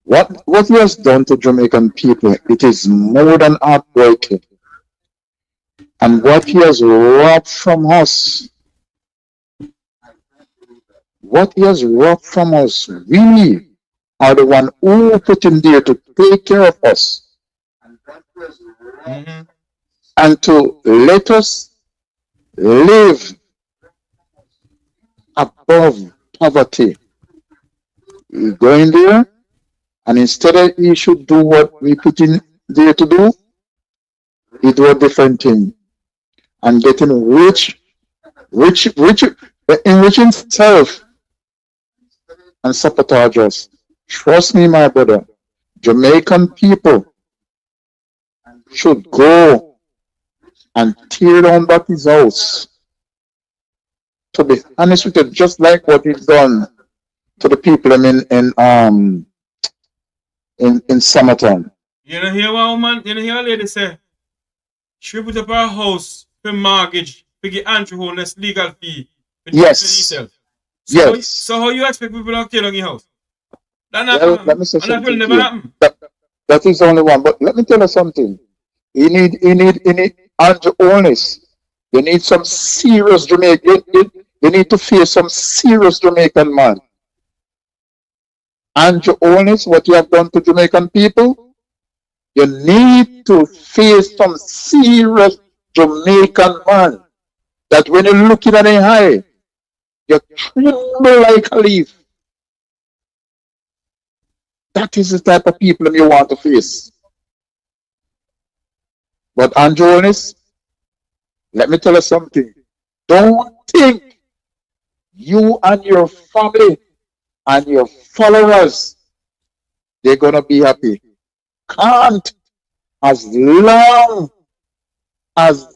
What he has done to Jamaican people, it is more than heartbreaking. And what he has robbed from us, we are the one who put him there to take care of us. Mm-hmm. And to let us live above poverty. We go in there, and instead of he should do what we put in there to do, he do a different thing. And getting rich, enrich himself and sabotage us. Trust me, my brother, Jamaican people should go and tear down back his house. To be honest with you, just like what he's done to the people in Summertown. You know, hear one woman, you know, hear a lady say, she put up her house for mortgage, to get Andrew Holness legal fee. Yes. Yes. So how you expect people to tear down your house? That Well, let me say and that will something never to you. happen. That is only one. But let me tell you something. You need Andrew Holness. You need some serious Jamaican. You need to face some serious Jamaican man. Andrew Holness, what you have done to Jamaican people, you need to face some serious Jamaican man. That when you look in at the eye, you tremble like a leaf. That is the type of people you want to face. But Andrew Holness, let me tell you something. Don't think you and your family and your followers, they're going to be happy. Can't. As long as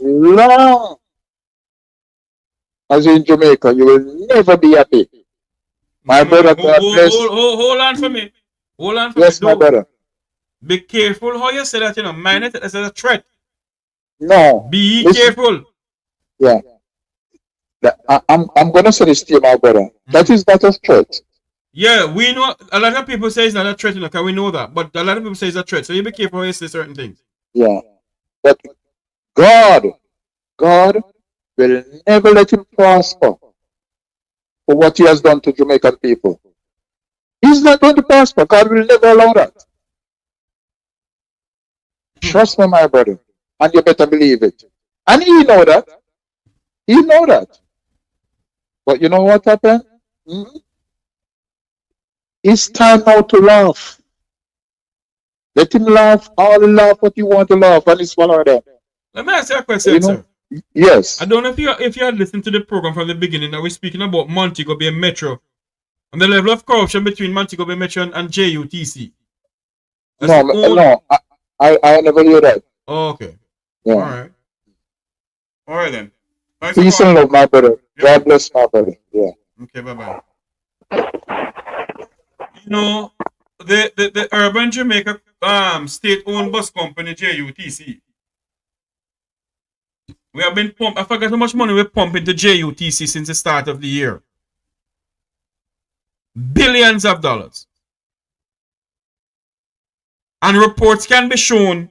you're in Jamaica, you will never be happy. My brother, God bless. Hold on for me. Hold on for Yes, me. my brother. Be careful how you say that, you know. Mind it as a threat. No. Be listen. careful. Yeah. I'm going to say this to you, my brother. That is not a threat. Yeah, we know. A lot of people say it's not a threat, you know, because we know that. But a lot of people say it's a threat. So you be careful how you say certain things. Yeah. But God will never let him prosper for what he has done to Jamaican people. He's not going to prosper. God will never allow that. Trust me, my brother. And you better believe it. And he know that. He know that. But you know what happened? It's time now to laugh. Let him laugh, all the laugh what you want to laugh, and it's one of them. Let me ask you a question, You know? sir. Yes. I don't know if you had listened to the program from the beginning that we're speaking about Montego Bay Metro and the level of corruption between Montego Bay Metro and JUTC. No, I never hear that. Oh, okay. Yeah. All right then. Thanks Peace and love, my brother. God bless my brother. Yeah. Okay, bye-bye. You know, the Urban Jamaica state-owned bus company, JUTC. We have been pumped. I forgot how much money we pump into JUTC since the start of the year. Billions of dollars. And reports can be shown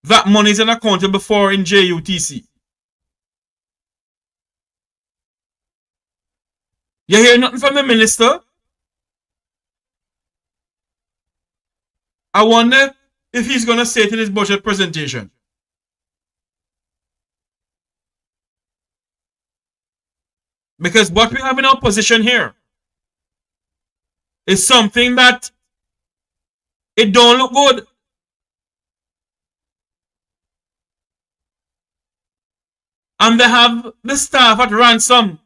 that money is unaccounted for in JUTC. You hear nothing from the minister? I wonder if he's going to say it in his budget presentation. Because what we have in our position here is something that it don't look good. And they have the staff at ransom.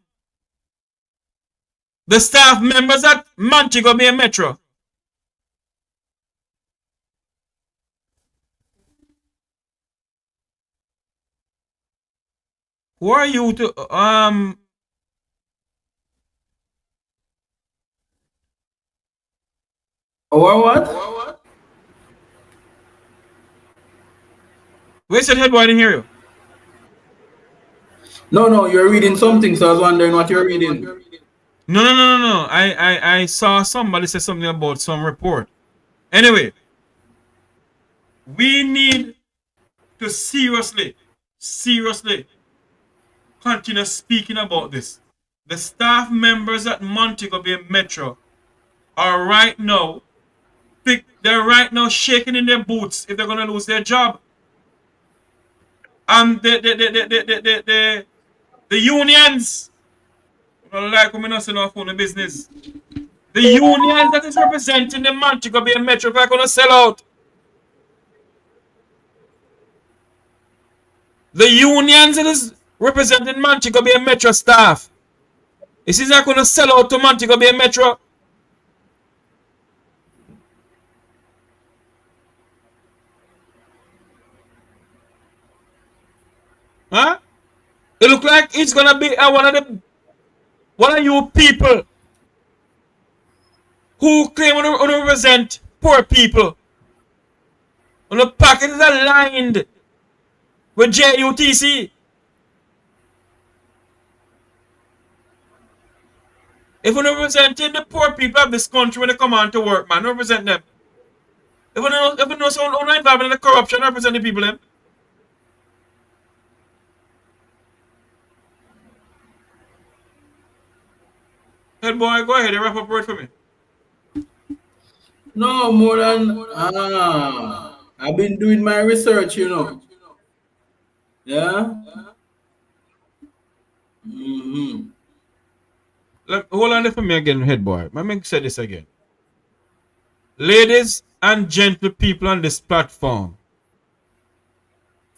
The staff members at Montego Bay Metro. Who are you to Or what? Where's your head? Boy, I didn't hear you. No, you're reading something, so I was wondering what you're reading. No. I saw somebody say something about some report. Anyway, we need to seriously continue speaking about this. The staff members at Montego Bay Metro are right now shaking in their boots if they're gonna lose their job. And the unions, like we not saying off on the business. The unions that is representing the Montego Bay Metro are gonna sell out. The unions that is representing Montego Bay Metro staff. Is he not gonna sell out to Montego Bay Metro? Huh? It look like it's gonna be one of you people who claim to represent poor people. And the packet is aligned with JUTC. If we're representing the poor people of this country when they come on to work, man, represent them. If we know someone involved in the corruption, represent the people them. Head boy, go ahead and wrap up word for me. No, more than I've been doing my research, you know. Yeah. Hold on there for me again, head boy. Let me say this again. Ladies and gentle people on this platform,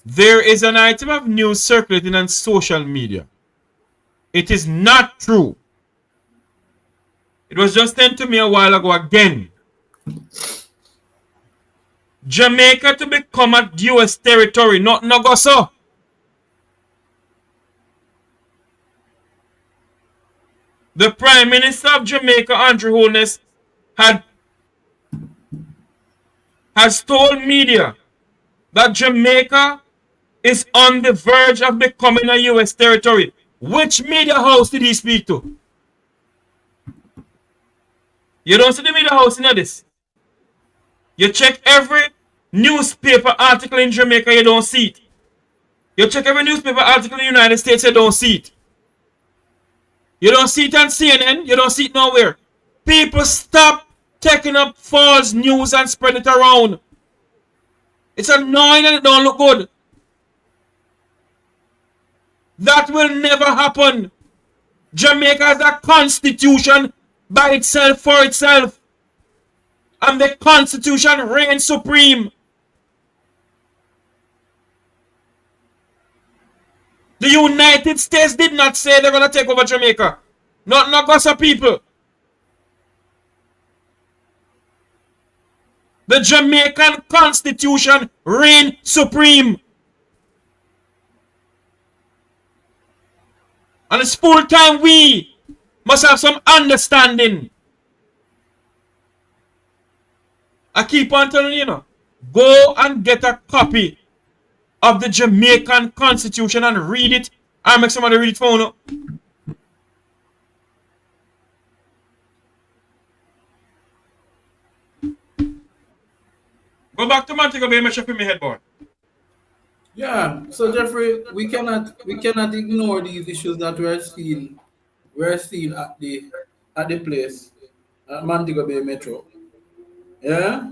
there is an item of news circulating on social media. It is not true. It was just sent to me a while ago again. Jamaica to become a US territory, not Nagoso. The Prime Minister of Jamaica, Andrew Holness, has told media that Jamaica is on the verge of becoming a US territory. Which media house did he speak to? You don't see the media house in this. You check every newspaper article in Jamaica, you don't see it. You check every newspaper article in the United States, you don't see it. You don't see it on CNN, you don't see it nowhere. People stop taking up false news and spread it around. It's annoying and it don't look good. That will never happen. Jamaica has a constitution by itself, for itself. and the Constitution reigns supreme. The United States did not say they're going to take over Jamaica. Not gossip people. The Jamaican Constitution reigns supreme. And it's full time we must have some understanding. I keep on telling you, go and get a copy of the Jamaican Constitution and read it. I'll make somebody read it for you. Go back to Montego Bay, make sure my head, boy. Yeah, so Jeffrey, we cannot ignore these issues that we're seeing at the place at Montego Bay Metro. Yeah,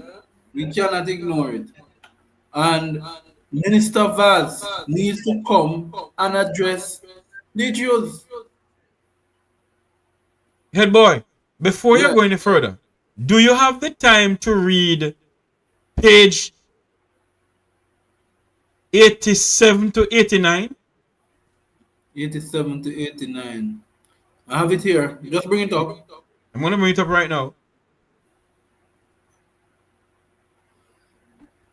we cannot ignore it, and Minister Vaz needs to come and address the issues. Head boy, before you go any further, do you have the time to read page 87 to 89? 87 to 89. I have it here. Just bring it up. I'm going to bring it up right now.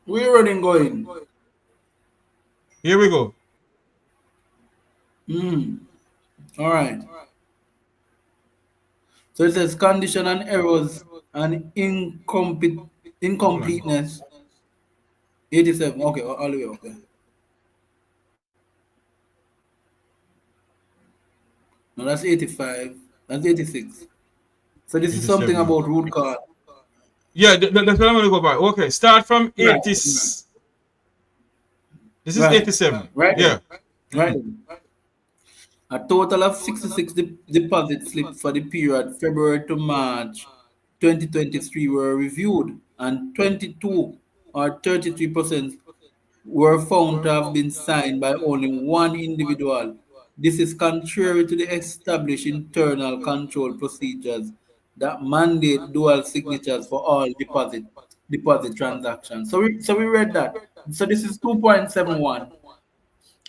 We're running going. Here we go. All right. So it says condition and errors and incompleteness. 87. Okay, all the way. Okay. No, that's 85. That's 86. So this is something about root cause. Yeah, that's what I'm going to go by. Okay, start from 80. This is 87. Right. Yeah. Right. A total of 66 deposit slips for the period February to March 2023 were reviewed, and 22 or 33% were found to have been signed by only one individual. This is contrary to the established internal control procedures that mandate dual signatures for all deposit transactions. So we read that. So this is 2.71.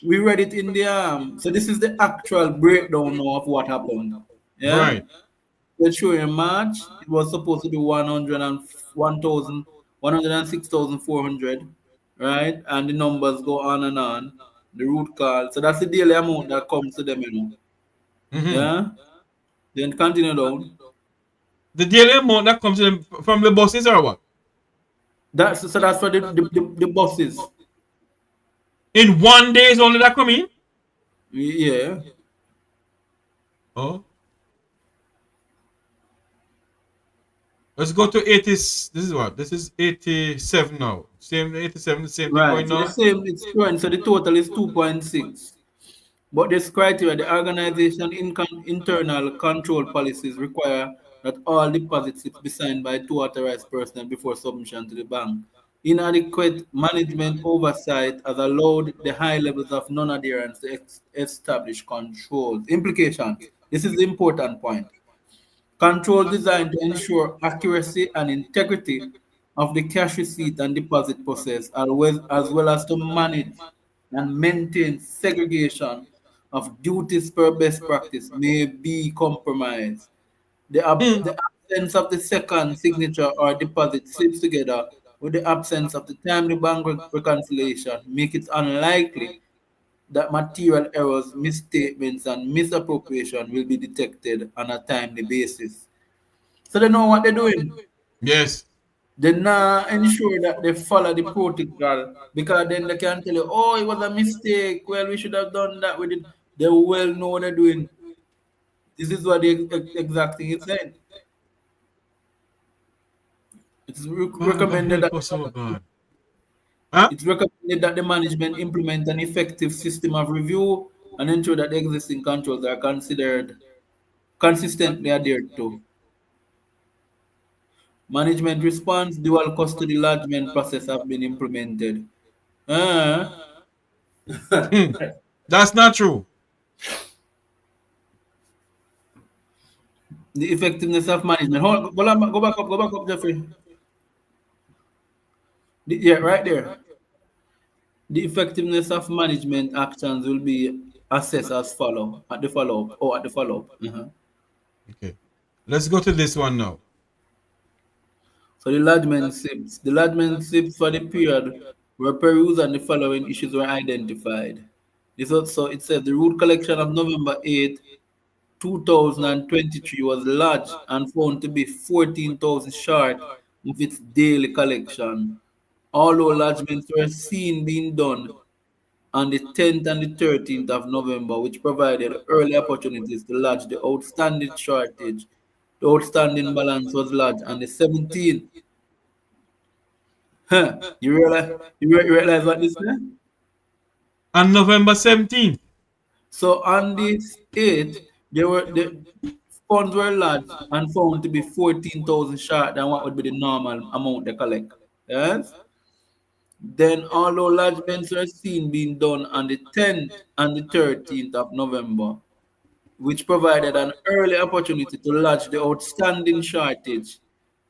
We read it in the so this is the actual breakdown now of what happened. Yeah. Right. Let's show in March it was supposed to be 106,400, right? And the numbers go on and on. The root cause. So that's the daily amount that comes to them, Yeah. Then continue down. The daily amount that comes to them from the buses or what? That's for the buses. In 1 day is only that coming? Yeah. Oh. Let's go to 80. This is what? This is 87 now. Same 87, the same thing going So now. the same, it's growing. So the total is 2.6. But this criteria, the organization internal control policies require that all deposits be signed by two authorized persons before submission to the bank. Inadequate management oversight has allowed the high levels of non-adherence to establish controls. Implications. This is the important point. Control designed to ensure accuracy and integrity of the cash receipt and deposit process, as well as to manage and maintain segregation of duties per best practice may be compromised. The absence of the second signature or deposit slips together with the absence of the timely bank reconciliation make it unlikely that material errors, misstatements, and misappropriation will be detected on a timely basis. So they know what they're doing. Yes. They now ensure that they follow the protocol, because then they can tell you, oh, it was a mistake. Well, we should have done that with it. They well know what they're doing. This is what the exact thing is saying. It's recommended that it's recommended that the management implement an effective system of review and ensure that the existing controls are consistently adhered to. Management response, dual custody lodgement process have been implemented. That's not true. The effectiveness of management. Go back up, Jeffrey. Yeah, right there. The effectiveness of management actions will be assessed as follow at the follow up or at the follow up. Okay. Let's go to this one now. So the lodgement slips for the period were perused and the following issues were identified. This also it said the root collection of November 8, 2023 was lodged and found to be 14,000 short of its daily collection. Although lodgements were seen being done on the 10th and the 13th of November, which provided early opportunities to lodge the outstanding shortage. The outstanding balance was lodged on the 17th. Huh. You realize what this is? On November 17th. So on this 8th, the funds were lodged and found to be 14,000 short than what would be the normal amount they collect. Yes? Then although lodgements were seen being done on the 10th and the 13th of November, which provided an early opportunity to lodge the outstanding shortage.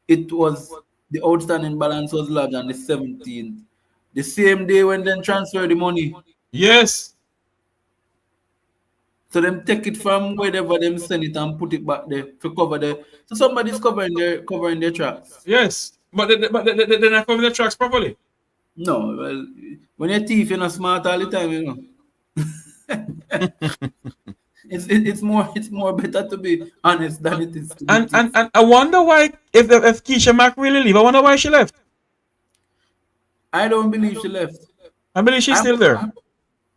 It was the outstanding balance was lodged on the 17th. The same day when they transfer the money. Yes. So them take it from wherever them send it and put it back there to cover the. So somebody's covering their tracks. Yes. But they're not covering the tracks properly. No, well, when you're thief, you're not smart all the time, you know. It's more better to be honest than it is to be And I wonder why if Keisha Mack really leave, I wonder why she left. I don't believe she left. I believe she's still there.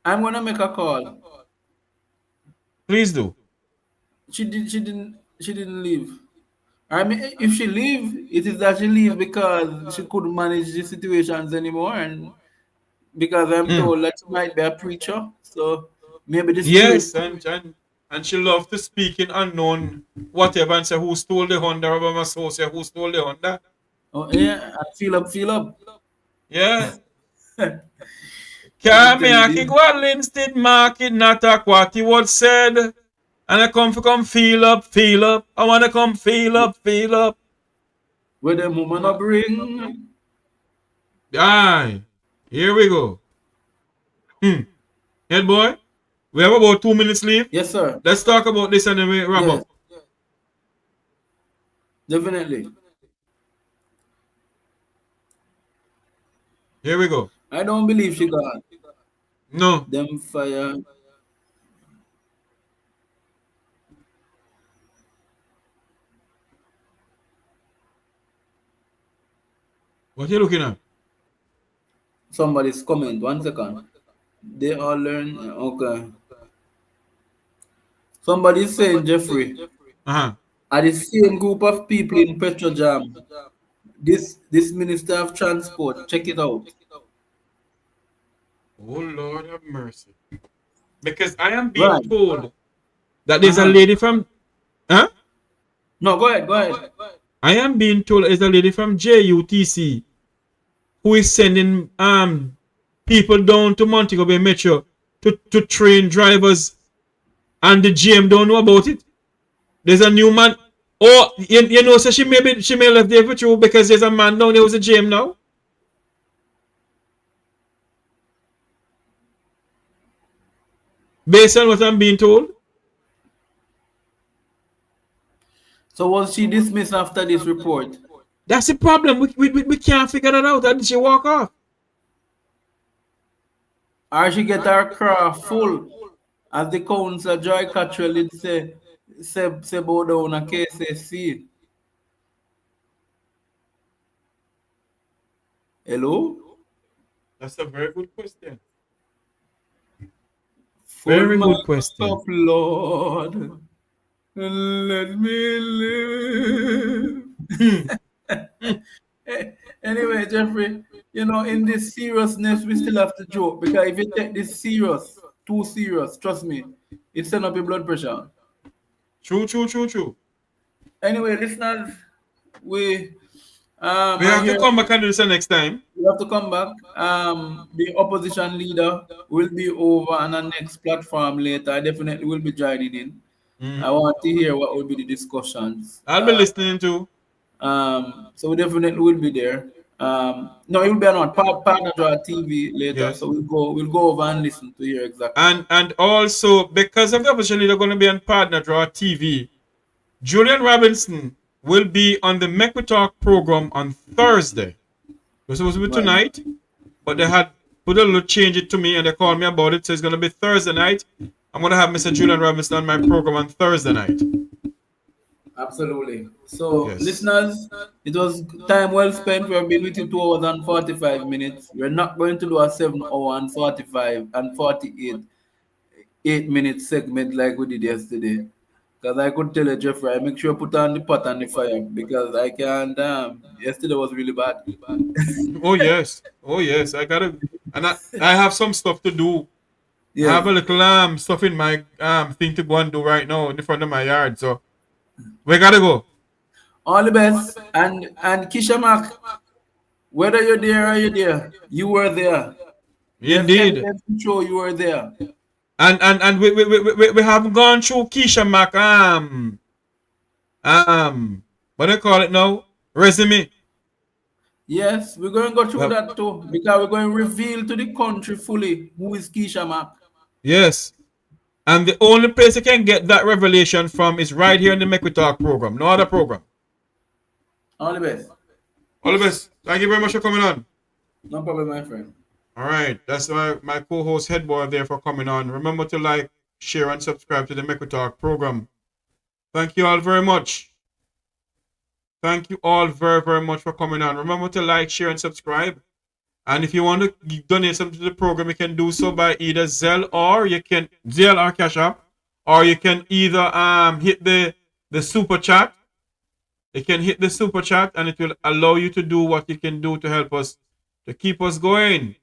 I'm gonna make a call. Please do. She didn't leave. I mean, if she leave, it is that she leave because she couldn't manage the situations anymore, and because I'm told that she might be a preacher, so maybe the spirit. Yes, and she loved to speak in unknown whatever and say who stole the Honda, or my associate who stole the Honda. Oh yeah, feel up. Yeah. Kamiaki Gwalin market not a what he was said. And I come feel up. I wanna come feel up. Where the woman bring. Aye. Here we go. Head boy, we have about 2 minutes leave. Yes, sir. Let's talk about this and then we wrap up. Definitely. Here we go. I don't believe she got. No. Them fire. What are you looking at? Somebody's comment. 1 second. They all learn. Okay. Somebody's saying, Jeffrey, are the same group of people in Petrojam. This Minister of Transport. Check it out. Oh Lord have mercy. Because I am being told that there's a lady from No, go ahead. I am being told there's a lady from JUTC who is sending people down to Montego Bay Metro to train drivers, and the GM don't know about it. There's a new man. Oh, you know, so she may left there for true because there's a man down there who's a GM now. Based on what I'm being told. So was she dismissed after this report? That's the problem. We can't figure that out. How did she walk off? Or she get her car full, as the councillor Joy Cottrell did say bow down a KCC. Hello? That's a very good question. Very good question. Of Lord, let me live. Anyway, Jeffrey, you know, in this seriousness, we still have to joke, because if you take this serious, too serious, trust me, it send up your blood pressure. True. Anyway, listeners, we have to come back and do this next time. We have to come back. The opposition leader will be over on the next platform later. I definitely will be joining in. I want to hear what will be the discussions. I'll be listening too. So we definitely will be there. No, it will be on Partner Draw TV later, Yes. so we'll go over and listen to hear exactly. And also, because of the opportunity they're going to be on Partner Draw TV, Julian Robinson will be on the Make We Talk program on Thursday. It was supposed to be tonight, but they had put a little change it to me and they called me about it, so it's going to be Thursday night. I'm going to have Mr. Julian Robinson on my program on Thursday night. Absolutely. So, listeners, it was time well spent. We have been with you 2 hours and 45 minutes. We're not going to do a 7 hour and 45 and 48 8-minute segment like we did yesterday. Because I could tell you, Jeffrey, I make sure I put on the pot on the fire because I can't. Yesterday was really bad. Oh yes, I gotta, and I have some stuff to do. Yeah. I have a little stuff in my thing to go and do right now in the front of my yard. So we gotta go. All the best, and Kisha Mac, whether you're there or you're there, you were there. Indeed. Show you were there. And we haven't gone through Keisha Mac what do you call it now? Resume. Yes, we're going to go through that too, because we're going to reveal to the country fully who is Keisha Mac. Yes. And the only place you can get that revelation from is right here in the Make We Talk program. No other program. All the best. All the best. Thank you very much for coming on. No problem, my friend. All right. That's my co-host Headboy there for coming on. Remember to like, share, and subscribe to the Make We Talk program. Thank you all very much. Thank you all very, very much for coming on. Remember to like, share, and subscribe. And if you want to donate something to the program, you can do so by either Zelle or Cash App, or you can either hit the super chat. You can hit the super chat, and it will allow you to do what you can do to help us, to keep us going.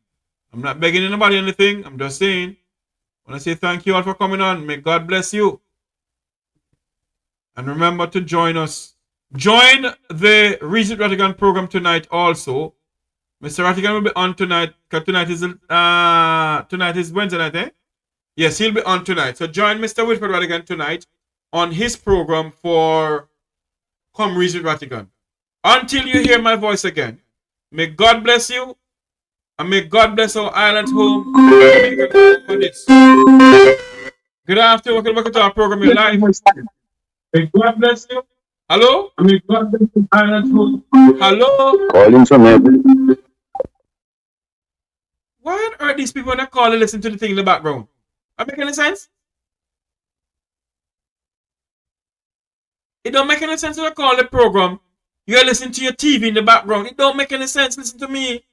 I'm not begging anybody anything. I'm just saying. I want to say thank you all for coming on. May God bless you. And remember to join us. Join the Reset Rattigan program tonight also. Mr. Rattigan will be on tonight, because tonight is Wednesday night, eh? Yes, he'll be on tonight. So join Mr. Wilfred Rattigan tonight on his program for Come Reset Rattigan. Until you hear my voice again, may God bless you, and may God bless our island home. Good afternoon, welcome back to our program in live. May God bless you. Hello? May God bless you, island home. Hello? Calling from heaven. Why on earth these people not call and listen to the thing in the background? That make any sense? It don't make any sense to call the program. You're listening to your TV in the background. It don't make any sense. Listen to me.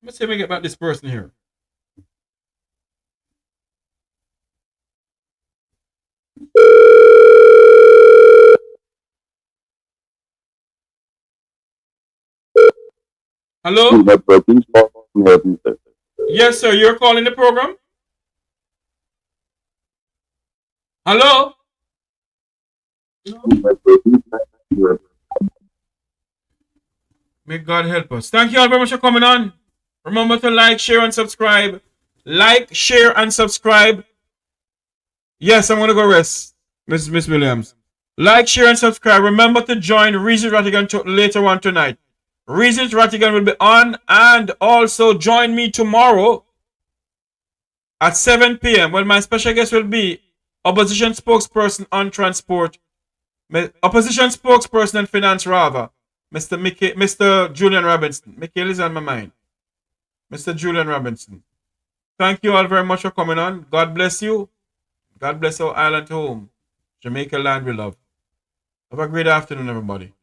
Let's see if we get back this person here. Hello? Yes, sir. You're calling the program? Hello? May God help us. Thank you all very much for coming on. Remember to like, share, and subscribe. Like, share, and subscribe. Yes, I'm going to go rest, Miss Williams. Like, share, and subscribe. Remember to join Reset Rattigan later on tonight. Reset Rattigan will be on, and also join me tomorrow at 7 p.m. when my special guest will be opposition spokesperson on transport, opposition spokesperson and finance rather, Mr. Julian Robinson. Michael is on my mind. Mr. Julian Robinson. Thank you all very much for coming on. God bless you. God bless our island home, Jamaica land we love. Have a great afternoon, everybody.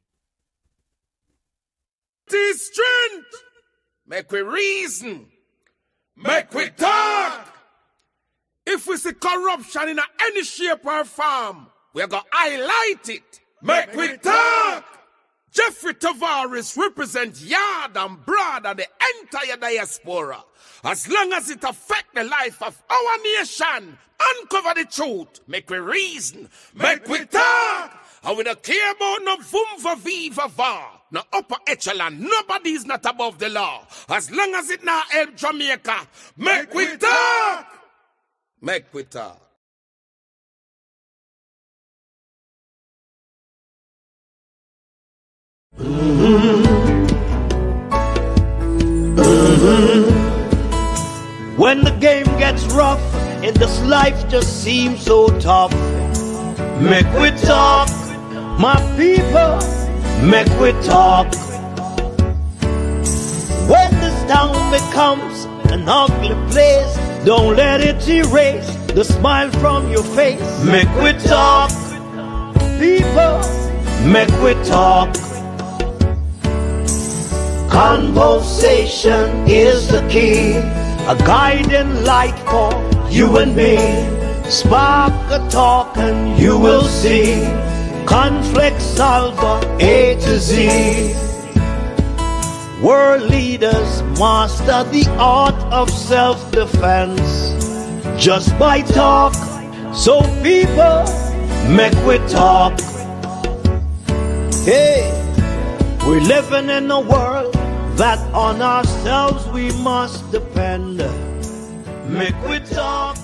Strength. Make we reason. Make we talk. If we see corruption in any shape or form, we're going to highlight it. Make we talk. Jeffrey Tavares represents Yard and Broad and the entire diaspora. As long as it affects the life of our nation, uncover the truth. Make we reason. Make we talk. And we don't care about no vumva viva va. No upper echelon. Nobody is not above the law. As long as it not help Jamaica. Make we talk. Make we talk. When the game gets rough and this life just seems so tough, make we talk, my people, make we talk. When this town becomes an ugly place, don't let it erase the smile from your face. Make we talk, people, make we talk. Conversation is the key, a guiding light for you and me. Spark a talk and you will see. Conflict solver A to Z. World leaders master the art of self-defense just by talk. So people, make we talk. Hey, we're living in a world that on ourselves we must depend. Make we talk.